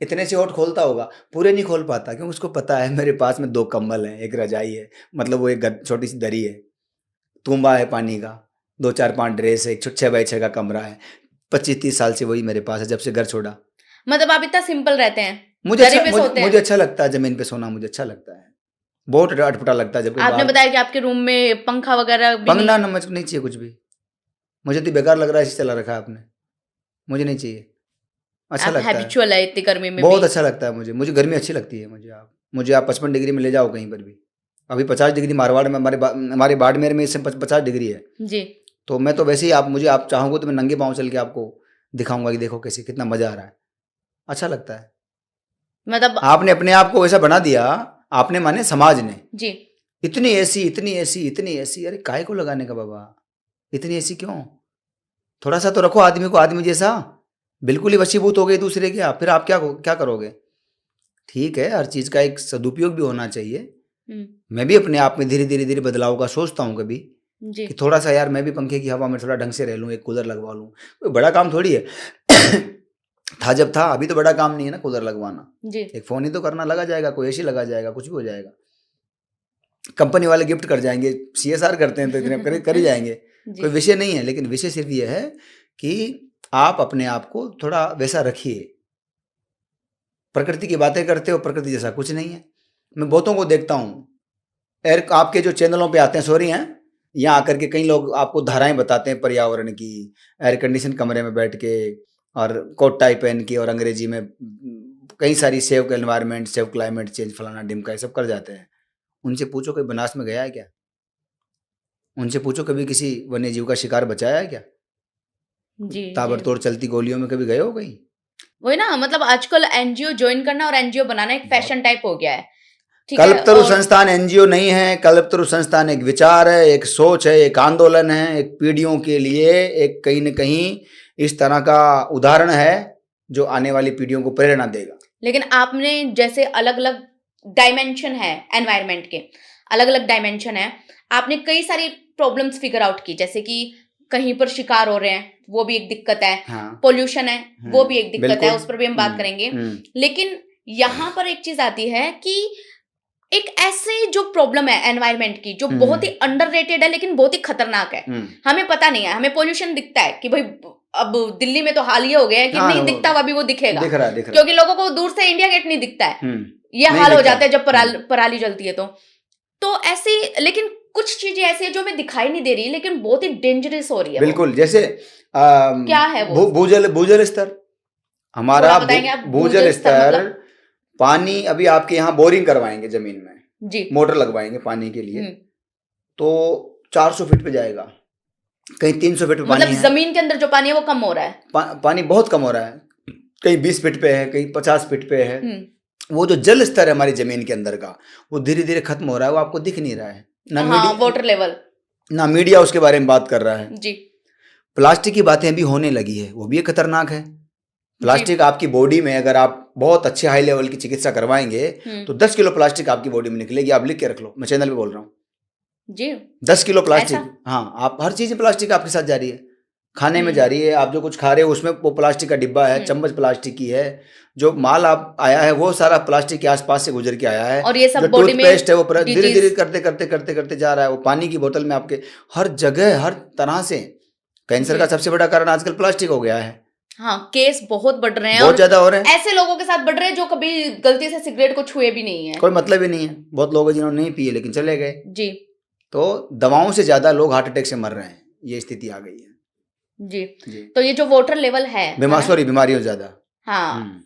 इतने से ओट खोलता होगा, पूरे नहीं खोल पाता, क्योंकि उसको पता है मेरे पास में 2 कंबल हैं, एक रजाई है, मतलब वो एक छोटी सी दरी है, तुम्बा है पानी का, 2-4-5 ड्रेस है, एक 6x6 का कमरा है, 25-30 साल से वही मेरे पास है, जब से घर छोड़ा। मतलब आप इतना सिंपल रहते हैं? मुझे अच्छा लगता है, जमीन पे सोना मुझे अच्छा लगता है, बहुत अटपटा लगता है। जब आपने बताया कि आपके रूम में पंखा वगैरह पंखा न मुझे नहीं चाहिए कुछ भी, मुझे तो बेकार लग रहा है, चला रखा है आपने, मुझे नहीं चाहिए, अच्छा लगता है, हैबिचुअल है इतनी गर्मी में बहुत अच्छा लगता है मुझे गर्मी अच्छी लगती है। मुझे आप 55 डिग्री में ले जाओ कहीं पर भी, अभी 50 डिग्री मारवाड़ में, हमारे बाड़मेर में इस समय 50 डिग्री है जी, तो मैं तो वैसे ही आप चाहोगे तो मैं नंगे पाँव चल के आपको दिखाऊंगा कि देखो कैसे, कितना मजा आ रहा है, अच्छा लगता है। मतलब आपने अपने आप को वैसा बना दिया, आपने माने समाज ने जी, इतनी एसी, अरे काहे को लगाने का बाबा, इतनी एसी क्यों, थोड़ा सा तो रखो आदमी को आदमी जैसा, बिल्कुल ही वशीभूत हो गए दूसरे के आप, फिर आप क्या करोगे। ठीक है, हर चीज का एक सदुपयोग भी होना चाहिए। मैं भी अपने आप में धीरे बदलाव का सोचता हूँ कभी जी, कि थोड़ा सा यार मैं भी पंखे की हवा में थोड़ा ढंग से रह लूँ, एक कूलर लगवा लूँ, कोई बड़ा काम थोड़ी है था जब था, अभी तो बड़ा काम नहीं है ना कूलर लगवाना जी, एक फोन ही तो करना, लगा जाएगा, कोई एसी लगा जाएगा, कुछ भी हो जाएगा, कंपनी वाले गिफ्ट कर जाएंगे, CSR करते हैं तो इतने कर ही जाएंगे, कोई विषय नहीं है। लेकिन विषय सिर्फ ये है कि आप अपने आप को थोड़ा वैसा रखिए, प्रकृति की बातें करते हो, प्रकृति जैसा कुछ नहीं है। मैं बहुतों को देखता हूँ, आपके जो चैनलों पे आते हैं, सॉरी हैं, यहाँ आकर के कई लोग आपको धाराएं बताते हैं पर्यावरण की, एयर कंडीशन कमरे में बैठ के और कोट टाई पहन के और अंग्रेजी में कई सारी save environment, save climate change, फलाना डिमका, ये सब कर जाते हैं। उनसे पूछो कोई बनास में गया है क्या, उनसे पूछो कभी किसी वन्य जीव का शिकार बचाया है क्या, जी, ताबड़तोड़ चलती गोलियों में कभी गए हो कहीं। वही ना, मतलब आजकल NGO ज्वाइन करना और NGO बनाना एक फैशन टाइप हो गया है। कल्पतरु संस्थान NGO नहीं है, कल्पतरु संस्थान एक विचार है, एक सोच है, एक आंदोलन है, एक पीढ़ियों के लिए एक कहीं न कहीं इस तरह का उदाहरण है जो आने वाली पीढ़ियों को प्रेरणा देगा। लेकिन आपने जैसे अलग अलग डायमेंशन है एनवायरनमेंट के, अलग अलग डायमेंशन है, आपने कई सारी प्रॉब्लम्स फिगर आउट की, जैसे कि कहीं पर शिकार हो रहे हैं वो भी एक दिक्कत है, पोल्यूशन है वो भी एक दिक्कत है, उस पर भी हम बात करेंगे। लेकिन यहाँ पर एक चीज आती है कि एक ऐसे जो प्रॉब्लम है एनवायरनमेंट की जो बहुत ही अंडररेटेड है लेकिन बहुत ही खतरनाक है। हमें पता नहीं है, हमें पोल्यूशन दिखता है कि भाई अब दिल्ली में तो हाल ये हो गया है कि नहीं दिखता, अभी वो दिखेगा, दिख रहा है। क्योंकि लोगों को दूर से इंडिया गेट नहीं दिखता है, ये हाल हो जाता है जब पराली जलती है तो ऐसी। लेकिन कुछ चीजें ऐसी है जो हमें दिखाई नहीं दे रही लेकिन बहुत ही डेंजरस हो रही है। बिल्कुल, जैसे क्या है वो भूजल स्तर, हमारा भूजल स्तर, पानी अभी आपके यहाँ बोरिंग करवाएंगे जमीन में जी, मोटर लगवाएंगे पानी के लिए, तो 400 फीट पे जाएगा, कहीं 300 फीट पे पानी है। जमीन के अंदर जो पानी है वो कम हो रहा है, पानी बहुत कम हो रहा है, कहीं 20 फीट पे है, कहीं 50 फीट पे है। वो जो जल स्तर है हमारी जमीन के अंदर का, वो धीरे धीरे खत्म हो रहा है, वो आपको दिख नहीं रहा है ना, वाटर लेवल ना मीडिया उसके बारे में बात कर रहा है जी। प्लास्टिक की बातें भी होने लगी है, वो भी एक खतरनाक है। प्लास्टिक आपकी बॉडी में अगर आप बहुत अच्छे हाई लेवल की चिकित्सा करवाएंगे तो 10 किलो प्लास्टिक आपकी बॉडी में निकलेगी, आप लिख के रख लो, मैं चैनल पे बोल रहा हूँ जी, 10 किलो प्लास्टिक। हाँ, आप हर चीज प्लास्टिक आपके साथ जा रही है, खाने में जा रही है, आप जो कुछ खा रहे हो उसमें वो प्लास्टिक का डिब्बा है, चम्मच प्लास्टिक की है, जो माल आप आया है वो सारा प्लास्टिक के आसपास से गुजर के आया है, और ये सब बॉडी में टूथपेस्ट है वो धीरे धीरे करते करते जा रहा है, वो पानी की बोतल में आपके हर जगह हर तरह से कैंसर का सबसे बड़ा कारण आजकल प्लास्टिक हो गया है। हाँ, केस बहुत बढ़ रहे हैं बहुत और ज्यादा हो रहे हैं। ऐसे लोगों के साथ बढ़ रहे हैं जो कभी गलती से सिगरेट को छुए भी नहीं है। कोई मतलब ही नहीं है। बहुत लोग हैं जिन्होंने नहीं पिए लेकिन चले गए। जी। तो दवाओं से ज्यादा लोग हार्ट अटैक से मर रहे हैं, ये स्थिति आ गई है। जी। तो ये जो वाटर लेवल है बीमारियों ज्यादा। हाँ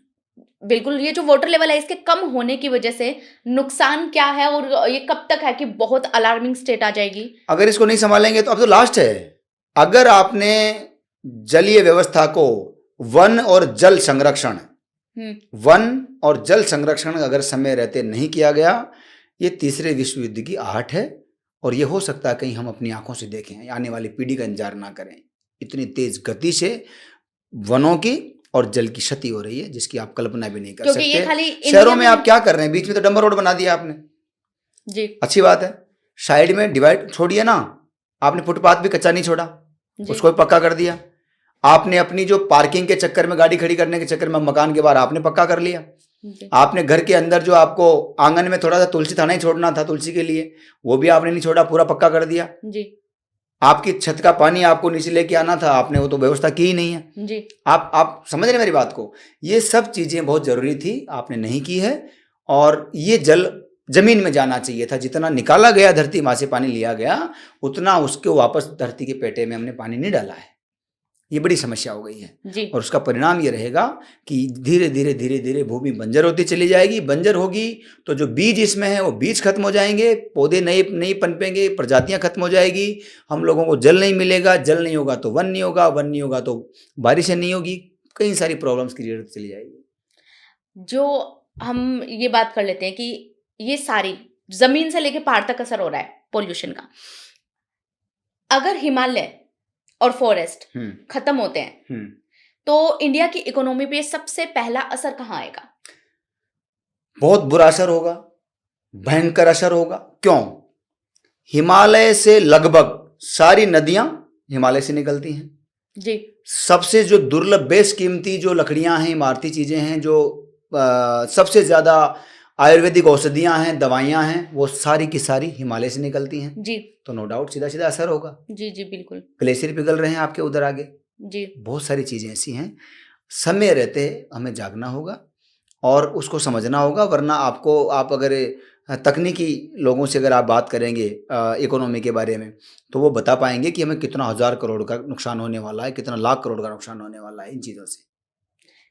बिल्कुल, ये जो वाटर लेवल है इसके कम होने की वजह से नुकसान क्या है और ये कब तक है कि बहुत अलार्मिंग स्टेट आ जाएगी? अगर इसको नहीं संभालेंगे तो अब तो लास्ट है। अगर आपने जलीय व्यवस्था को वन और जल संरक्षण अगर समय रहते नहीं किया गया, ये तीसरे विश्व युद्ध की आहट है। और ये हो सकता है कहीं हम अपनी आंखों से देखें, आने वाली पीढ़ी का इंतजार ना करें। इतनी तेज गति से वनों की और जल की क्षति हो रही है जिसकी आप कल्पना भी नहीं कर सकते। ये खाली शहरों में आप क्या कर रहे हैं, बीच में तो डंबर रोड बना दिया आपने। जी, अच्छी बात है। साइड में डिवाइड छोड़िए ना, आपने फुटपाथ भी कच्चा नहीं छोड़ा, उसको भी पक्का कर दिया। आपने अपनी जो पार्किंग के चक्कर में, गाड़ी खड़ी करने के चक्कर में मकान के बाहर आपने पक्का कर लिया। आपने घर के अंदर जो आपको आंगन में थोड़ा सा तुलसी थाना ही छोड़ना था तुलसी के लिए, वो भी आपने नहीं छोड़ा, पूरा पक्का कर दिया। जी। आपकी छत का पानी आपको नीचे लेके आना था, आपने वो तो व्यवस्था की ही नहीं है। जी। आप समझ रहे मेरी बात को? ये सब चीजें बहुत जरूरी थी, आपने नहीं की है। और ये जल जमीन में जाना चाहिए था। जितना निकाला गया धरती माँ से पानी लिया गया, उतना उसको वापस धरती के पेटे में हमने पानी नहीं डाला है। ये बड़ी समस्या हो गई है। जी। और उसका परिणाम ये रहेगा कि धीरे धीरे भूमि बंजर होती चली जाएगी। बंजर होगी तो जो बीज इसमें है वो बीज खत्म हो जाएंगे, पौधे नहीं पनपेंगे, प्रजातियां खत्म हो जाएगी। हम लोगों को जल नहीं मिलेगा, जल नहीं होगा तो वन नहीं होगा, वन नहीं होगा तो बारिशें नहीं होगी, कई सारी प्रॉब्लम्स क्रिएट चली जाएगी। जो हम ये बात कर लेते हैं कि ये सारी जमीन से लेके पहाड़ तक असर हो रहा है पोल्यूशन का। अगर हिमालय और फॉरेस्ट खत्म होते हैं तो इंडिया की इकोनॉमी पे सबसे पहला असर कहाँ आएगा? बहुत बुरा असर होगा, भयंकर असर होगा। क्यों? हिमालय से लगभग सारी नदियां हिमालय से निकलती हैं। जी। सबसे जो दुर्लभ बेशकीमती जो लकड़ियां हैं, इमारती चीजें हैं, जो सबसे ज्यादा आयुर्वेदिक औषधियां हैं, दवाइयां हैं, वो सारी की सारी हिमालय से निकलती हैं। जी। तो नो डाउट सीधा सीधा असर होगा। जी जी बिल्कुल। ग्लेशियर पिघल रहे हैं आपके उधर आगे। जी। बहुत सारी चीजें ऐसी हैं, समय रहते हमें जागना होगा और उसको समझना होगा। वरना आप अगर तकनीकी लोगों से अगर आप बात करेंगे इकोनॉमी के बारे में, तो वो बता पाएंगे कि हमें कितना 1000 करोड़ का नुकसान होने वाला है, कितना लाख करोड़ का नुकसान होने वाला है इन चीजों से।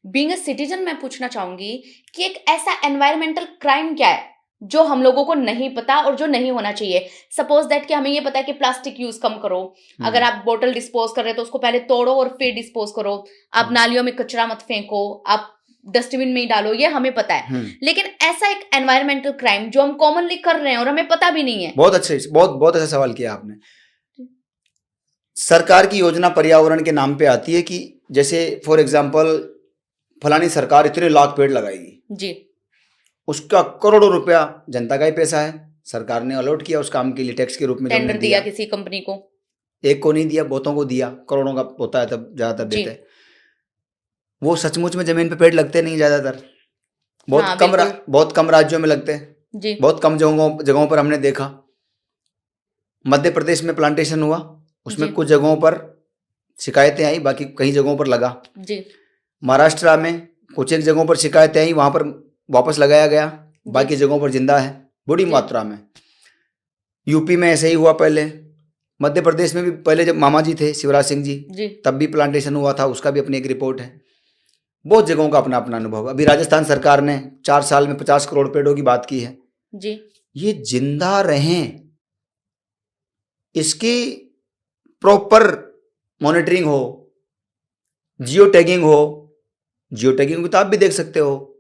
बीइंग अ सिटीजन मैं पूछना चाहूंगी कि एक ऐसा एनवायरमेंटल क्राइम क्या है जो हम लोगों को नहीं पता और जो नहीं होना चाहिए? सपोज दैट कि हमें ये पता है कि प्लास्टिक यूज कम करो, अगर आप बोतल डिस्पोज कर रहे हो तो उसको पहले तोड़ो और फिर डिस्पोज करो, आप नालियों में कचरा मत फेंको, आप डस्टबिन में ही डालो, ये हमें पता है। लेकिन ऐसा एक एनवायरमेंटल क्राइम जो हम कॉमनली कर रहे हैं और हमें पता भी नहीं है। बहुत अच्छा सवाल किया आपने। सरकार की योजना पर्यावरण के नाम पे आती है कि जैसे फॉर एग्जाम्पल फलानी सरकार इतने लाख पेड़ लगाएगी जी, उसका करोड़ों रुपया जनता का ही पैसा है, सरकार ने अलॉट किया उस काम के लिए टैक्स के रूप में। टेंडर दिया किसी कंपनी को, एक को नहीं दिया, बहुतों को दिया, करोड़ों का होता है तब ज्यादातर देते हैं। वो सचमुच में जमीन पे पेड़ लगते नहीं ज्यादातर, बहुत कम राज्यों में लगते हैं, बहुत कम जगहों पर हमने देखा। मध्य प्रदेश में प्लांटेशन हुआ, उसमें कुछ जगहों पर शिकायतें आई, बाकी कई जगहों पर लगा जी। महाराष्ट्र में कुछ एक जगहों पर शिकायतें आई, वहां पर वापस लगाया गया, बाकी जगहों पर जिंदा है बड़ी मात्रा में। यूपी में ऐसे ही हुआ पहले, मध्य प्रदेश में भी पहले जब मामा जी थे शिवराज सिंह जी, तब भी प्लांटेशन हुआ था, उसका भी अपनी एक रिपोर्ट है। बहुत जगहों का अपना अपना अनुभव। अभी राजस्थान सरकार ने 4 साल में 50 करोड़ पेड़ों की बात की है जी। ये जिंदा रहें, इसकी प्रॉपर मॉनिटरिंग हो, जियो टैगिंग हो। जियो टैगिंग की तो आप भी देख सकते हो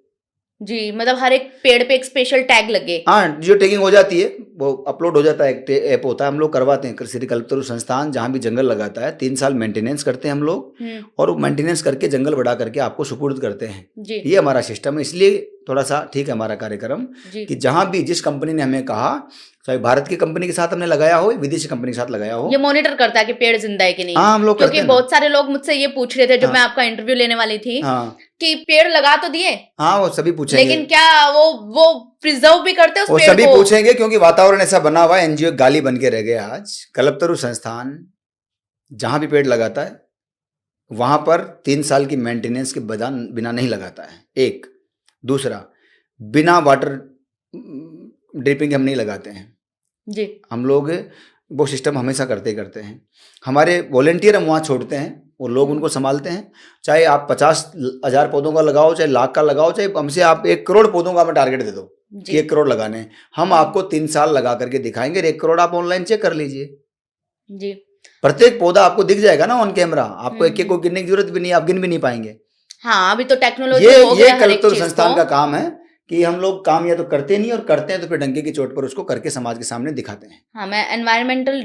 जी, मतलब हर एक पेड़ पे एक स्पेशल टैग लगे। हाँ, जियो टैगिंग हो जाती है, वो अपलोड हो जाता है, एक ऐप होता है, हम लोग करवाते हैं। कृषि कल्पतरु संस्थान जहाँ भी जंगल लगाता है 3 साल मेंटेनेंस करते हैं हम लोग, और वो मेंटेनेंस करके जंगल बढ़ा करके आपको सुपुर्द करते हैं जी। ये हमारा सिस्टम है, इसलिए थोड़ा सा ठीक है हमारा कार्यक्रम कि जहाँ भी जिस कंपनी ने हमें कहा, चाहे भारत की कंपनी के साथ हमने लगाया हो, विदेशी कंपनी के साथ लगाया हो, ये मॉनिटर करता है कि पेड़ जिंदा है कि नहीं। हाँ, हम लोग क्योंकि बहुत सारे लोग मुझसे ये पूछ रहे थे जब मैं आपका इंटरव्यू लेने वाली थी कि पेड़ लगा तो दिए, हाँ वो सभी पूछेंगे, लेकिन क्या वो प्रिजर्व भी करते हैं उस पेड़ को? सभी पूछेंगे क्योंकि वातावरण ऐसा बना हुआ है। एनजीओ गाली बन के रह गया आज, कल्पतरु संस्थान जहाँ भी पेड़ लगाता है वहाँ पर 3 साल की मेंटेनेंस के बिना नहीं लगाता है, एक। दूसरा, बिना वाटर ड्रिपिंग हम नहीं लगाते हैं जी। हम लोग वो सिस्टम हमेशा करते ही करते हैं। हमारे वॉलेंटियर हम वहाँ छोड़ते हैं, वो लोग उनको संभालते हैं। चाहे आप 50,000 पौधों का लगाओ, चाहे लाख का लगाओ, चाहे हमसे आप 1 करोड़ पौधों का हमें टारगेट दे दो कि 1 करोड़ लगाने हैं, हम आपको 3 साल लगा करके दिखाएंगे। 1 करोड़ आप ऑनलाइन चेक कर लीजिए जी। प्रत्येक पौधा आपको दिख जाएगा ना ऑन कैमरा, आपको एक एक को गिनने की जरूरत भी नहीं, आप गिन भी नहीं पाएंगे। हाँ, अभी तो टेक्नोलॉजी ये हो गया हर एक कलेक्टर चीज संस्थान को। का काम है कि हम लोग काम या तो करते नहीं, और करते हैं तो फिर डंके की चोट पर उसको करके समाज के सामने दिखाते हैं। हाँ, मैं एनवायरमेंटल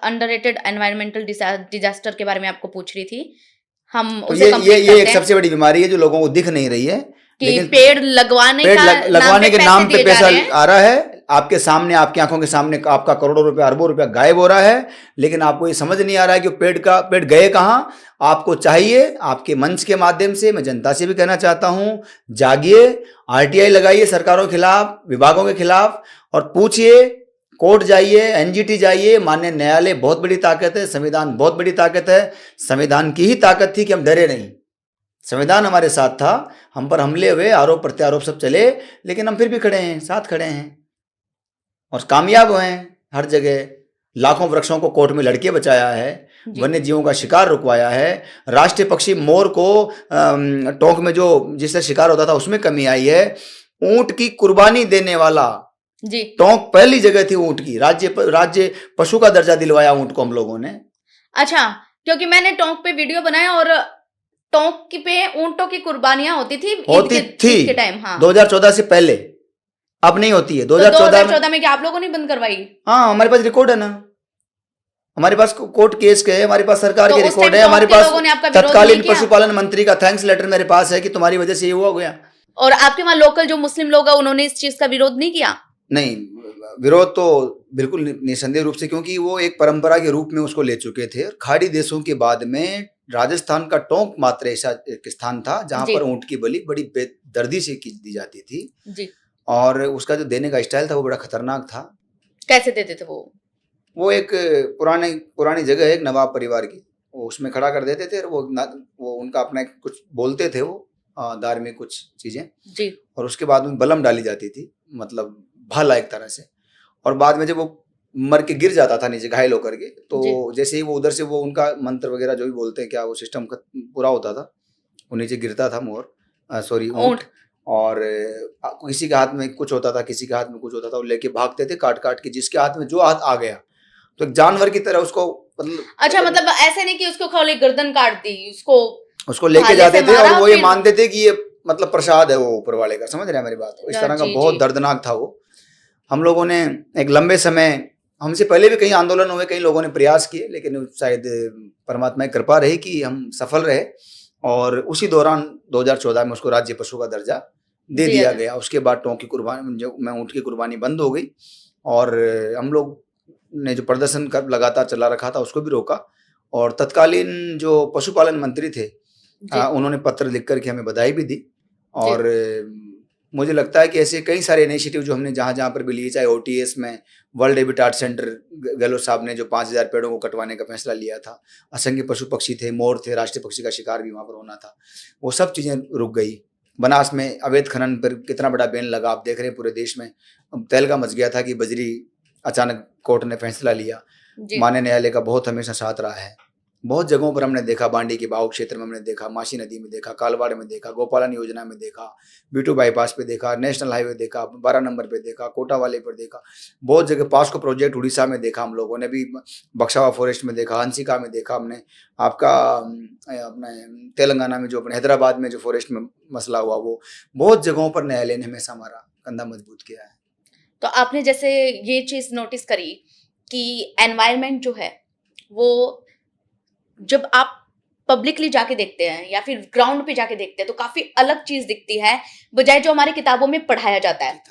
अंडररेटेड एनवायरमेंटल डिजास्टर के बारे में आपको पूछ रही थी। हम तो उसे कंप्लीट ये करते एक हैं सबसे बड़ी बीमारी है जो लोगों को दिख नहीं रही है, कि लेकिन पेड़ लगवाने लगवाने के नाम पे दिए जा पैसा रहे हैं। आ रहा है आपके सामने, आपकी आंखों के सामने आपका करोड़ों रुपए अरबों रुपया गायब हो रहा है, लेकिन आपको ये समझ नहीं आ रहा है कि पेड़ गए कहाँ। आपको चाहिए, आपके मंच के माध्यम से मैं जनता से भी कहना चाहता हूं, जागिए, आरटीआई लगाइए सरकारों के खिलाफ, विभागों के खिलाफ, और पूछिए, कोर्ट जाइए, एनजीटी जाइए, माननीय न्यायालय बहुत बड़ी ताकत है, संविधान बहुत बड़ी ताकत है। संविधान की ही ताकत थी कि हम डरे नहीं, संविधान हमारे साथ था, हम पर हमले हुए, आरोप प्रत्यारोप सब चले, लेकिन हम फिर भी खड़े हैं, साथ खड़े हैं और कामयाब हुए हैं हर जगह। लाखों वृक्षों को कोर्ट में लड़के बचाया है, वन्य जीवों का शिकार रुकवाया है, राष्ट्रीय पक्षी मोर को टोंक में जो जिससे शिकार होता था उसमें कमी आई है। ऊंट की कुर्बानी देने वाला जी। टोंक पहली जगह थी ऊंट की, राज्य पशु का दर्जा दिलवाया ऊंट को हम लोगों ने। अच्छा, क्योंकि मैंने टोंक पे वीडियो बनाया और टोंक पे ऊंटों की कुर्बानियां होती थी ईद के टाइम। हाँ, 2014 से पहले, अब नहीं होती है। 2014 में क्या आप लोगों ने बंद करवाई? हाँ, हमारे पास रिकॉर्ड है ना, हमारे पास कोर्ट केस के है, हमारे पास सरकार के रिकॉर्ड है, हमारे पास तत्कालीन पशुपालन मंत्री का थैंक्स लेटर मेरे पास है कि तुम्हारी वजह से ये हुआ हो गया। और आपके वहां लोकल जो मुस्लिम लोग हैं उन्होंने इस चीज का विरोध नहीं किया? नहीं, विरोध तो बिल्कुल निसंदेह रूप से, क्योंकि वो एक परंपरा के रूप में उसको ले चुके थे। खाड़ी देशों के बाद में राजस्थान का टोंक मात्र ऐसा एक स्थान था जहां पर ऊंट की बलि बड़ी बेदर्दी से दी जाती थी जी। और उसका जो देने का स्टाइल था वो बड़ा खतरनाक था। कैसे देते थे वो एक पुरानी जगह है, एक नवाब परिवार की, वो उसमें खड़ा कर देते थे, और वो उनका अपना कुछ बोलते थे, वो धार्मिक कुछ चीजें जी, और उसके बाद में बलम डाली जाती थी, मतलब भाला एक तरह से, और बाद में जब वो मर के गिर जाता था नीचे घायल होकर के, तो जैसे ही वो उधर से वो उनका मंत्र वगैरह जो भी बोलते हैं, क्या वो सिस्टम पूरा होता था, वो नीचे गिरता था ऊंट, और किसी के हाथ में कुछ होता था, किसी के हाथ में कुछ होता था, वो लेके भागते थे काट काट के, जिसके हाथ में जो हाथ आ गया तो एक जानवर की तरह उसको अच्छा, मतलब ऐसे नहीं कि उसको खाली गर्दन काट दी, उसको लेके जाते थे, और वो ये मानते थे कि ये मतलब प्रसाद है वो ऊपर वाले का, समझ रहे हैं मेरी बात को। इस तरह का बहुत दर्दनाक था वो। हम लोगों ने एक लंबे समय, हमसे पहले भी कई आंदोलन हुए, कई लोगों ने प्रयास किए, लेकिन शायद परमात्मा की कृपा रही कि हम सफल रहे, और उसी दौरान 2014 में उसको राज्य पशु का दर्जा दे दिया गया। उसके बाद टोंक की कुर्बानी, ऊंट की कुर्बानी बंद हो गई, और हम लोग ने जो प्रदर्शन लगातार चला रखा था उसको भी रोका, और तत्कालीन जो पशुपालन मंत्री थे उन्होंने पत्र लिख करके हमें बधाई भी दी। और मुझे लगता है कि ऐसे कई सारे इनिशिएटिव जो हमने जहाँ पर भी लिए, चाहे OTS में वर्ल्ड हैबिटेट सेंटर गहलोत साहब ने जो 5000 पेड़ों को कटवाने का फैसला लिया था, असंख्य पशु पक्षी थे, मोर थे, राष्ट्रीय पक्षी का शिकार भी वहाँ पर होना था, वो सब चीज़ें रुक गई। बनास में अवैध खनन पर कितना बड़ा बैन लगा, आप देख रहे हैं पूरे देश में तहलका मच गया था कि बजरी, अचानक कोर्ट ने फैसला लिया। माननीय न्यायालय का बहुत हमेशा साथ रहा है। बहुत जगहों पर हमने देखा, बांडी के बाहु क्षेत्र में हमने देखा, माशी नदी में देखा, कालवाड़ में देखा, गोपालन योजना में देखा, बीटू बाईपास पे देखा, नेशनल हाईवे देखा, 12 नंबर पे देखा, कोटा वाले पर देखा, बहुत जगह पास्को प्रोजेक्ट उड़ीसा में देखा, हम लोगों ने भी बक्सावा फॉरेस्ट में देखा, हंसिका में देखा हमने, आपका अपने तेलंगाना में जो अपने हैदराबाद में जो फॉरेस्ट में मसला हुआ, वो बहुत जगहों पर न्यायालय ने हमेशा हमारा कंधा मजबूत किया है। तो आपने जैसे ये चीज नोटिस करी कि एनवायरनमेंट जो है वो जब आप पब्लिकली जाके देखते हैं या फिर ग्राउंड पे जाके देखते हैं तो काफी अलग चीज दिखती है बजाय जो हमारे किताबों में पढ़ाया जाता है।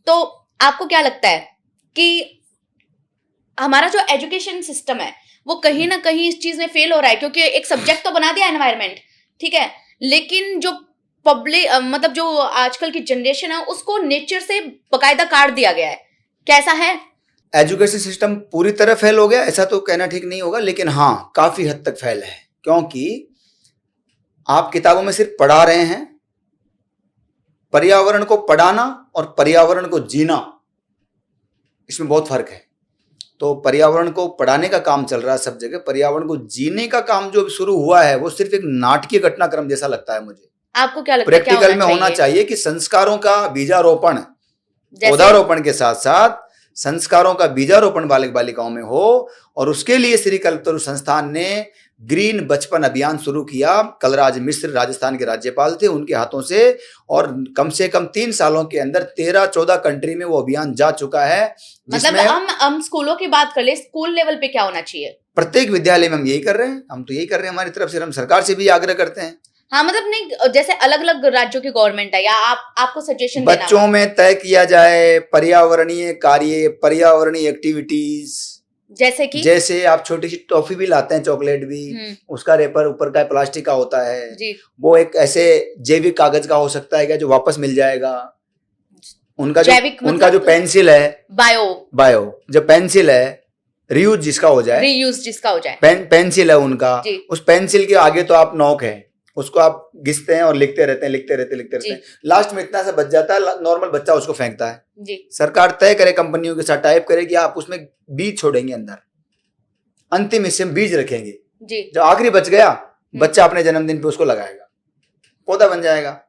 तो आपको क्या लगता है कि हमारा जो एजुकेशन सिस्टम है वो कहीं ना कहीं इस चीज में फेल हो रहा है? क्योंकि एक सब्जेक्ट तो बना दिया एनवायरनमेंट, ठीक है, लेकिन जो पब्लिक मतलब जो आजकल की जनरेशन है उसको नेचर से बकायदा काट दिया गया है। कैसा है? एजुकेशन सिस्टम पूरी तरह फेल हो गया ऐसा तो कहना ठीक नहीं होगा, लेकिन हाँ काफी हद तक फेल है, क्योंकि आप किताबों में सिर्फ पढ़ा रहे हैं। पर्यावरण को पढ़ाना और पर्यावरण को जीना, इसमें बहुत फर्क है। तो पर्यावरण को पढ़ाने का काम चल रहा है सब जगह, पर्यावरण को जीने का काम जो शुरू हुआ है वो सिर्फ एक नाटकीय घटनाक्रम जैसा लगता है मुझे। आपको क्या लगता है प्रैक्टिकल में होना चाहिए कि संस्कारों का बीजारोपण, पौधारोपण के साथ साथ संस्कारों का बीजारोपण बालक बालिकाओं में हो। और उसके लिए श्री कल्पतरु संस्थान ने ग्रीन बचपन अभियान शुरू किया। कलराज मिश्र राजस्थान के राज्यपाल थे, उनके हाथों से, और कम से कम 3 सालों के अंदर 13-14 कंट्री में वो अभियान जा चुका है। मतलब हम स्कूलों की बात कर ले, स्कूल लेवल पे क्या होना चाहिए? प्रत्येक विद्यालय में हम यही कर रहे हैं, हम तो यही कर रहे हैं हमारी तरफ से, हम सरकार से भी आग्रह करते हैं। हाँ, मतलब नहीं, जैसे अलग अलग राज्यों की गवर्नमेंट है, या आपको सजेशन देना, बच्चों में तय किया जाए पर्यावरणीय कार्य, पर्यावरणीय एक्टिविटीज, जैसे आप छोटी सी टॉफी भी लाते हैं, चॉकलेट भी, उसका रेपर ऊपर का प्लास्टिक का होता है जी। वो एक ऐसे जैविक कागज का हो सकता है क्या जो वापस मिल जाएगा। उनका जो पेंसिल है, बायो जो पेंसिल है, रीयूज जिसका हो जाए, पेंसिल है उनका, उस पेंसिल के आगे तो आप नोक है, उसको आप घिसते हैं और लिखते रहते हैं। लास्ट में इतना सा बच जाता है, नॉर्मल बच्चा उसको फेंकता है जी। सरकार तय करे, कंपनियों के साथ टाइप करे कि आप उसमें बीज छोड़ेंगे, अंदर अंतिम हिस्से में बीज रखेंगे जी। जो आखिरी बच गया, बच्चा अपने जन्मदिन पे उसको लगाएगा, पौधा बन जाएगा।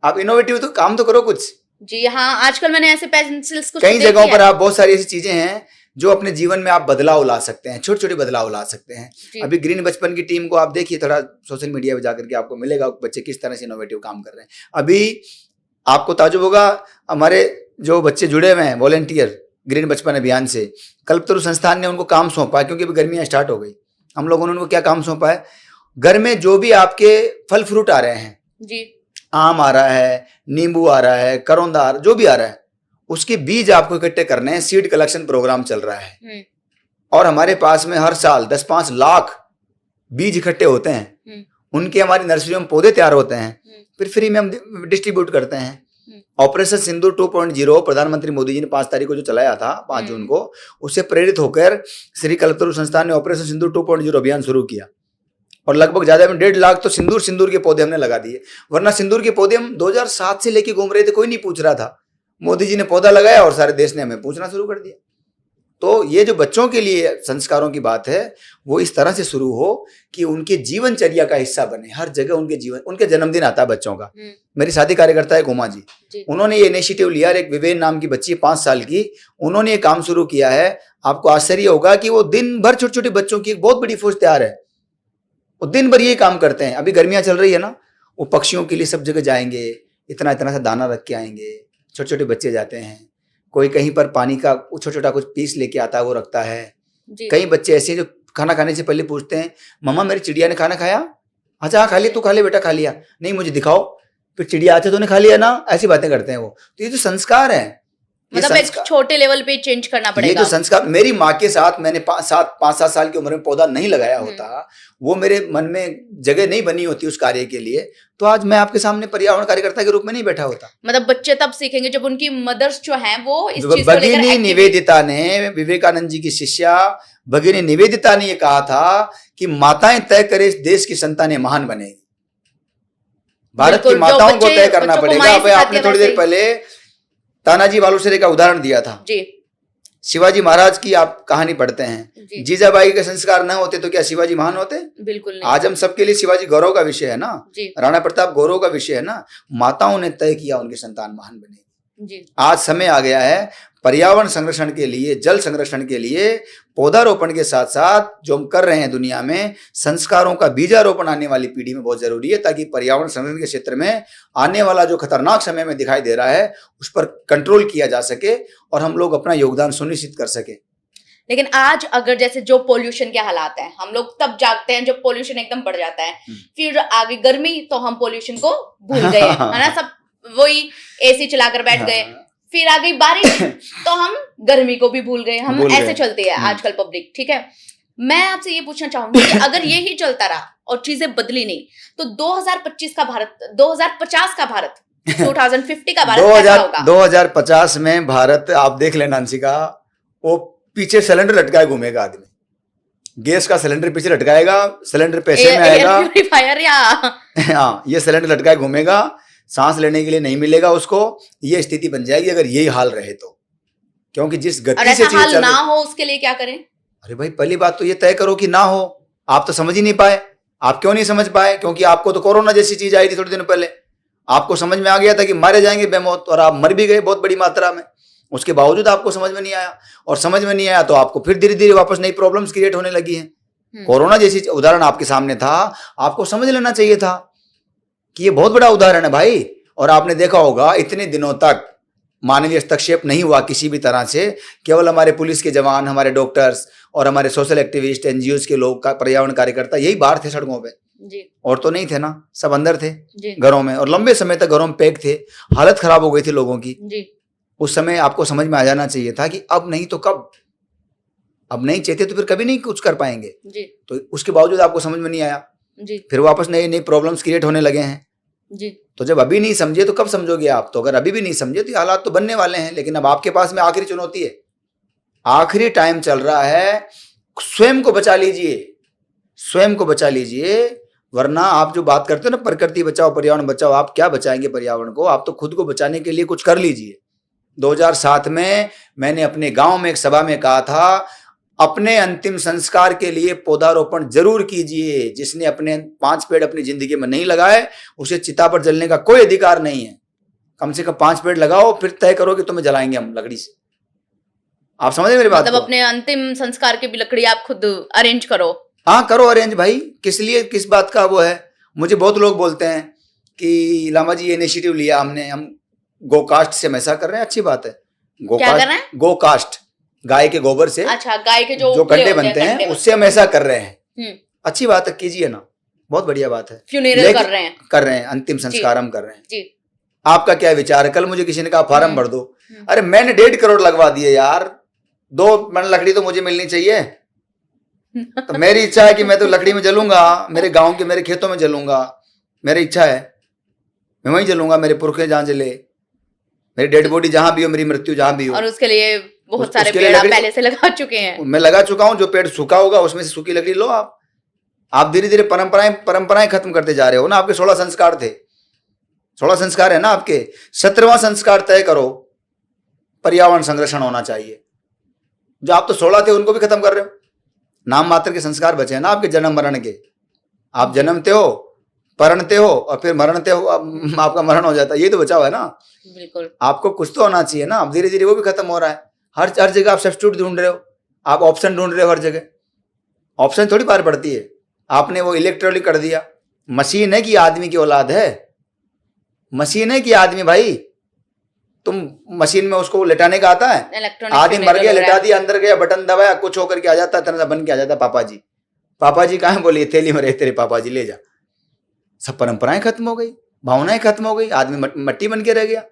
आप इनोवेटिव तो काम तो करो कुछ जी। हाँ, आजकल मैंने ऐसे पेंसिल्स कई जगहों पर, आप बहुत सारी ऐसी चीजें हैं जो अपने जीवन में आप बदलाव ला सकते हैं, छोटे छोटे बदलाव ला सकते हैं। अभी ग्रीन बचपन की टीम को आप देखिए, थोड़ा सोशल मीडिया पे जाकर के आपको मिलेगा बच्चे किस तरह से इनोवेटिव काम कर रहे हैं। अभी आपको ताजुब होगा, हमारे जो बच्चे जुड़े हुए हैं वॉलेंटियर ग्रीन बचपन अभियान से, कल्पतरु संस्थान ने उनको काम सौंपा है, क्योंकि अभी गर्मियां स्टार्ट हो गई। हम लोगों ने उनको क्या काम सौंपा है, घर में जो भी आपके फल फ्रूट आ रहे हैं जी, आम आ रहा है, नींबू आ रहा है, करौंदा, जो भी आ रहा है, उसके बीज आपको इकट्ठे करने हैं। सीड कलेक्शन प्रोग्राम चल रहा है, और हमारे पास में हर साल 10-5 लाख बीज इकट्ठे होते हैं। उनके हमारी नर्सरियों में पौधे तैयार होते हैं, फिर फ्री में हम डिस्ट्रीब्यूट करते हैं। ऑपरेशन सिंदूर 2.0 प्रधानमंत्री मोदी जी ने 5 तारीख को जो चलाया था, 5 जून को, उससे प्रेरित होकर श्री कल्पतरु संस्थान ने ऑपरेशन सिंदूर 2.0 अभियान शुरू किया, और लगभग ज्यादा में 1.5 लाख तो सिंदूर के पौधे हमने लगा दिए। वरना सिंदूर के पौधे हम 2007 से लेके घूम रहे थे, कोई नहीं पूछ रहा था। मोदी जी ने पौधा लगाया और सारे देश ने हमें पूछना शुरू कर दिया। तो ये जो बच्चों के लिए संस्कारों की बात है, वो इस तरह से शुरू हो कि उनके जीवनचर्या का हिस्सा बने। हर जगह उनके जन्मदिन आता है बच्चों का। मेरी साथी कार्यकर्ता है घुमा जी, उन्होंने ये इनिशिएटिव लिया। एक विवेन नाम की बच्ची 5 साल की, उन्होंने ये काम शुरू किया है। आपको आश्चर्य होगा कि वो दिन भर छोटे छोटे बच्चों की एक बहुत बड़ी फौज तैयार है, वो दिन भर ये काम करते हैं। अभी गर्मियां चल रही है ना, वो पक्षियों के लिए सब जगह जाएंगे, इतना इतना सा दाना रख के आएंगे। छोटे छोटे बच्चे जाते हैं, कोई कहीं पर पानी का छोटा छोटा कुछ पीस लेके आता है, वो रखता है। कई बच्चे ऐसे जो खाना खाने से पहले पूछते हैं, मम्मा मेरी चिड़िया ने खाना खाया? अच्छा हाँ खा लिया, तू खा ले बेटा, खा लिया? नहीं मुझे दिखाओ। फिर चिड़िया आते, तूने खा लिया ना? ऐसी बातें करते हैं वो। तो ये जो संस्कार है, मतलब एक छोटे लेवल पे चेंज करना पड़ेगा। ये जो संस्कार, मेरी माँ के साथ मैंने 5-7 साल की उम्र में पौधा नहीं लगाया होता, वो मेरे मन में जगह नहीं बनी होती उस कार्य के लिए, तो आज मैं आपके सामने पर्यावरण कार्यकर्ता के रूप में नहीं बैठा होता। मतलब बच्चे तब सीखेंगे जब उनकी मदर्स जो हैं वो इस चीज को लेकर। भगिनी निवेदिता ने, विवेकानंद जी की शिष्या भगिनी निवेदिता ने ये कहा था कि माताएं तय करे इस देश की संतानें महान बनेगी। भारत की माताओं को तय करना पड़ेगा। आपने थोड़ी देर पहले तानाजी वालुसेरे का उदाहरण दिया था जी। शिवाजी महाराज की आप कहानी पढ़ते हैं, जीजाबाई के संस्कार न होते तो क्या शिवाजी महान होते? बिल्कुल नहीं। आज हम सबके लिए शिवाजी गौरव का विषय है ना, राणा प्रताप गौरव का विषय है ना। माताओं ने तय किया उनके संतान महान बनेगी। आज समय आ गया है पर्यावरण संरक्षण के लिए, जल संरक्षण के लिए पौधारोपण के साथ साथ जो हम कर रहे हैं दुनिया में, संस्कारों का बीजारोपण आने वाली पीढ़ी में बहुत जरूरी है, ताकि पर्यावरण संरक्षण के क्षेत्र में आने वाला जो खतरनाक समय में दिखाई दे रहा है उस पर कंट्रोल किया जा सके और हम लोग अपना योगदान सुनिश्चित कर सके। लेकिन आज अगर जैसे जो पोल्यूशन के हालात हैं, हम लोग तब जागते हैं जब पोल्यूशन एकदम बढ़ जाता है, फिर आगे गर्मी तो हम पोल्यूशन को भूल गए, है ना, सब वही एसी चलाकर बैठ गए। फिर आ गई बारिश तो हम गर्मी को भी भूल गए। हम ऐसे चलते हैं आजकल पब्लिक, ठीक है। मैं आपसे ये पूछना चाहूंगी कि अगर ये ही चलता रहा और चीजें बदली नहीं, तो 2025 का भारत, 2050 का भारत, 2050 का भारत कैसा होगा? 2050 में भारत, आप देख लेना अंशिका, वो पीछे सिलेंडर लटकाए घूमेगा आदमी, गैस का सिलेंडर पीछे लटकाएगा, सिलेंडर पैसे में आएगा, एयर प्यूरिफायर या हाँ ये सिलेंडर लटकाए घूमेगा, सांस लेने के लिए नहीं मिलेगा उसको। ये स्थिति बन जाएगी अगर यही हाल रहे तो, क्योंकि जिस और गति से ऐसा चीज हाल चल ना रही। हो उसके लिए क्या करें? अरे भाई पहली बात तो ये तय करो कि ना हो। आप तो समझ ही नहीं पाए। आप क्यों नहीं समझ पाए? क्योंकि आपको तो कोरोना जैसी चीज आई थी थोड़े दिन पहले, आपको समझ में आ गया था कि मारे जाएंगे बेमौत, और आप मर भी गए बहुत बड़ी मात्रा में। उसके बावजूद आपको समझ में नहीं आया, और समझ में नहीं आया तो आपको फिर धीरे धीरे वापस नई प्रॉब्लम्स क्रिएट होने लगी हैं। कोरोना जैसी उदाहरण आपके सामने था, आपको समझ लेना चाहिए था कि ये बहुत बड़ा उदाहरण है भाई। और आपने देखा होगा इतने दिनों तक मानवीय हस्तक्षेप नहीं हुआ किसी भी तरह से। केवल हमारे पुलिस के जवान, हमारे डॉक्टर्स और हमारे सोशल एक्टिविस्ट, एनजीओज के लोग, पर्यावरण कार्यकर्ता यही बाहर थे सड़कों पे जी। और तो नहीं थे ना, सब अंदर थे जी। घरों में, और लंबे समय तक घरों में पैक थे। हालत खराब हो गई थी लोगों की। जी। उस समय आपको समझ में आ जाना चाहिए था कि अब नहीं तो कब, अब नहीं चाहते तो फिर कभी नहीं कुछ कर पाएंगे। जी। तो उसके बावजूद आपको समझ में नहीं आया, जी। फिर वापस नई नई प्रॉब्लम्स क्रिएट होने लगे हैं। जी। तो जब अभी नहीं समझे तो कब समझोगे आप? तो अगर अभी भी नहीं समझे तो ये हालात तो बनने वाले हैं। लेकिन अब आपके पास में आखिरी चुनौती है, आखिरी टाइम चल रहा है, स्वयं को बचा लीजिए, स्वयं को बचा लीजिए। वरना आप जो बात करते हो ना प्रकृति बचाओ पर्यावरण बचाओ, आप क्या बचाएंगे पर्यावरण को? आप तो खुद को बचाने के लिए कुछ कर लीजिए। 2007 में मैंने अपने गांव में एक सभा में कहा था, अपने अंतिम संस्कार के लिए पौधारोपण जरूर कीजिए। जिसने अपने 5 पेड़ अपनी जिंदगी में नहीं लगाए उसे चिता पर जलने का कोई अधिकार नहीं है। कम से कम 5 पेड़ लगाओ, फिर तय करो कि तुम्हें जलाएंगे हम लकड़ी से। आप समझे मेरी बात मतलब को? अपने अंतिम संस्कार की भी लकड़ी आप खुद अरेंज करो। हाँ करो अरेंज भाई, किस लिए, किस बात का वो है? मुझे बहुत लोग बोलते हैं कि लामा जी ये इनिशिएटिव लिया हमने, हम गोकास्ट से हमेशा कर रहे हैं। अच्छी बात है, क्या कर रहे हैं? गोकास्ट, गाय के गोबर से, अच्छा, गाय के जो कंडे बनते हैं उससे हम ऐसा कर रहे हैं। अच्छी बात है, कीजिए ना, बहुत बढ़िया बात है। फ्यूनरल कर रहे हैं, अंतिम संस्कार हम कर रहे हैं जी। आपका क्या विचार है? कल मुझे किसी ने कहा फार्म भर दो, अरे मैंने 1.5 करोड़ लगवा दिए यार, 2 मन लकड़ी तो मुझे मिलनी चाहिए। तो मेरी इच्छा है कि मैं तो लकड़ी में जलूंगा, मेरे गांव के मेरे खेतों में जलूंगा, मेरी इच्छा है मैं वहीं जलूंगा, मेरे पुरखे जहां जले, मेरी डेड बॉडी जहां भी हो, मेरी मृत्यु जहां भी हो। और उसके लिए बहुत सारे पेड़ आप पहले से लगा चुके हैं। मैं लगा चुका हूं, जो पेड़ सूखा होगा उसमें से सूखी लकड़ी लो आप धीरे धीरे परंपराएं खत्म करते जा रहे हो ना। आपके 16 संस्कार थे, 16 संस्कार है ना आपके, 17वां संस्कार तय करो, पर्यावरण संरक्षण होना चाहिए। जो आप तो 16 थे उनको भी खत्म कर रहे हो। नाम मात्र के संस्कार बचे हैं ना आपके जन्म मरण के। आप जन्मते हो, परणते हो और फिर मरणते हो, आपका मरण हो जाता है, ये तो बचा हुआ है ना। बिल्कुल, आपको कुछ तो होना चाहिए ना। अब धीरे धीरे वो भी खत्म हो रहा है। हर जगह आप सब्स्टिट्यूट ढूंढ रहे हो, आप ऑप्शन ढूंढ रहे हो, हर जगह ऑप्शन थोड़ी पार पड़ती है। आपने वो इलेक्ट्रॉनिक कर दिया। मशीन है कि आदमी की औलाद है? मशीन है कि आदमी? भाई तुम मशीन में उसको लेटाने का आता है? आदमी मर गया, लेटा दिया, अंदर गया, बटन दबाया, कुछ होकर के आ जाता है, तरह बन के आ जाता है। पापा जी कहाँ बोलिए, थैली में रहे तेरे पापा जी, ले जा। सब परंपराएं खत्म हो गई, भावनाएं खत्म हो गई, आदमी मट्टी बन के रह गया।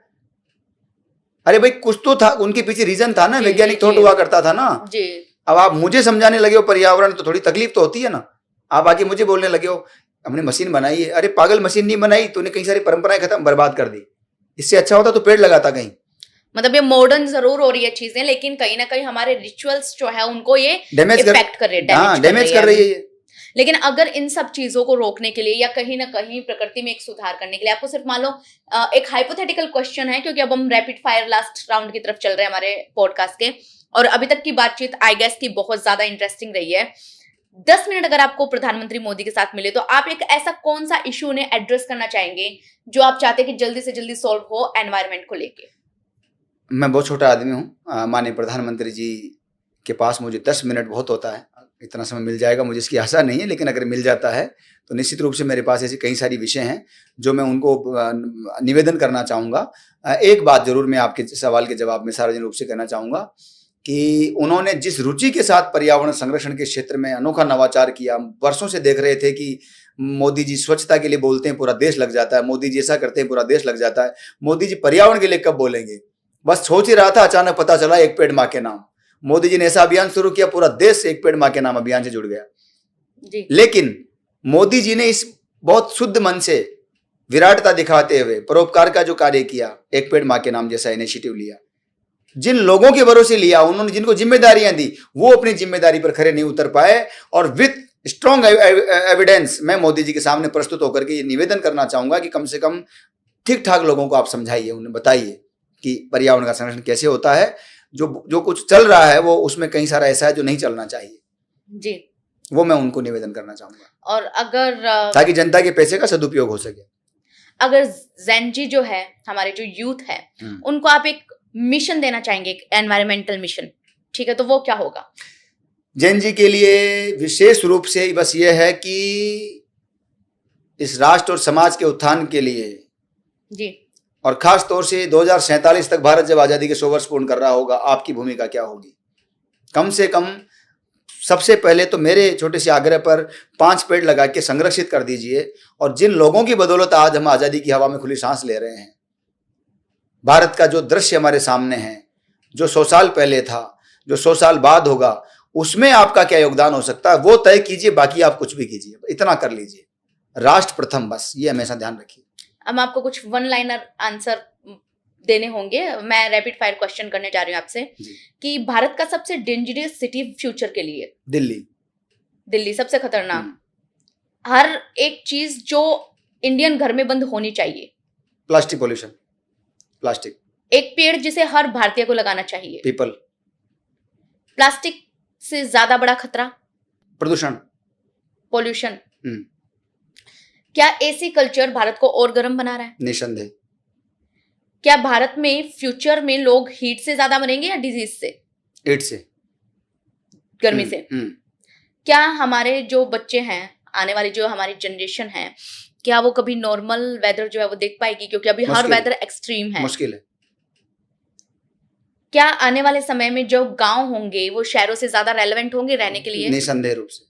अरे भाई कुछ तो था, उनके पीछे रीजन था ना, वैज्ञानिक थॉट हुआ करता था ना जी। अब आप मुझे समझाने लगे हो पर्यावरण, तो थोड़ी तकलीफ तो होती है ना। आप आके मुझे बोलने लगे हो हमने मशीन बनाई है। अरे पागल, मशीन नहीं बनाई, तूने कई सारी परंपराएं खत्म बर्बाद कर दी। इससे अच्छा होता तो पेड़ लगाता कहीं। मतलब ये मॉडर्न जरूर हो रही है चीजें, लेकिन कहीं ना कहीं हमारे रिचुअल्स जो है उनको ये इफेक्ट कर रही है, डैमेज कर रही है। लेकिन अगर इन सब चीजों को रोकने के लिए या कहीं ना कहीं प्रकृति में एक सुधार करने के लिए, आपको सिर्फ मान लो एक हाइपोथेटिकल क्वेश्चन है, क्योंकि अब हम रैपिड फायर लास्ट राउंड की तरफ चल रहे हैं हमारे पॉडकास्ट के, और अभी तक की बातचीत आई गेस की बहुत ज्यादा इंटरेस्टिंग रही है। 10 मिनट अगर आपको प्रधानमंत्री मोदी के साथ मिले तो आप एक ऐसा कौन सा इशू उन्हें एड्रेस करना चाहेंगे जो आप चाहते कि जल्दी से जल्दी सॉल्व हो एनवायरमेंट को लेके? मैं बहुत छोटा आदमी हूँ, माननीय प्रधानमंत्री जी के पास मुझे 10 मिनट बहुत होता है। इतना समय मिल जाएगा मुझे इसकी आशा नहीं है, लेकिन अगर मिल जाता है तो निश्चित रूप से मेरे पास ऐसी कई सारी विषय हैं जो मैं उनको निवेदन करना चाहूँगा। एक बात जरूर मैं आपके सवाल के जवाब में सार्वजनिक रूप से कहना चाहूँगा कि उन्होंने जिस रुचि के साथ पर्यावरण संरक्षण के क्षेत्र में अनोखा नवाचार किया। वर्षों से देख रहे थे कि मोदी जी स्वच्छता के लिए बोलते हैं पूरा देश लग जाता है, मोदी जी ऐसा करते हैं पूरा देश लग जाता है, मोदी जी पर्यावरण के लिए कब बोलेंगे? बस सोच ही रहा था, अचानक पता चला एक पेड़ माँ के नाम। मोदी जी ने ऐसा अभियान शुरू किया, पूरा देश एक पेड़ माँ के नाम अभियान से जुड़ गया जी। लेकिन मोदी जी ने इस बहुत शुद्ध मन से विराटता दिखाते हुए परोपकार का जो कार्य किया, एक पेड़ माँ के नाम जैसा इनिशिएटिव लिया, जिन लोगों के भरोसे लिया, उन्होंने जिनको जिम्मेदारियां दी, वो अपनी जिम्मेदारी पर खरे नहीं उतर पाए। और विथ स्ट्रॉन्ग एविडेंस मैं मोदी जी के सामने प्रस्तुत होकर के ये निवेदन करना चाहूंगा कि कम से कम ठीक ठाक लोगों को आप समझाइए, उन्हें बताइए कि पर्यावरण का संरक्षण कैसे होता है। जो कुछ चल रहा है वो उसमें कई सारा ऐसा है जो नहीं चलना चाहिए जी, वो मैं उनको निवेदन करना चाहूंगा। और अगर ताकि जनता के पैसे का सदुपयोग हो सके। अगर जेनजी जो है, हमारे जो यूथ है, उनको आप एक मिशन देना चाहेंगे, एक एनवायरमेंटल मिशन, ठीक है, तो वो क्या होगा? जेनजी के लिए विशेष रूप से बस ये है कि इस राष्ट्र और समाज के उत्थान के लिए जी, और खास तौर से 2047 तक भारत जब आजादी के 100 वर्ष पूर्ण कर रहा होगा, आपकी भूमिका क्या होगी? कम से कम सबसे पहले तो मेरे छोटे से आग्रह पर 5 पेड़ लगा के संरक्षित कर दीजिए। और जिन लोगों की बदौलत आज हम आजादी की हवा में खुली सांस ले रहे हैं, भारत का जो दृश्य हमारे सामने है, जो 100 साल पहले था, जो 100 साल बाद होगा, उसमें आपका क्या योगदान हो सकता है वो तय कीजिए। बाकी आप कुछ भी कीजिए, इतना कर लीजिए। राष्ट्र प्रथम, बस ये हमेशा ध्यान रखिए। अब आपको कुछ वन लाइनर आंसर देने होंगे। मैं रैपिड फायर क्वेश्चन करने जा रही हूँ आपसे कि भारत का सबसे डेंजरस सिटी फ्यूचर के लिए? दिल्ली सबसे खतरनाक। हर एक चीज जो इंडियन घर में बंद होनी चाहिए? Plastic pollution, plastic. एक पेड़ जिसे हर भारतीय को लगाना चाहिए? पीपल। प्लास्टिक से ज्यादा बड़ा खतरा? प्रदूषण, पोल्यूशन। क्या एसी कल्चर भारत को और गर्म बना रहा है? निसंदेह। क्या भारत में फ्यूचर में लोग हीट से ज्यादा मरेंगे या डिजीज से? हीट से, गर्मी से। क्या हमारे जो बच्चे हैं, आने वाली जो हमारी जनरेशन है, क्या वो कभी नॉर्मल वेदर जो है वो देख पाएगी? क्योंकि अभी हर वेदर एक्सट्रीम है। मुश्किल है। क्या आने वाले समय में जो गांव होंगे वो शहरों से ज्यादा रेलेवेंट होंगे रहने के लिए? निसंदेह रूप से।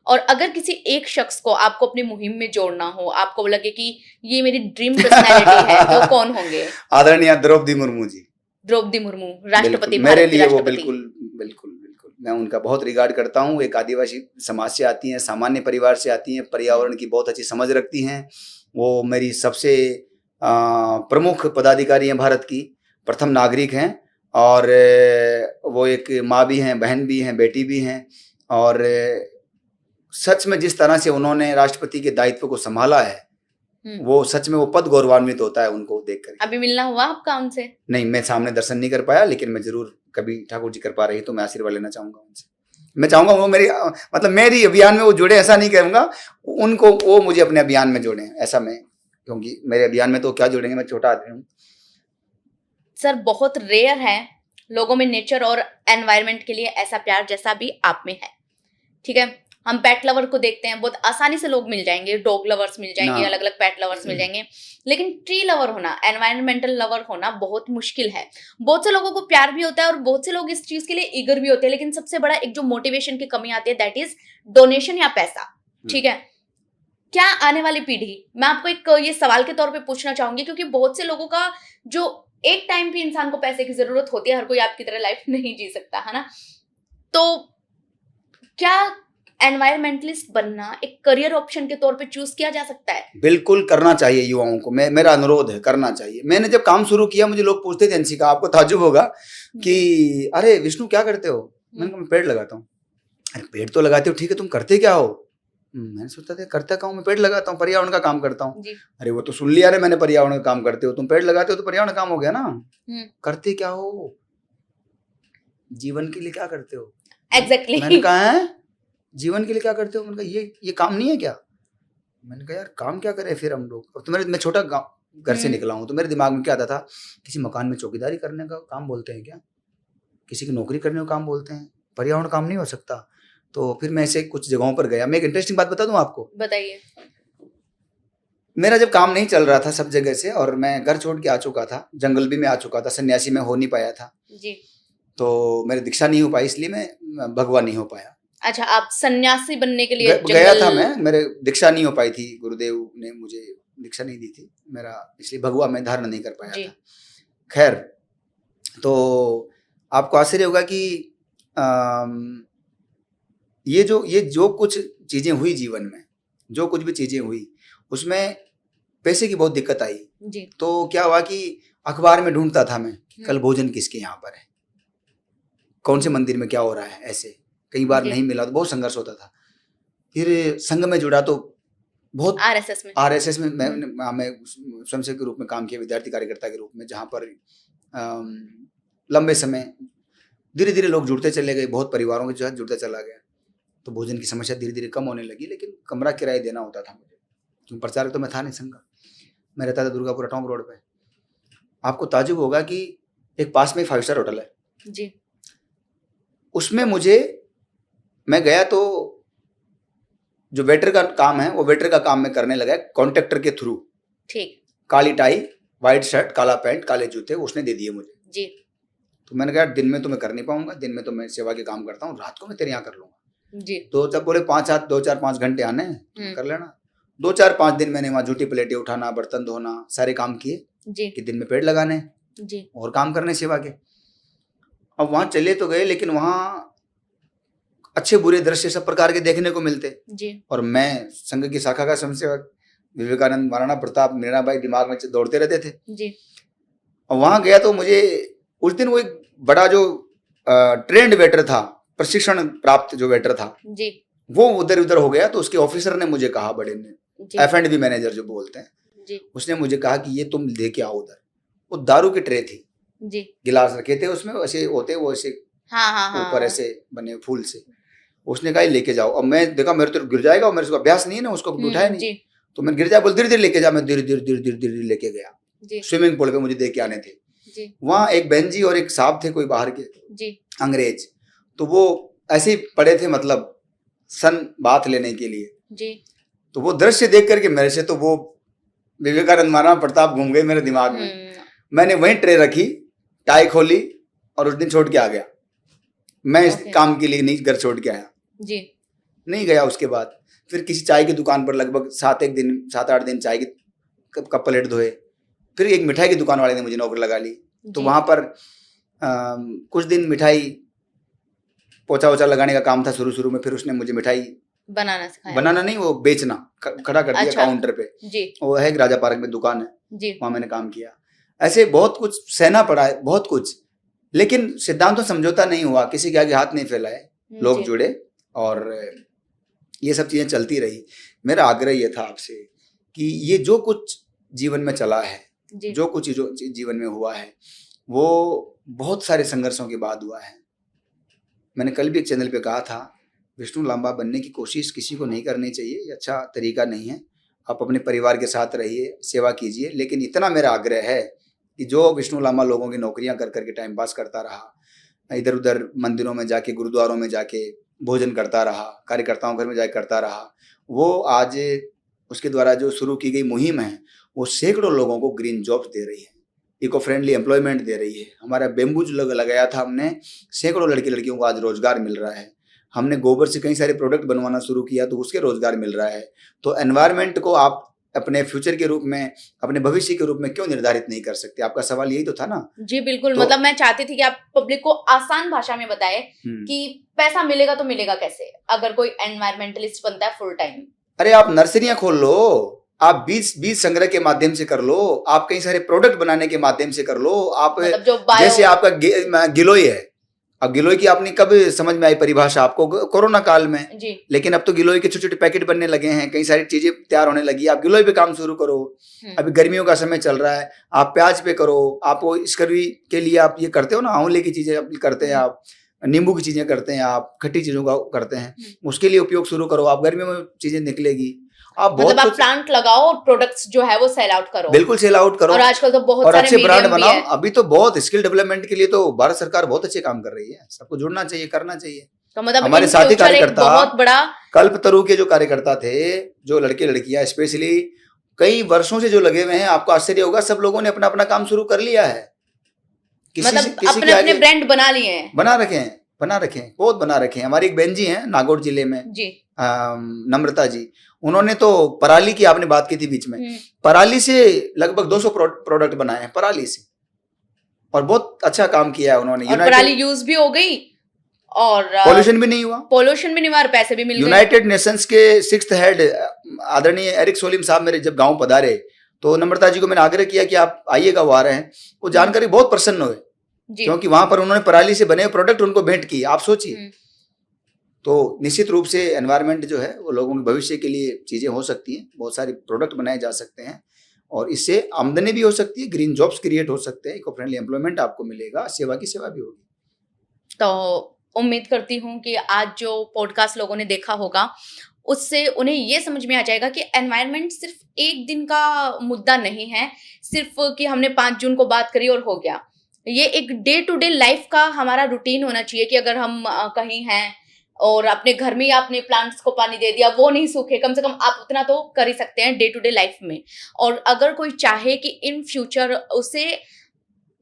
और अगर किसी एक शख्स को आपको अपनी मुहिम में जोड़ना हो, आपको लगे कि ये मेरी ड्रीम पर्सनैलिटी है, तो कौन होंगे? आदरणीय द्रौपदी मुर्मू जी। द्रौपदी मुर्मू, राष्ट्रपति, मेरे लिए वो बिल्कुल बिल्कुल बिल्कुल मैं उनका बहुत रिगार्ड करता हूँ। एक आदिवासी समाज से आती हैं, सामान्य परिवार से आती हैं, पर्यावरण की बहुत अच्छी समझ रखती हैं। वो मेरी सबसे प्रमुख पदाधिकारी हैं, भारत की प्रथम नागरिक हैं। और वो एक माँ भी हैं, बहन भी हैं, बेटी भी हैं। और सच में जिस तरह से उन्होंने राष्ट्रपति के दायित्व को संभाला है, वो सच में वो पद गौरवान्वित होता है उनको देखकर। अभी मिलना हुआ आपका उनसे? नहीं, मैं सामने दर्शन नहीं कर पाया, लेकिन मैं जरूर कभी ठाकुर जी कर पा रही तो मैं आशीर्वाद लेना चाहूंगा उनसे। मैं चाहूंगा वो मेरी अभियान में वो जुड़े, ऐसा नहीं कहूंगा उनको, वो मुझे अपने अभियान में जोड़े, ऐसा मैं, क्योंकि मेरे अभियान में तो क्या जोड़ेंगे, मैं छोटा आदमी हूँ। सर, बहुत रेयर है लोगों में नेचर और एनवायरनमेंट के लिए ऐसा प्यार जैसा भी आप में है, ठीक है। हम पेट लवर को देखते हैं, बहुत आसानी से लोग मिल जाएंगे, डॉग लवर्स मिल जाएंगे, अलग अलग पेट लवर्स मिल जाएंगे, लेकिन ट्री लवर होना, एनवायरमेंटल लवर होना बहुत मुश्किल है। बहुत से लोगों को प्यार भी होता है और बहुत से लोग इस चीज के लिए ईगर भी होते हैं, लेकिन सबसे बड़ा एक जो मोटिवेशन की कमी आती है, दैट इज डोनेशन या पैसा, ठीक है। क्या आने वाली पीढ़ी, मैं आपको एक ये सवाल के तौर पे पूछना चाहूंगी, क्योंकि बहुत से लोगों का जो एक टाइम पे इंसान को पैसे की जरूरत होती है, हर कोई आपकी तरह लाइफ नहीं जी सकता है ना, तो क्या एनवायरमेंटलिस्ट बनना एक करियर ऑप्शन के तौर पे चूज किया जा सकता है? बिल्कुल करना चाहिए युवाओं को, मेरा अनुरोध है, करना चाहिए। मैंने जब काम शुरू किया, मुझे लोग पूछते थे, अंशिका आपको ताज्जुब होगा कि अरे विष्णु क्या करते हो? मैंने कहा मैं पेड़ लगाता हूँ। अरे पेड़ तो लगाते हो, ठीक है, तुम करते क्या हो? मैंने सोचा था करता क्या हूँ, मैं पेड़ लगाता हूँ, पर्यावरण का काम करता हूँ। अरे वो तो सुन लिया रे, मैंने पर्यावरण का काम करते हो, तुम पेड़ लगाते हो तो पर्यावरण काम हो गया ना। करते क्या हो, जीवन के लिए क्या करते हो? एग्जैक्टली। मैंने कहा है जीवन के लिए क्या करते हो? मैंने कहा ये काम नहीं है क्या? मैंने कहा यार काम क्या करें फिर हम लोग। तो मैं छोटा घर से निकला हूँ, तो मेरे दिमाग में क्या आता था, किसी मकान में चौकीदारी करने का काम बोलते हैं क्या, किसी की नौकरी करने का काम बोलते हैं, पर्यावरण काम नहीं हो सकता। तो फिर मैं ऐसे कुछ जगहों पर गया। मैं एक इंटरेस्टिंग बात बता दूं आपको। बताइए। मेरा जब काम नहीं चल रहा था सब जगह से, और मैं घर छोड़ के आ चुका था, जंगल भी में आ चुका था, सन्यासी में हो नहीं पाया था जी, तो मेरी दीक्षा नहीं हो पाई, इसलिए मैं भगवा नहीं हो पाया। अच्छा, आप सन्यासी बनने के लिए गया था मैं, मेरे दीक्षा नहीं हो पाई थी, गुरुदेव ने मुझे दीक्षा नहीं दी थी मेरा, इसलिए भगवा मैं धारण नहीं कर पाया था। खैर, तो आपको आश्चर्य होगा कि ये जो कुछ चीजें हुई जीवन में, जो कुछ भी चीजें हुई, उसमें पैसे की बहुत दिक्कत आई जी। तो क्या हुआ कि अखबार में ढूंढता था मैं कल भोजन किसके यहाँ पर है, कौन से मंदिर में क्या हो रहा है, ऐसे कई बार जी। नहीं मिला तो बहुत संघर्ष होता था। फिर संघ में जुड़ा तो बहुत आरएसएस में मैं स्वयंसेवक के रूप में काम किया, विद्यार्थी कार्यकर्ता के रूप में, जहाँ पर लंबे समय धीरे धीरे लोग जुड़ते चले गए, बहुत परिवारों के साथ जुड़ता चला गया। तो भोजन की समस्या धीरे धीरे कम होने लगी, लेकिन कमरा किराया देना होता था मुझे, क्योंकि प्रचारक तो मैं था नहीं संघ का। मैं रहता था दुर्गापुरा टॉप रोड पे। आपको ताजुब होगा कि एक पास में 5 स्टार होटल है जी, उसमें मैं गया तो जो वेटर का काम है वो वेटर का काम मैं करने लगा कॉन्ट्रैक्टर के थ्रू। ठीक। काली टाई, व्हाइट शर्ट, काला पैंट, काले जूते उसने दे दिए मुझे जी। तो मैंने कहा दिन में तो मैं कर नहीं पाऊंगा, दिन में तो मैं सेवा के काम करता हूँ, रात को मैं तेरे यहाँ कर लूंगा जी। तो जब बोले 2-4-5 घंटे आने हैं कर लेना। 2-4-5 दिन मैंने वहाँ झूठी प्लेटें उठाना, बर्तन धोना, सारे काम किए जी। कि दिन में पेड़ लगाने जी। और काम करने सेवा के। अब वहाँ चले तो गए, लेकिन वहाँ अच्छे बुरे दृश्य सब प्रकार के देखने को मिलते जी। और मैं संघ की शाखा का स्वयंसेवक, विवेकानंद, महाराणा प्रताप, मीराबाई दिमाग में दौड़ते रहते थे जी। और वहां गया तो मुझे उस दिन वो एक बड़ा जो ट्रेंड वेटर था, प्रशिक्षण प्राप्त जो वेटर था जी, वो उधर उधर हो गया। तो उसके ऑफिसर ने मुझे कहा, बड़े ने, F&B मैनेजर जो बोलते हैं जी, उसने मुझे कहा कि ये तुम लेके आओ उधर। वो दारू की ट्रे थी जी, गिलास रखे थे उसमें, वैसे होते वो ऐसे ऊपर ऐसे बने फूल से। उसने कहा लेके जाओ। अब मैं देखा मेरे तो गिर जाएगा और मेरे को अभ्यास नहीं है ना, उसको उठाया नहीं तो मैं गिर जाए, बोल धीरे धीरे लेके जा। मैं धीरे धीरे लेके गया। स्विमिंग पूल पे मुझे दे के आने थे। वहाँ एक बहन जी और एक साहब थे कोई बाहर के जी, अंग्रेज, तो वो ऐसे ही पड़े थे मतलब सन बात लेने के लिए जी। तो वो दृश्य देख करके मेरे से तो वो विवेकानंद, महाराणा प्रताप घूम गए मेरे दिमाग में। मैंने वहीं ट्रे रखी, टाई खोली और उस दिन छोड़ के आ गया। मैं इस काम के लिए नहीं घर छोड़ के आया जी, नहीं गया। उसके बाद फिर किसी चाय की दुकान पर लगभग 7-8 दिन चाय की कप प्लेट धोए। फिर एक मिठाई की दुकान वाले ने मुझे नौकरी लगा ली तो वहां पर कुछ दिन मिठाई पोछा वोछा लगाने का काम था शुरू में। फिर उसने मुझे मिठाई बनाना नहीं, वो बेचना खड़ा कर दिया काउंटर पे जी। वो है राजा पार्क में दुकान है जी, वहां मैंने काम किया। ऐसे बहुत कुछ सहना पड़ा है, बहुत कुछ, लेकिन सिद्धांतों समझौता नहीं हुआ, किसी के आगे हाथ नहीं फैलाए, लोग जुड़े और ये सब चीजें चलती रही। मेरा आग्रह ये था आपसे कि ये जो कुछ जीवन में चला है, जो कुछ जीवन में हुआ है वो बहुत सारे संघर्षों के बाद हुआ है। मैंने कल भी एक चैनल पे कहा था, विष्णु लांबा बनने की कोशिश किसी को नहीं करनी चाहिए, ये अच्छा तरीका नहीं है। आप अपने परिवार के साथ रहिए, सेवा कीजिए, लेकिन इतना मेरा आग्रह है कि जो विष्णु लांबा लोगों की नौकरियां कर करके टाइम पास करता रहा, इधर उधर मंदिरों में जाके, गुरुद्वारों में जाके भोजन करता रहा, कार्यकर्ताओं घर में जाके करता रहा, वो आज उसके द्वारा जो शुरू की गई मुहिम है वो सैकड़ों लोगों को ग्रीन जॉब्स दे रही है, इको फ्रेंडली एम्प्लॉयमेंट दे रही है। हमारा बेम्बू जो लगाया था हमने, सैकड़ों लड़के लड़कियों को आज रोजगार मिल रहा है। हमने गोबर से कई सारे प्रोडक्ट बनवाना शुरू किया तो उसके रोजगार मिल रहा है। तो एनवायरनमेंट को आप अपने फ्यूचर के रूप में, अपने भविष्य के रूप में क्यों निर्धारित नहीं कर सकते? आपका सवाल यही तो था ना जी? बिल्कुल। तो, मतलब मैं चाहती थी कि आप पब्लिक को आसान भाषा में बताएं कि पैसा मिलेगा तो मिलेगा कैसे अगर कोई एनवायरमेंटलिस्ट बनता है फुल टाइम। अरे आप नर्सरियां खोल लो, आप बीज संग्रह के माध्यम से कर लो, आप कई सारे प्रोडक्ट बनाने के माध्यम से कर लो। आप मतलब जैसे आपका गिलोय है, अब गिलोय की आपने कब समझ में आई परिभाषा? आपको कोरोना काल में जी। लेकिन अब तो गिलोय के छोटे छोटे पैकेट बनने लगे हैं, कई सारी चीजें तैयार होने लगी। आप गिलोय पे काम शुरू करो। अभी गर्मियों का समय चल रहा है, आप प्याज पे करो। आप स्कर्वी के लिए आप ये करते हो ना, आंवले की चीजें करते हैं, आप नींबू की चीजें करते हैं, आप खट्टी चीजों का करते हैं, उसके लिए उपयोग शुरू करो। आप गर्मियों में चीजें निकलेगी। आप बहुत आप प्लांट लगाओ और प्रोडक्ट्स जो है वो सेल आउट करो। बिल्कुल सेल आउट करो। और आजकल तो बहुत और सारे अच्छे ब्रांड बनाओ। अभी तो बहुत स्किल डेवलपमेंट के लिए तो भारत सरकार बहुत अच्छे काम कर रही है। सबको जुड़ना चाहिए, करना चाहिए। तो मतलब हमारे साथी कार्यकर्ता, बहुत बड़ा कल्पतरु के जो कार्यकर्ता थे, जो लड़के लड़कियां स्पेशली कई वर्षों से जो लगे हुए हैं, आपको आश्चर्य होगा, सब लोगों ने अपना अपना काम शुरू कर लिया है। मतलब अपने अपने ब्रांड बना लिए हैं, बना रखे हैं, बहुत बना रखे हैं। हमारी एक बहन जी हैं नागौर जिले में जी, नम्रता जी, उन्होंने तो पराली की आपने बात की थी बीच में, पराली से लगभग 200 प्रोडक्ट बनाए हैं पराली से, और बहुत अच्छा काम किया है उन्होंने। और पराली यूज भी हो गई और पोल्यूशन भी नहीं हुआ, और पैसे भी मिल गए। यूनाइटेड नेशंस के 6th हेड आदरणीय एरिक सोलिम साहब मेरे जब गांव पधारे तो नम्रता जी को मैंने आग्रह किया कि आप आइएगा, वो आ रहे हैं। वो जानकारी बहुत प्रसन्न हुए, क्योंकि वहां पर उन्होंने पराली से बने प्रोडक्ट उनको भेंट किए, आप सोचिए। तो निश्चित रूप से एनवायरनमेंट जो है वो लोगों के भविष्य के लिए चीजें हो सकती हैं, बहुत सारे प्रोडक्ट बनाए जा सकते हैं और इससे आमदनी भी हो सकती है, ग्रीन जॉब्स क्रिएट हो सकते हैं, इको फ्रेंडली एम्प्लॉयमेंट आपको मिलेगा, सेवा की सेवा भी होगी। तो उम्मीद करती हूँ कि आज जो पॉडकास्ट लोगों ने देखा होगा उससे उन्हें ये समझ में आ जाएगा कि एनवायरनमेंट सिर्फ एक दिन का मुद्दा नहीं है, सिर्फ कि हमने 5 जून को बात करी और हो गया। ये एक डे टू डे लाइफ का हमारा रूटीन होना चाहिए कि अगर हम कहीं हैं और अपने घर में या अपने प्लांट्स को पानी दे दिया, वो नहीं सूखे, कम से कम आप उतना तो कर ही सकते हैं डे टू डे लाइफ में। और अगर कोई चाहे कि इन फ्यूचर उसे,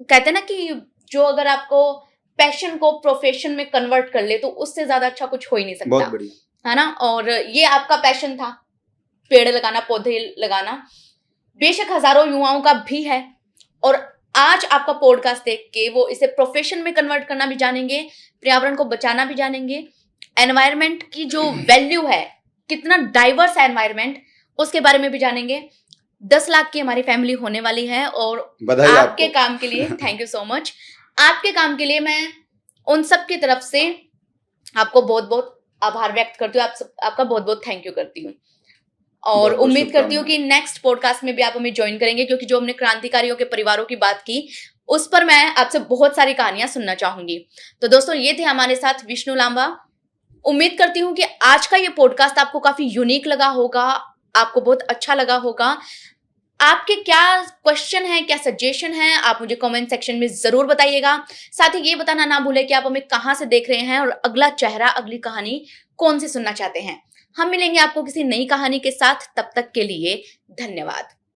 कहते हैं ना कि जो अगर आपको पैशन को प्रोफेशन में कन्वर्ट कर ले तो उससे ज्यादा अच्छा कुछ हो ही नहीं सकता। बहुत बढ़िया, है ना। और ये आपका पैशन था, पेड़ लगाना, पौधे लगाना, बेशक हजारों युवाओं का भी है। और आज आपका पॉडकास्ट देख के वो इसे प्रोफेशन में कन्वर्ट करना भी जानेंगे, पर्यावरण को बचाना भी जानेंगे, एनवायरनमेंट की जो वैल्यू है, कितना डाइवर्स है एनवायरनमेंट, उसके बारे में भी जानेंगे। 10 लाख की हमारी फैमिली होने वाली है और आपके काम के लिए थैंक यू सो मच। आपके काम के लिए मैं उन सब की तरफ से आपको बहुत बहुत आभार व्यक्त करती हूँ, आपका बहुत बहुत थैंक यू करती हूँ और उम्मीद करती हूँ कि नेक्स्ट पॉडकास्ट में भी आप हमें ज्वाइन करेंगे, क्योंकि जो हमने क्रांतिकारियों के परिवारों की बात की उस पर मैं आपसे बहुत सारी कहानियां सुनना चाहूंगी। तो दोस्तों, ये थे हमारे साथ विष्णु लांबा। उम्मीद करती हूँ कि आज का ये पॉडकास्ट आपको काफी यूनिक लगा होगा, आपको बहुत अच्छा लगा होगा। आपके क्या क्वेश्चन है, क्या सजेशन है, आप मुझे कमेंट सेक्शन में जरूर बताइएगा। साथ ही ये बताना ना भूलें कि आप हमें कहाँ से देख रहे हैं और अगला चेहरा, अगली कहानी कौन सी सुनना चाहते हैं। हम मिलेंगे आपको किसी नई कहानी के साथ, तब तक के लिए धन्यवाद।